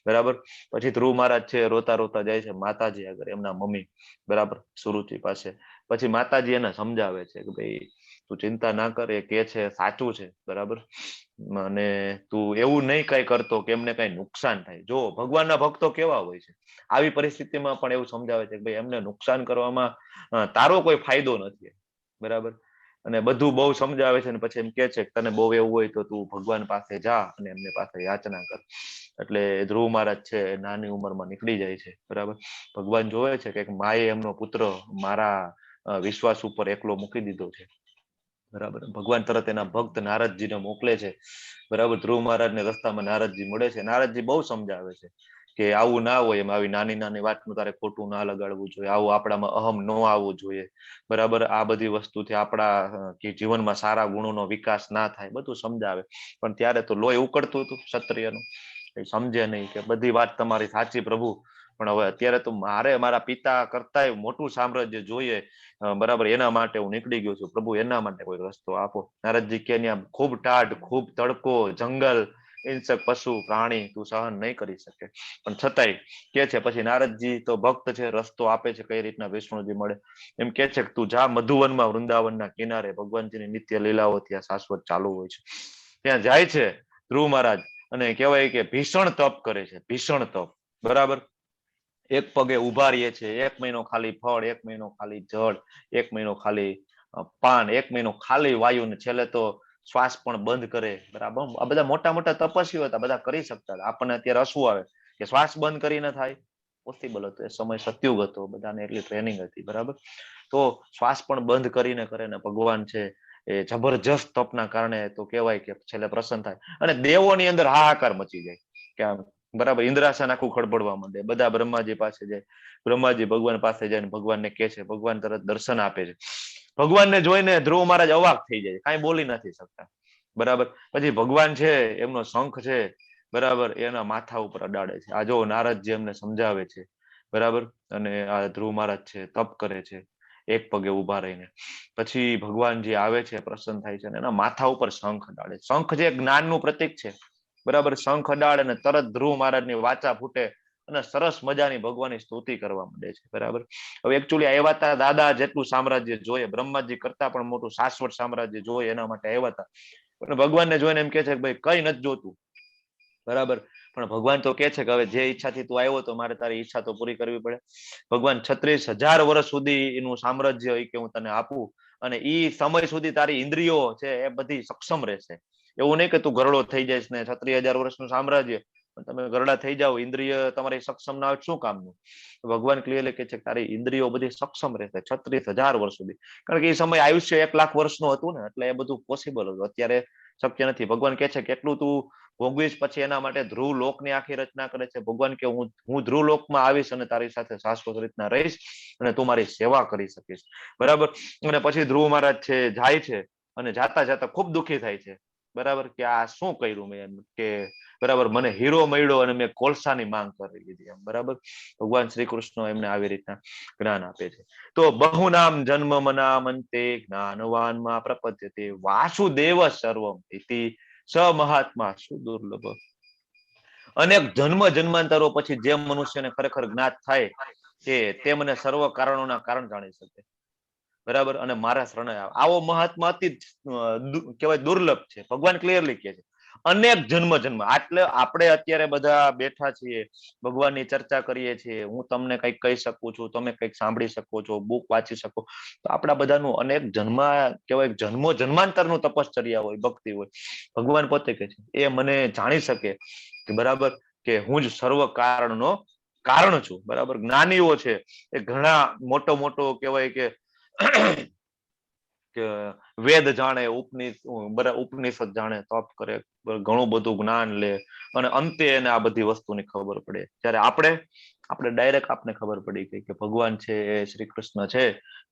બરાબર. પછી ધ્રુવ મહારાજ છે રોતા રોતા જાય છે માતાજી આગળ, એમના મમ્મી, બરાબર, સુરુચિ પાસે. પછી માતાજી એને સમજાવે છે કે ભાઈ તું ચિંતા ના કર, એ કે છે સાચું છે, બરાબર, અને તું એવું નહીં કઈ કરતો કે એમને કઈ નુકસાન થાય. જો ભગવાનના ભક્તો કેવા હોય છે, આવી પરિસ્થિતિમાં પણ એવું સમજાવે છે કે ભાઈ એમને નુકસાન કરવામાં તારો કોઈ ફાયદો નથી, બરાબર. અને બધું બહુ સમજાવે છે, અને પછી એમ કે છે કે તને બહુ એવું હોય તો તું ભગવાન પાસે જા અને એમને પાસે યાચના કર. એટલે ધ્રુવ મહારાજ છે નાની ઉંમરમાં નીકળી જાય છે, બરાબર. ભગવાન જોવે છે કે માએ એમનો પુત્ર મારા વિશ્વાસ ઉપર એકલો મૂકી દીધો છે, બરાબર. ભગવાન તરત એના ભક્ત નારદજીને મોકલે છે, બરાબર. ધ્રુવ મહારાજને રસ્તામાં નારદજી મળે છે. નારદજી બહુ સમજાવે છે કે આવું ના હોય, એમ આવી નાની નાની વાતનું તારે ખોટું ના લગાડવું જોઈએ, આવું આપણામાં અહમ ન આવવું જોઈએ, બરાબર. આ બધી વસ્તુથી આપણા જીવનમાં સારા ગુણોનો વિકાસ ના થાય, બધું સમજાવે. પણ ત્યારે તો લોહી ઉકળતું હતું ક્ષત્રિયનું, સમજે નહીં કે બધી વાત તમારી સાચી પ્રભુ, પણ હવે અત્યારે તો મારે મારા પિતા કરતાંય મોટું સામ્રાજ્ય જોઈએ, બરાબર. એના માટે હું નીકળી ગયો છું પ્રભુ, એના માટે કોઈ રસ્તો આપો. નારદજી કે ખૂબ ટાઢ, ખૂબ તડકો, જંગલ, હિંસક પશુ પ્રાણી તું સહન નહીં કરી શકે. પણ છતાંય કે છે પછી નારદજી તો ભક્ત છે, રસ્તો આપે છે કઈ રીતના વિષ્ણુજી મળે. એમ કે છે કે તું જા મધુવનમાં વૃંદાવનના કિનારે ભગવાનજીની નિત્ય લીલાઓ ત્યાં શાશ્વત ચાલુ હોય છે. ત્યાં જાય છે ધ્રુવ મહારાજ અને કહેવાય કે ભીષણ તપ કરે છે, ભીષણ તપ. બરાબર, એક પગે ઉભા રહીએ છે, 1 મહિનો ખાલી ફળ, 1 મહિનો ખાલી જળ, 1 મહિનો ખાલી પાન, 1 મહિનો ખાલી વાયુ, ને છેલ્લે તો શ્વાસ પણ બંધ કરે. બરાબર, આ બધા મોટા મોટા તપસ્વીઓ હતા, બધા કરી શકતા હતા. આપણને અત્યારે હસવું આવે કે શ્વાસ બંધ કરીને થાય, પોસિબલ હતો. એ સમય સતયુગ હતો, બધાને એટલી ટ્રેનિંગ હતી. બરાબર, તો શ્વાસ પણ બંધ કરીને કરે ને ભગવાન છે એ જબરજસ્ત તપના કારણે તો કહેવાય કે છેલ્લે પ્રસન્ન થાય. અને દેવોની અંદર હાહાકાર મચી જાય કે આમ બરાબર, ઇન્દ્રાસન આખું ખળબળવા માંડે. બધા બ્રહ્માજી પાસે જાય, બ્રહ્માજી ભગવાન પાસે જાય ને ભગવાનને કહે છે, ભગવાન તરત દર્શન આપે છે. ભગવાનને જોઈને ધ્રુવ મહારાજ અવાક થઈ જાય, કાંઈ બોલી નથી શકતા. બરાબર, પછી ભગવાન છે એમનો શંખ છે બરાબર એના માથા ઉપર અડાડે છે. આ જો નારદજી એમને સમજાવે છે. બરાબર, અને આ ધ્રુવ મહારાજ છે તપ કરે છે એક પગે ઉભા રહીને. પછી ભગવાનજી આવે છે, પ્રસન્ન થાય છે અને એના માથા ઉપર શંખ અડાડે. શંખ જે જ્ઞાનનું પ્રતીક છે. બરાબર, શંખ અડાડે અને તરત ધ્રુવ મહારાજની વાચા ફૂટે અને સરસ મજાની ભગવાનની સ્તુતિ કરવા માંડે છે. બરાબર, હવે એકચ્યુઅલી આવ્યા હતા દાદા જેટલું સામ્રાજ્ય જોઈએ, બ્રહ્માજી કરતા પણ મોટું શાશ્વત સામ્રાજ્ય જોઈએ એના માટે આવ્યા હતા. પણ ભગવાનને જોઈને એમ કે છે કે ભાઈ કઈ નથી જોતું. બરાબર, પણ ભગવાન તો કે છે કે હવે જે ઈચ્છાથી તું આવ્યો તો મારે તારી ઈચ્છા તો પૂરી કરવી પડે. ભગવાન 36,000 વર્ષ સુધી એનું સામ્રાજ્ય કે હું તને આપું અને ઈ સમય સુધી તારી ઇન્દ્રિયો છે એ બધી સક્ષમ રહેશે. એવું નહીં કે તું ગરડો થઈ જઈશ ને 36,000 વર્ષનું સામ્રાજ્ય તમે ગરડા થઈ જાઓ, ઇન્દ્રિય તમારી સક્ષમ ના હોય શું કામનું. ભગવાન ક્લિયરલી કહે છે કે તારી ઇન્દ્રિયો બધી સક્ષમ રહેશે 36,000 વર્ષ સુધી. કારણ કે એ સમય આયુષ્ય 1 લાખ વર્ષનું હતું ને, એટલે એ બધું પોસિબલ હતું. અત્યારે શક્ય નથી. ભગવાન કહે છે કે એટલું તું ભોગવીશ, પછી એના માટે ધ્રુવ લોકની આખી રચના કરે છે. ભગવાન કે હું ધ્રુવ લોકમાં આવીશ અને તારી સાથે શાશ્વત રીતના રહીશ અને તું મારી સેવા કરી શકીશ. બરાબર, અને પછી ધ્રુવ મહારાજ છે જાય છે અને જાતા જાતા ખૂબ દુઃખી થાય છે. બરાબર, કે આ શું કર્યું મેં, એમ કે બરાબર મને હીરો મળ્યો અને મેં કોલસાની માંગ કરી લીધી. એમ બરાબર, ભગવાન શ્રી કૃષ્ણ એમને આવી રીતના જ્ઞાન આપે છે. તો બહુનામ જન્મ મનામંતે જ્ઞાનવાનમાં પ્રપદ્યતે વાસુદેવ સર્વમ ઇતિ સ મહાત્મા સુદુર્લભ. અનેક જન્મ જન્માંતરો પછી જે મનુષ્યને ખરેખર જ્ઞાત થાય કે તે મને સર્વ કારણોના કારણ જાણી શકે. બરાબર, અને મારા શરણે આવે આવો મહાત્મા અતિ કહેવાય દુર્લભ છે. ભગવાન ક્લિયરલી કહે છે અનેક જન્મ જન્મ. એટલે આપણે અત્યારે બધા બેઠા છીએ, ભગવાનની ચર્ચા કરીએ છીએ, હું તમને કંઈક કહી શકું છું, તમે કંઈક સાંભળી શકો છો, બુક વાંચી શકો, તો આપણા બધાનું અનેક જન્મ કહેવાય જન્મો જન્માંતરનું તપશ્ચર્યા હોય, ભક્તિ હોય. ભગવાન પોતે કહે છે એ મને જાણી શકે કે બરાબર કે હું જ સર્વ કારણનો કારણ છું. બરાબર, જ્ઞાનીઓ છે એ ઘણા મોટો મોટો કહેવાય કે વેદ જાણે, ઉપનિષદ જાણે, તપ કરે, ઘણું બધું જ્ઞાન લે અને અંતે એને આ બધી વસ્તુની ખબર પડે. ત્યારે આપણે ડાયરેક્ટ આપને ખબર પડી ગઈ કે ભગવાન છે એ શ્રી કૃષ્ણ છે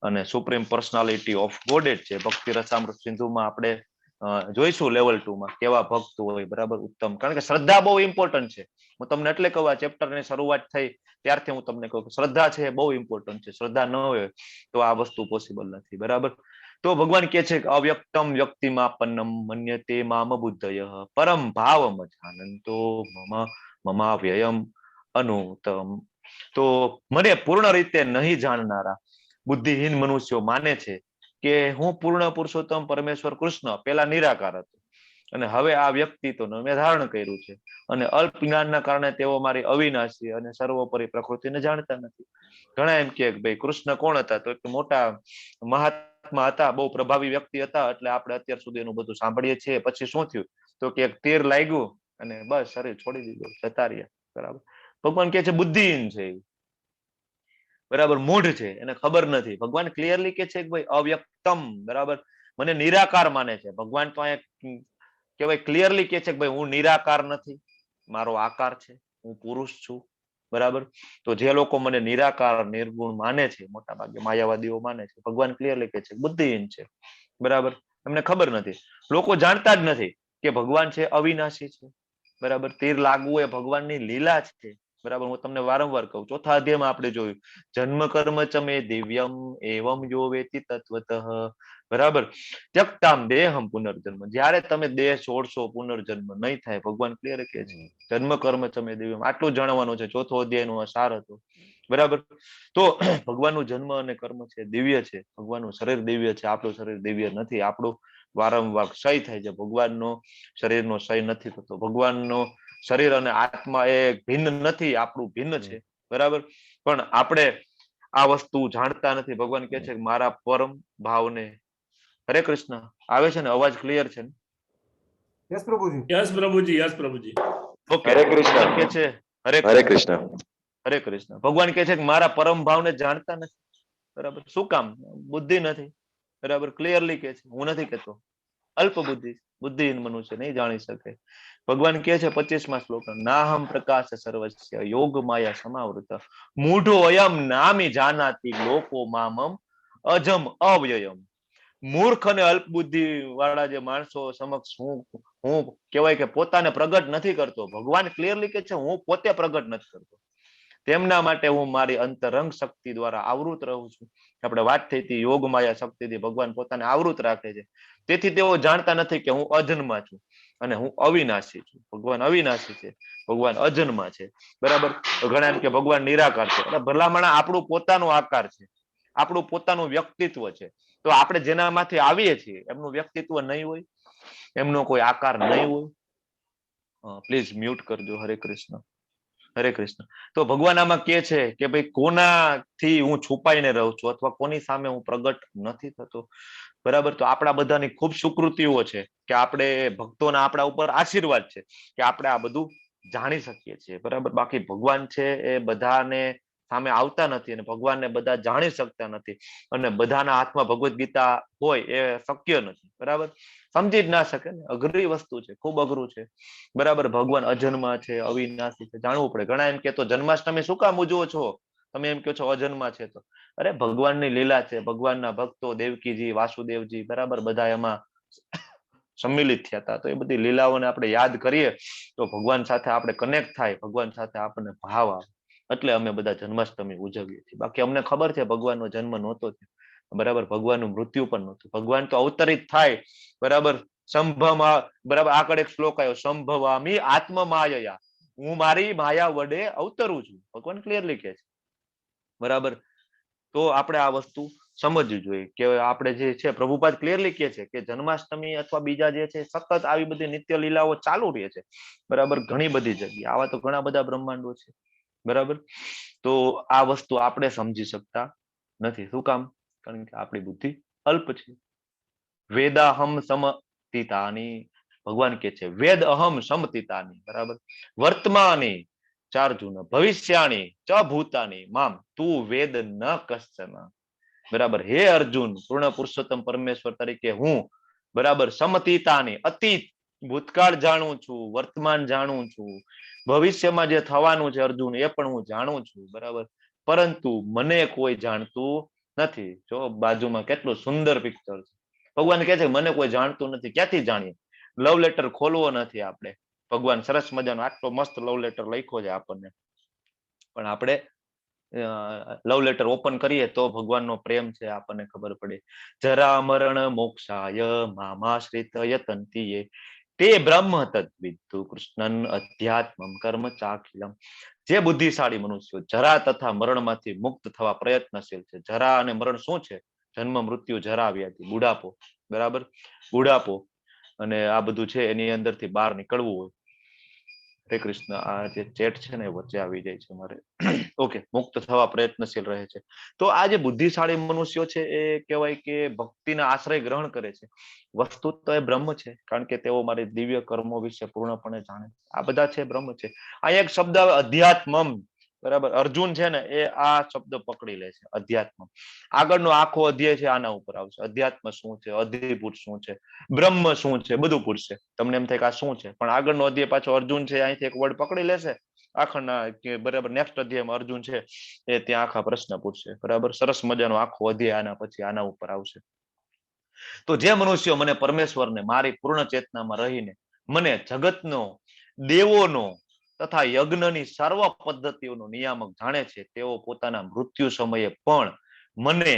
અને સુપ્રીમ પર્સનાલિટી ઓફ ગોડેડ છે. ભક્તિ રસામૃત સિંધુમાં આપણે જોઈશું લેવલ 2 માં કેવા ભક્ત હોય. બરાબર, ઉત્તમ. કારણ કે શ્રદ્ધા બહુ ઇમ્પોર્ટન્ટ છે. હું તમને એટલે કહું, આ ચેપ્ટરની શરૂઆત થઈ ત્યારથી હું તમને કહું કે શ્રદ્ધા છે એ બહુ ઇમ્પોર્ટન્ટ છે. શ્રદ્ધા ન હોય તો આ વસ્તુ પોસિબલ નથી. બરાબર, તો ભગવાન કહે છે કે અવ્યક્તમ વ્યક્તિમાપન્નમ મન્યતે મામ બુદ્ધય પરમ ભાવમ જાનંતો મમાવ્યયમ અનુતમ. તો મને પૂર્ણ રીતે નહીં જાણનારા બુદ્ધિહીન મનુષ્યો માને છે કે હું પૂર્ણ પુરુષોત્તમ પરમેશ્વર કૃષ્ણ પેલા નિરાકાર હતો અને હવે આ વ્યક્તિત્વને મેં ધારણ કર્યું છે અને અલ્પ જ્ઞાનના કારણે તેઓ મારી અવિનાશી અને સર્વોપરી પ્રકૃતિને જાણતા નથી. ઘણા એમ કે ભાઈ કૃષ્ણ કોણ હતા, તો એક મોટા મહાત્મા હતા, બહુ પ્રભાવી વ્યક્તિ હતા, એટલે આપણે અત્યાર સુધી એનું બધું સાંભળીએ છીએ. પછી શું થયું તો કે એક તીર લાગ્યું અને બસ શરીર છોડી દીધું, જતા રહ્યા. બરાબર, ભગવાન કે છે બુદ્ધિહીન છે, બરાબર, મૂઢ છે, એને ખબર નથી. ભગવાન ક્લિયરલી કે છે કે ભાઈ અવ્યક્તમ, બરાબર, મને નિરાકાર માને છે. ભગવાન તો અહીંયા કહેવાય ક્લિયરલી કે છે કે ભાઈ હું નિરાકાર નથી, મારો આકાર છે, હું પુરુષ છું. બરાબર, તો જે લોકો મને નિરાકાર નિર્ગુણ માને છે, મોટા ભાગે માયાવાદીઓ માને છે, ભગવાન ક્લિયરલી કે છે બુદ્ધિહીન છે. બરાબર, એમને ખબર નથી. લોકો જાણતા જ નથી કે ભગવાન છે અવિનાશી છે. બરાબર, તીર લાગવું એ ભગવાનની લીલા છે. બરાબર, હું તમને વારંવાર કહું, 4થા અધ્યાયમાં આપણે જોયું જન્મ કર્મ ચ મે દિવ્યમ એવમ યો વેતિ તત્વતઃ બરાબર. ત્યક્તામ દેહમ પુનર્જન્મ, જ્યારે તમે દેહ છોડશો પુનર્જન્મ નહીં થાય. ભગવાન ક્લિયર કહે છે જન્મ કર્મ તમે દિવ્યમ. આટલું જાણવાનું છે. ચોથો અધ્યાયનો સાર હતો. બરાબર. તો ભગવાનનું જન્મ અને કર્મ છે દિવ્ય છે. ભગવાનનું શરીર દિવ્ય છે, આપણું શરીર દિવ્ય નથી. આપણું વારંવાર ક્ષય થાય છે. ભગવાનનો શરીરનો ક્ષય નથી થતો. ભગવાનનો શરીર અને આત્મા એ ભિન્ન નથી, આપણું ભિન્ન છે. બરાબર. પણ આપણે આ વસ્તુ જાણતા નથી. ભગવાન કહે છે કે મારા પરમ ભાવને. હરે કૃષ્ણ. આવે છે ને અવાજ? ક્લિયર છે ને? યસ પ્રભુજી, યસ પ્રભુજી, યસ પ્રભુજી. ઓકે. હરે કૃષ્ણ કે છે. હરે કૃષ્ણ. હરે કૃષ્ણ. ભગવાન કહે છે કે મારા પરમ ભાવને જાણતા નથી. બરાબર. શું કામ? બુદ્ધિ નથી. બરાબર. ક્લિયરલી કહે છે. હું નથી કહેતો. અલ્પ બુદ્ધિ, બુદ્ધિહીન મનુષ્ય નહીં જાણી શકે. ભગવાન કહે છે 25મા શ્લોક, નાહમ પ્રકાશ સર્વસ્ય યોગ માયા સમાવૃત મૂઢો અયમ નામી જાનાતિ લોકો મામમ અજમ અવ્યયમ. મૂર્ખ અને અલ્પ બુદ્ધિ વાળા જે માણસો સમક્ષ હું કહેવાય કે પોતાને પ્રગટ નથી કરતો. ભગવાન ક્લિયરલી કહે છે હું પોતે પ્રગટ નથી કરતો. તેમના માટે હું મારી અંતરંગ શક્તિ દ્વારા આવૃત રહું છું. આપણે વાત થઈ હતી યોગ માયા શક્તિથી ભગવાન પોતાને આવૃત રાખે છે. તેથી તેઓ જાણતા નથી કે હું અજન્મા છું અને હું અવિનાશી છું. ભગવાન અવિનાશી છે, ભગવાન અજન્મા છે. બરાબર. ઘણા એમ કે ભગવાન નિરાકાર છે. એટલે ભલામણા આપણું પોતાનો આકાર છે, આપણું પોતાનું વ્યક્તિત્વ છે. તો આપણે જેનામાંથી આવીએ છીએ એમનું વ્યક્તિત્વ નહીં હોય, એમનો કોઈ આકાર નહીં હોય. પ્લીઝ મ્યુટ કરજો. હરે કૃષ્ણ. હરે કૃષ્ણ. તો ભગવાન આમાં કે છે કે ભાઈ કોનાથી હું છુપાઈને રહું છું અથવા કોની સામે હું પ્રગટ નથી થતો. બરાબર. તો આપણા બધાની ખૂબ સુકૃતિઓ છે કે આપણે ભક્તોના આપણા ઉપર આશીર્વાદ છે કે આપણે આ બધું જાણી શકીએ છીએ. બરાબર. બાકી ભગવાન છે એ બધાને સામે આવતા નથી અને ભગવાનને બધા જાણી શકતા નથી અને બધાના હાથમાં ભગવદ્ ગીતા હોય એ શક્ય નથી. બરાબર. સમજી જ ના શકે ને. અઘરી વસ્તુ છે, ખૂબ અઘરું છે. બરાબર. ભગવાન અજન્મા છે, અવિનાશી છે, જાણવું પડે. ઘણા એમ કે તો જન્માષ્ટમી શું કામ ઉજવો છો? તમે એમ કહો છો અજન્મા છે તો. અરે ભગવાનની લીલા છે. ભગવાનના ભક્તો દેવકીજી, વાસુદેવજી, બરાબર, બધા એમાં સંમિલિત થયા હતા. તો એ બધી લીલાઓને આપણે યાદ કરીએ તો ભગવાન સાથે આપણે કનેક્ટ થાય, ભગવાન સાથે આપણને ભાવ આવે. એટલે અમે બધા જન્માષ્ટમી ઉજવીએ છીએ. બાકી અમને ખબર છે ભગવાનનો જન્મ નહોતો થયો. બરાબર. ભગવાનનું મૃત્યુ પણ નહોતું. ભગવાન તો અવતરિત થાય. બરાબર. સંભવમાં, બરાબર, આગળ એક શ્લોક આવ્યો, સંભવામી આત્મમાયયા, હું મારી માયા વડે અવતરું છું. ભગવાન ક્લિયરલી કહે છે. બરાબર. તો આપણે આ વસ્તુ સમજવી જોઈએ કે આપણે જે છે પ્રભુપાદ ક્લિયરલી કહે છે કે જન્માષ્ટમી અથવા બીજા જે છે સતત આવી બધી નિત્ય લીલાઓ ચાલુ રહે છે. બરાબર. ઘણી બધી જગ્યાએ આવા તો ઘણા બધા બ્રહ્માંડો છે. બરાબર. તો આ વસ્તુ આપણે સમજી શકતા નથી. શું કામ? કારણ કે આપણી બુદ્ધિ અલ્પ છે. વેદાહમ સમતિતાની, ભગવાન કે છે વેદ અહમ સમતિતાની. બરાબર. વર્તમાની ચાર્જુન ભવિષ્યાની ચ ભૂતાની મામ તું વેદ ન કશ્ચન. બરાબર. હે અર્જુન, પૂર્ણ પુરુષોત્તમ પરમેશ્વર તરીકે હું, બરાબર, સમતિતાની, અતીત ભૂતકાળ જાણું છું, વર્તમાન જાણું છું, ભવિષ્યમાં જે થવાનું છે અર્જુન એ પણ હું જાણું છું. બરાબર. પરંતુ મને કોઈ જાણતું નથી. જો બાજુમાં કેટલું સુંદર પિક્ચર છે. ભગવાન કહે છે મને કોઈ જાણતું નથી. ક્યાંથી જાણીએ? લવ લેટર ખોલવો નથી આપણે. ભગવાન સરસ મજાનો આટલો મસ્ત લવ લેટર લખ્યો છે આપણને, પણ આપણે લવ લેટર ઓપન કરીએ તો ભગવાનનો પ્રેમ છે આપણને ખબર પડે. જરા મરણ મોક્ષાય મામાશ્રિત યતંતીએ તે બ્રહ્મ તદ્વિદ્ધુ કૃષ્ણન અધ્યાત્મમ કર્મ ચાખિલમ. જે બુદ્ધિશાળી મનુષ્યો જરા તથા મરણમાંથી મુક્ત થવા પ્રયત્નશીલ છે. જરા અને મરણ શું છે? જન્મ, મૃત્યુ, જરા, વ્યાધિ, બુઢાપો. બરાબર. બુઢાપો અને આ બધું છે એની અંદરથી બહાર નીકળવું હોય. હરે કૃષ્ણ. આ જે ચેટ છે ને વચ્ચે આવી જાય છે મારે. ઓકે. મુક્ત થવા પ્રયત્નશીલ રહે છે. તો આ જે બુદ્ધિશાળી મનુષ્યો છે એ કહેવાય કે ભક્તિના આશ્રય ગ્રહણ કરે છે. વસ્તુ તો એ બ્રહ્મ છે, કારણ કે તેઓ મારી દિવ્ય કર્મો વિશે પૂર્ણપણે જાણે છે. આ બધા છે બ્રહ્મ છે. આ એક શબ્દ અધ્યાત્મમ. બરાબર. અર્જુન છે ને એ આ શબ્દ પકડી લે છે, અધ્યાત્મ. આગળનો આખો અધ્યાય છે આના ઉપર આવશે. અધ્યાત્મ શું છે, અધિભૂત શું છે, બ્રહ્મ શું છે, બધું પૂછશે. તમને એમ થાય કે આ શું છે, પણ આગળનો અધ્યાય પાછો અર્જુન છે અહીંથી એક વર્ડ પકડી લેશે આખા. બરાબર. નેક્સ્ટ અધ્યાયમાં અર્જુન છે એ ત્યાં આખા પ્રશ્ન પૂછશે. બરાબર. સરસ મજાનો આખો અધ્યાય આના પછી આના ઉપર આવશે. તો જે મનુષ્યો મને પરમેશ્વરને મારી પૂર્ણ ચેતનામાં રહીને મને જગતનો, દેવોનો તથા યજ્ઞની સર્વ પદ્ધતિઓનો નિયામક જાણે છે તેઓ પોતાના મૃત્યુ સમયે પણ મને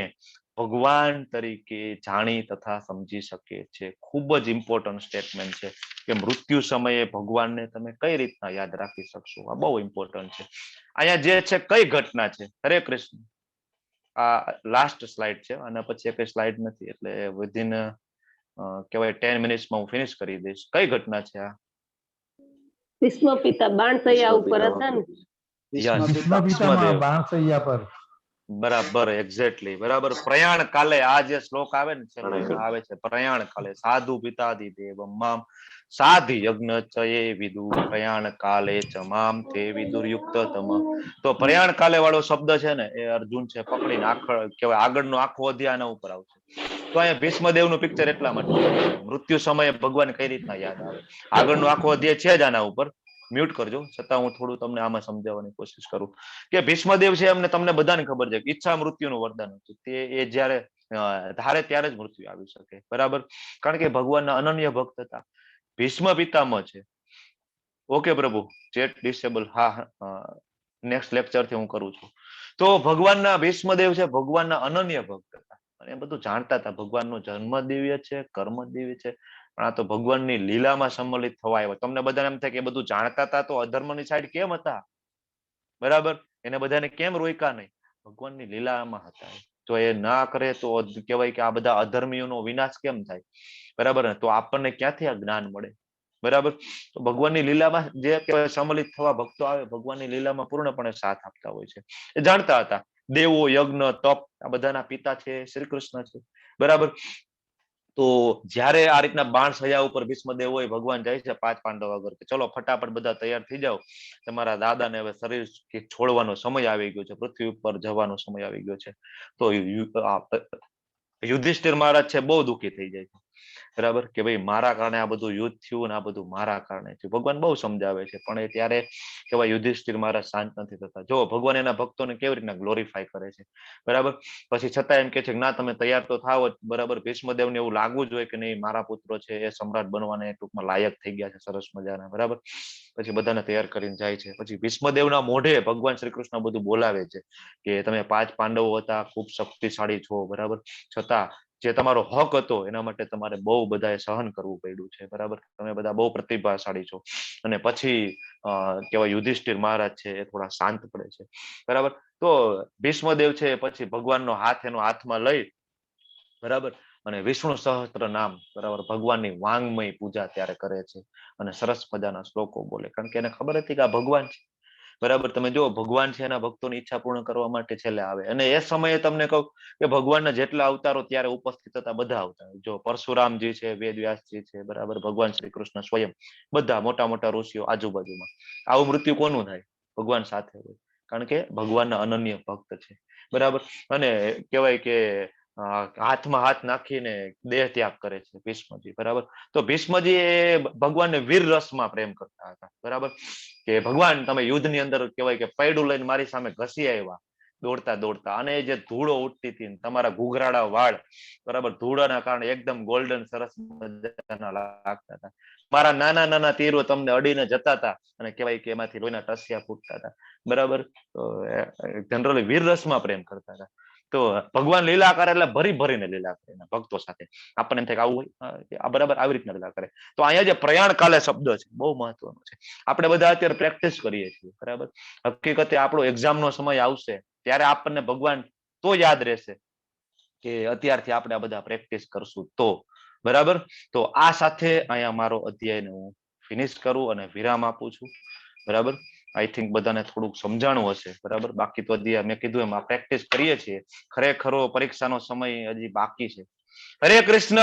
ભગવાન તરીકે જાણી તથા સમજી શકે છે. ખૂબ જ ઇમ્પોર્ટન્ટ સ્ટેટમેન્ટ છે કે મૃત્યુ સમયે ભગવાનને તમે કઈ રીતના યાદ રાખી શકશો. આ બહુ ઇમ્પોર્ટન્ટ છે. અહીંયા જે છે કઈ ઘટના છે. હરે કૃષ્ણ. આ લાસ્ટ સ્લાઇડ છે અને પછી કઈ સ્લાઇડ નથી, એટલે વિધિન કહેવાય 10 મિનિટ્સમાં હું ફિનિશ કરી દઈશ. કઈ ઘટના છે આ? ભીષ્મ પિતા બાણસૈયા ઉપર હતા ને. ભીષ્મ પિતામહ બાણસૈયા પર. બરાબર, એક્ઝેક્ટલી બરાબર. પ્રયાણ કાલે આ જે શ્લોક આવે ને છે, આવે છે પ્રયાણ કાલે સાધુ પિતાદી દેવમ મામ સાધિ યજ્ઞ ચયે વિદુ પ્રયાણ કાલે ચ મામ તે વિદુર્યુક્ત તમ. તો પ્રયાણ કાલે વાળો શબ્દ છે ને એ અર્જુન છે પકડીને કહેવાય આગળનો આખો અધ્યાય આના ઉપર આવશે. તો અહીંયા ભીષ્મદેવનું પિક્ચર એટલા માટે મૃત્યુ સમયે ભગવાન કઈ રીતના યાદ આવે. આગળનો આખો અધ્યાય છે જ આના ઉપર. મ્યુટ કરજો, છતાં હું થોડું તમને આમાં સમજાવવાની કોશિશ કરું કે ભીષ્મદેવ છે એમને તમને બધાને ખબર છે કે ઈચ્છા મૃત્યુનું વરદાન હતું. તે એ જયારે ધારે ત્યારે જ મૃત્યુ આવી શકે. બરાબર, કારણ કે ભગવાનના અનન્ય ભક્ત હતા. ભીષ્મ પિતામહ છે. ઓકે પ્રભુ, ચેટ ડિસેબલ. હા, નેક્સ્ટ લેક્ચર થી હું કરું છું. તો ભગવાનના ભીષ્મદેવ છે ભગવાનના અનન્ય ભક્ત હતા અને એ બધું જાણતા હતા. ભગવાનનો જન્મ દિવ્ય છે, કર્મ દિવ્ય છે, પણ આ તો ભગવાનની લીલામાં સંમલિત થવા આવ્યો. તમને બધાને એમ થાય કે બધું જાણતા હતા તો અધર્મની સાઈડ કેમ હતા? બરાબર, એને બધાને કેમ રોક્યા નહીં? ભગવાનની લીલામાં હતા. જો એ ના કરે તો કહેવાય કે આ બધા અધર્મીઓનો વિનાશ કેમ થાય? બરાબર ને? તો આપણને ક્યાંથી આ જ્ઞાન મળે? બરાબર, તો ભગવાનની લીલામાં જે કહેવાય સંમલિત થવા ભક્તો આવે, ભગવાનની લીલામાં પૂર્ણપણે સાથ આપતા હોય છે. એ જાણતા હતા. દેવો, યજ્ઞ, તપ આ બધાના પિતા છે શ્રી કૃષ્ણ છે. બરાબર, તો જયારે આ રીતના બાણસૈયા ઉપર ભીષ્મદેવ હોય, ભગવાન જાય છે 5 પાંડવ આગળ કે ચલો ફટાફટ બધા તૈયાર થઈ જાઓ, તમારા દાદાને હવે શરીર છોડવાનો સમય આવી ગયો છે, પૃથ્વી ઉપર જવાનો સમય આવી ગયો છે. તો યુધિષ્ઠિર મહારાજ છે બહુ દુઃખી થઈ જાય છે. બરાબર, કે ભાઈ મારા કારણે આ બધું યુદ્ધ થયું ને આ બધું મારા કારણે થયું. ભગવાન બહુ સમજાવે છે પણ એ ત્યારે કેવાય યુધિષ્ઠિર મહારાજ શાંત નથી થતા. જો ભગવાન એના ભક્તોને કેવી રીતના ગ્લોરીફાય કરે છે. બરાબર, પછી છતાં એમ કે છે કે ના તમે તૈયાર તો થાવ જ. બરાબર, ભીષ્મદેવને એવું લાગવું જોઈએ કે નહીં મારા પુત્રો છે એ સમ્રાટ બનવાને ટૂંકમાં લાયક થઈ ગયા છે, સરસ મજાના. બરાબર, પછી બધાને તૈયાર કરીને જાય છે. પછી ભીષ્મદેવના મોઢે ભગવાન શ્રી કૃષ્ણ બધું બોલાવે છે કે તમે 5 પાંડવો હતા, ખૂબ શક્તિશાળી છો. બરાબર, છતાં જે તમારો હક હતો એના માટે તમારે બહુ બધાએ સહન કરવું પડ્યું છે. બરાબર, તમે બધા બહુ પ્રતિભાશાળી છો. અને પછી કહેવાય યુધિષ્ઠિર મહારાજ છે એ થોડા શાંત પડે છે. બરાબર, તો ભીષ્મદેવ છે પછી ભગવાનનો હાથ એનો હાથમાં લઈ, બરાબર, અને વિષ્ણુ સહસ્ત્ર નામ, બરાબર, ભગવાનની વાંગમય પૂજા ત્યારે કરે છે અને સરસ મજાના શ્લોકો બોલે. કારણ કે એને ખબર હતી કે આ ભગવાન છે. બરાબર, તમે જો ભગવાન છે એના ભક્તોની ઈચ્છા પૂર્ણ કરવા માટે છેલ્લે આવે. અને એ સમયે તમને કહું કે ભગવાનના જેટલા અવતારો ત્યારે ઉપસ્થિત હતા બધા અવતારો, જો પરશુરામજી છે, વેદવ્યાસજી છે, બરાબર, ભગવાન શ્રી કૃષ્ણ સ્વયં, બધા મોટા મોટા ઋષિઓ આજુબાજુમાં. આવું મૃત્યુ કોનું થાય? ભગવાન સાથે હોય, કારણ કે ભગવાનના અનન્ય ભક્ત છે. બરાબર, અને કહેવાય કે હાથમાં હાથ નાખીને દેહ ત્યાગ કરે છે ભીષ્મજી. બરાબર, તો ભીષ્મજી એ ભગવાનને વીર રસમાં પ્રેમ કરતા હતા. બરાબર, કે ભગવાન તમે યુદ્ધની અંદર કહેવાય કે પૈડું લઈને મારી સામે ઘસી આવ્યા દોડતા દોડતા, અને જે ધૂળો ઉડતી હતી તમારા ઘૂઘરાડા વાળ, બરાબર, ધૂળાના કારણે એકદમ ગોલ્ડન સરસ મજાના લાગતા હતા. મારા નાના નાના તીરો તમને અડીને જતા હતા અને કહેવાય કે એમાંથી લોહીના ટસિયા ફૂટતા હતા. બરાબર, તો જનરલી વીર રસમાં પ્રેમ કરતા હતા. તો ભગવાન લીલા કરે એટલે ભરી ભરીને લીલા કરે એના ભક્તો સાથે. આપણને એમ થાય કે આવું હોય, બરાબર, આવી રીતના લીલા કરે. તો અહીંયા જે પ્રયાણ કાલે શબ્દ છે બહુ મહત્વનો છે. આપણે બધા અત્યારે પ્રેક્ટિસ કરીએ છીએ. બરાબર, હકીકતે આપણો એક્ઝામનો સમય આવશે ત્યારે આપણને ભગવાન તો યાદ રહેશે કે અત્યારથી આપણે આ બધા પ્રેક્ટિસ કરશું તો. બરાબર, તો આ સાથે અહીંયા મારો અધ્યાયને હું ફિનિશ કરું અને વિરામ આપું છું. બરાબર, આઈ થિંક બધાને થોડુંક સમજાણું હશે. બરાબર, બાકી તો હજી મેં કીધું એમ આ પ્રેક્ટિસ કરીએ છીએ. ખરેખરો પરીક્ષાનો સમય હજી બાકી છે. હરે કૃષ્ણ.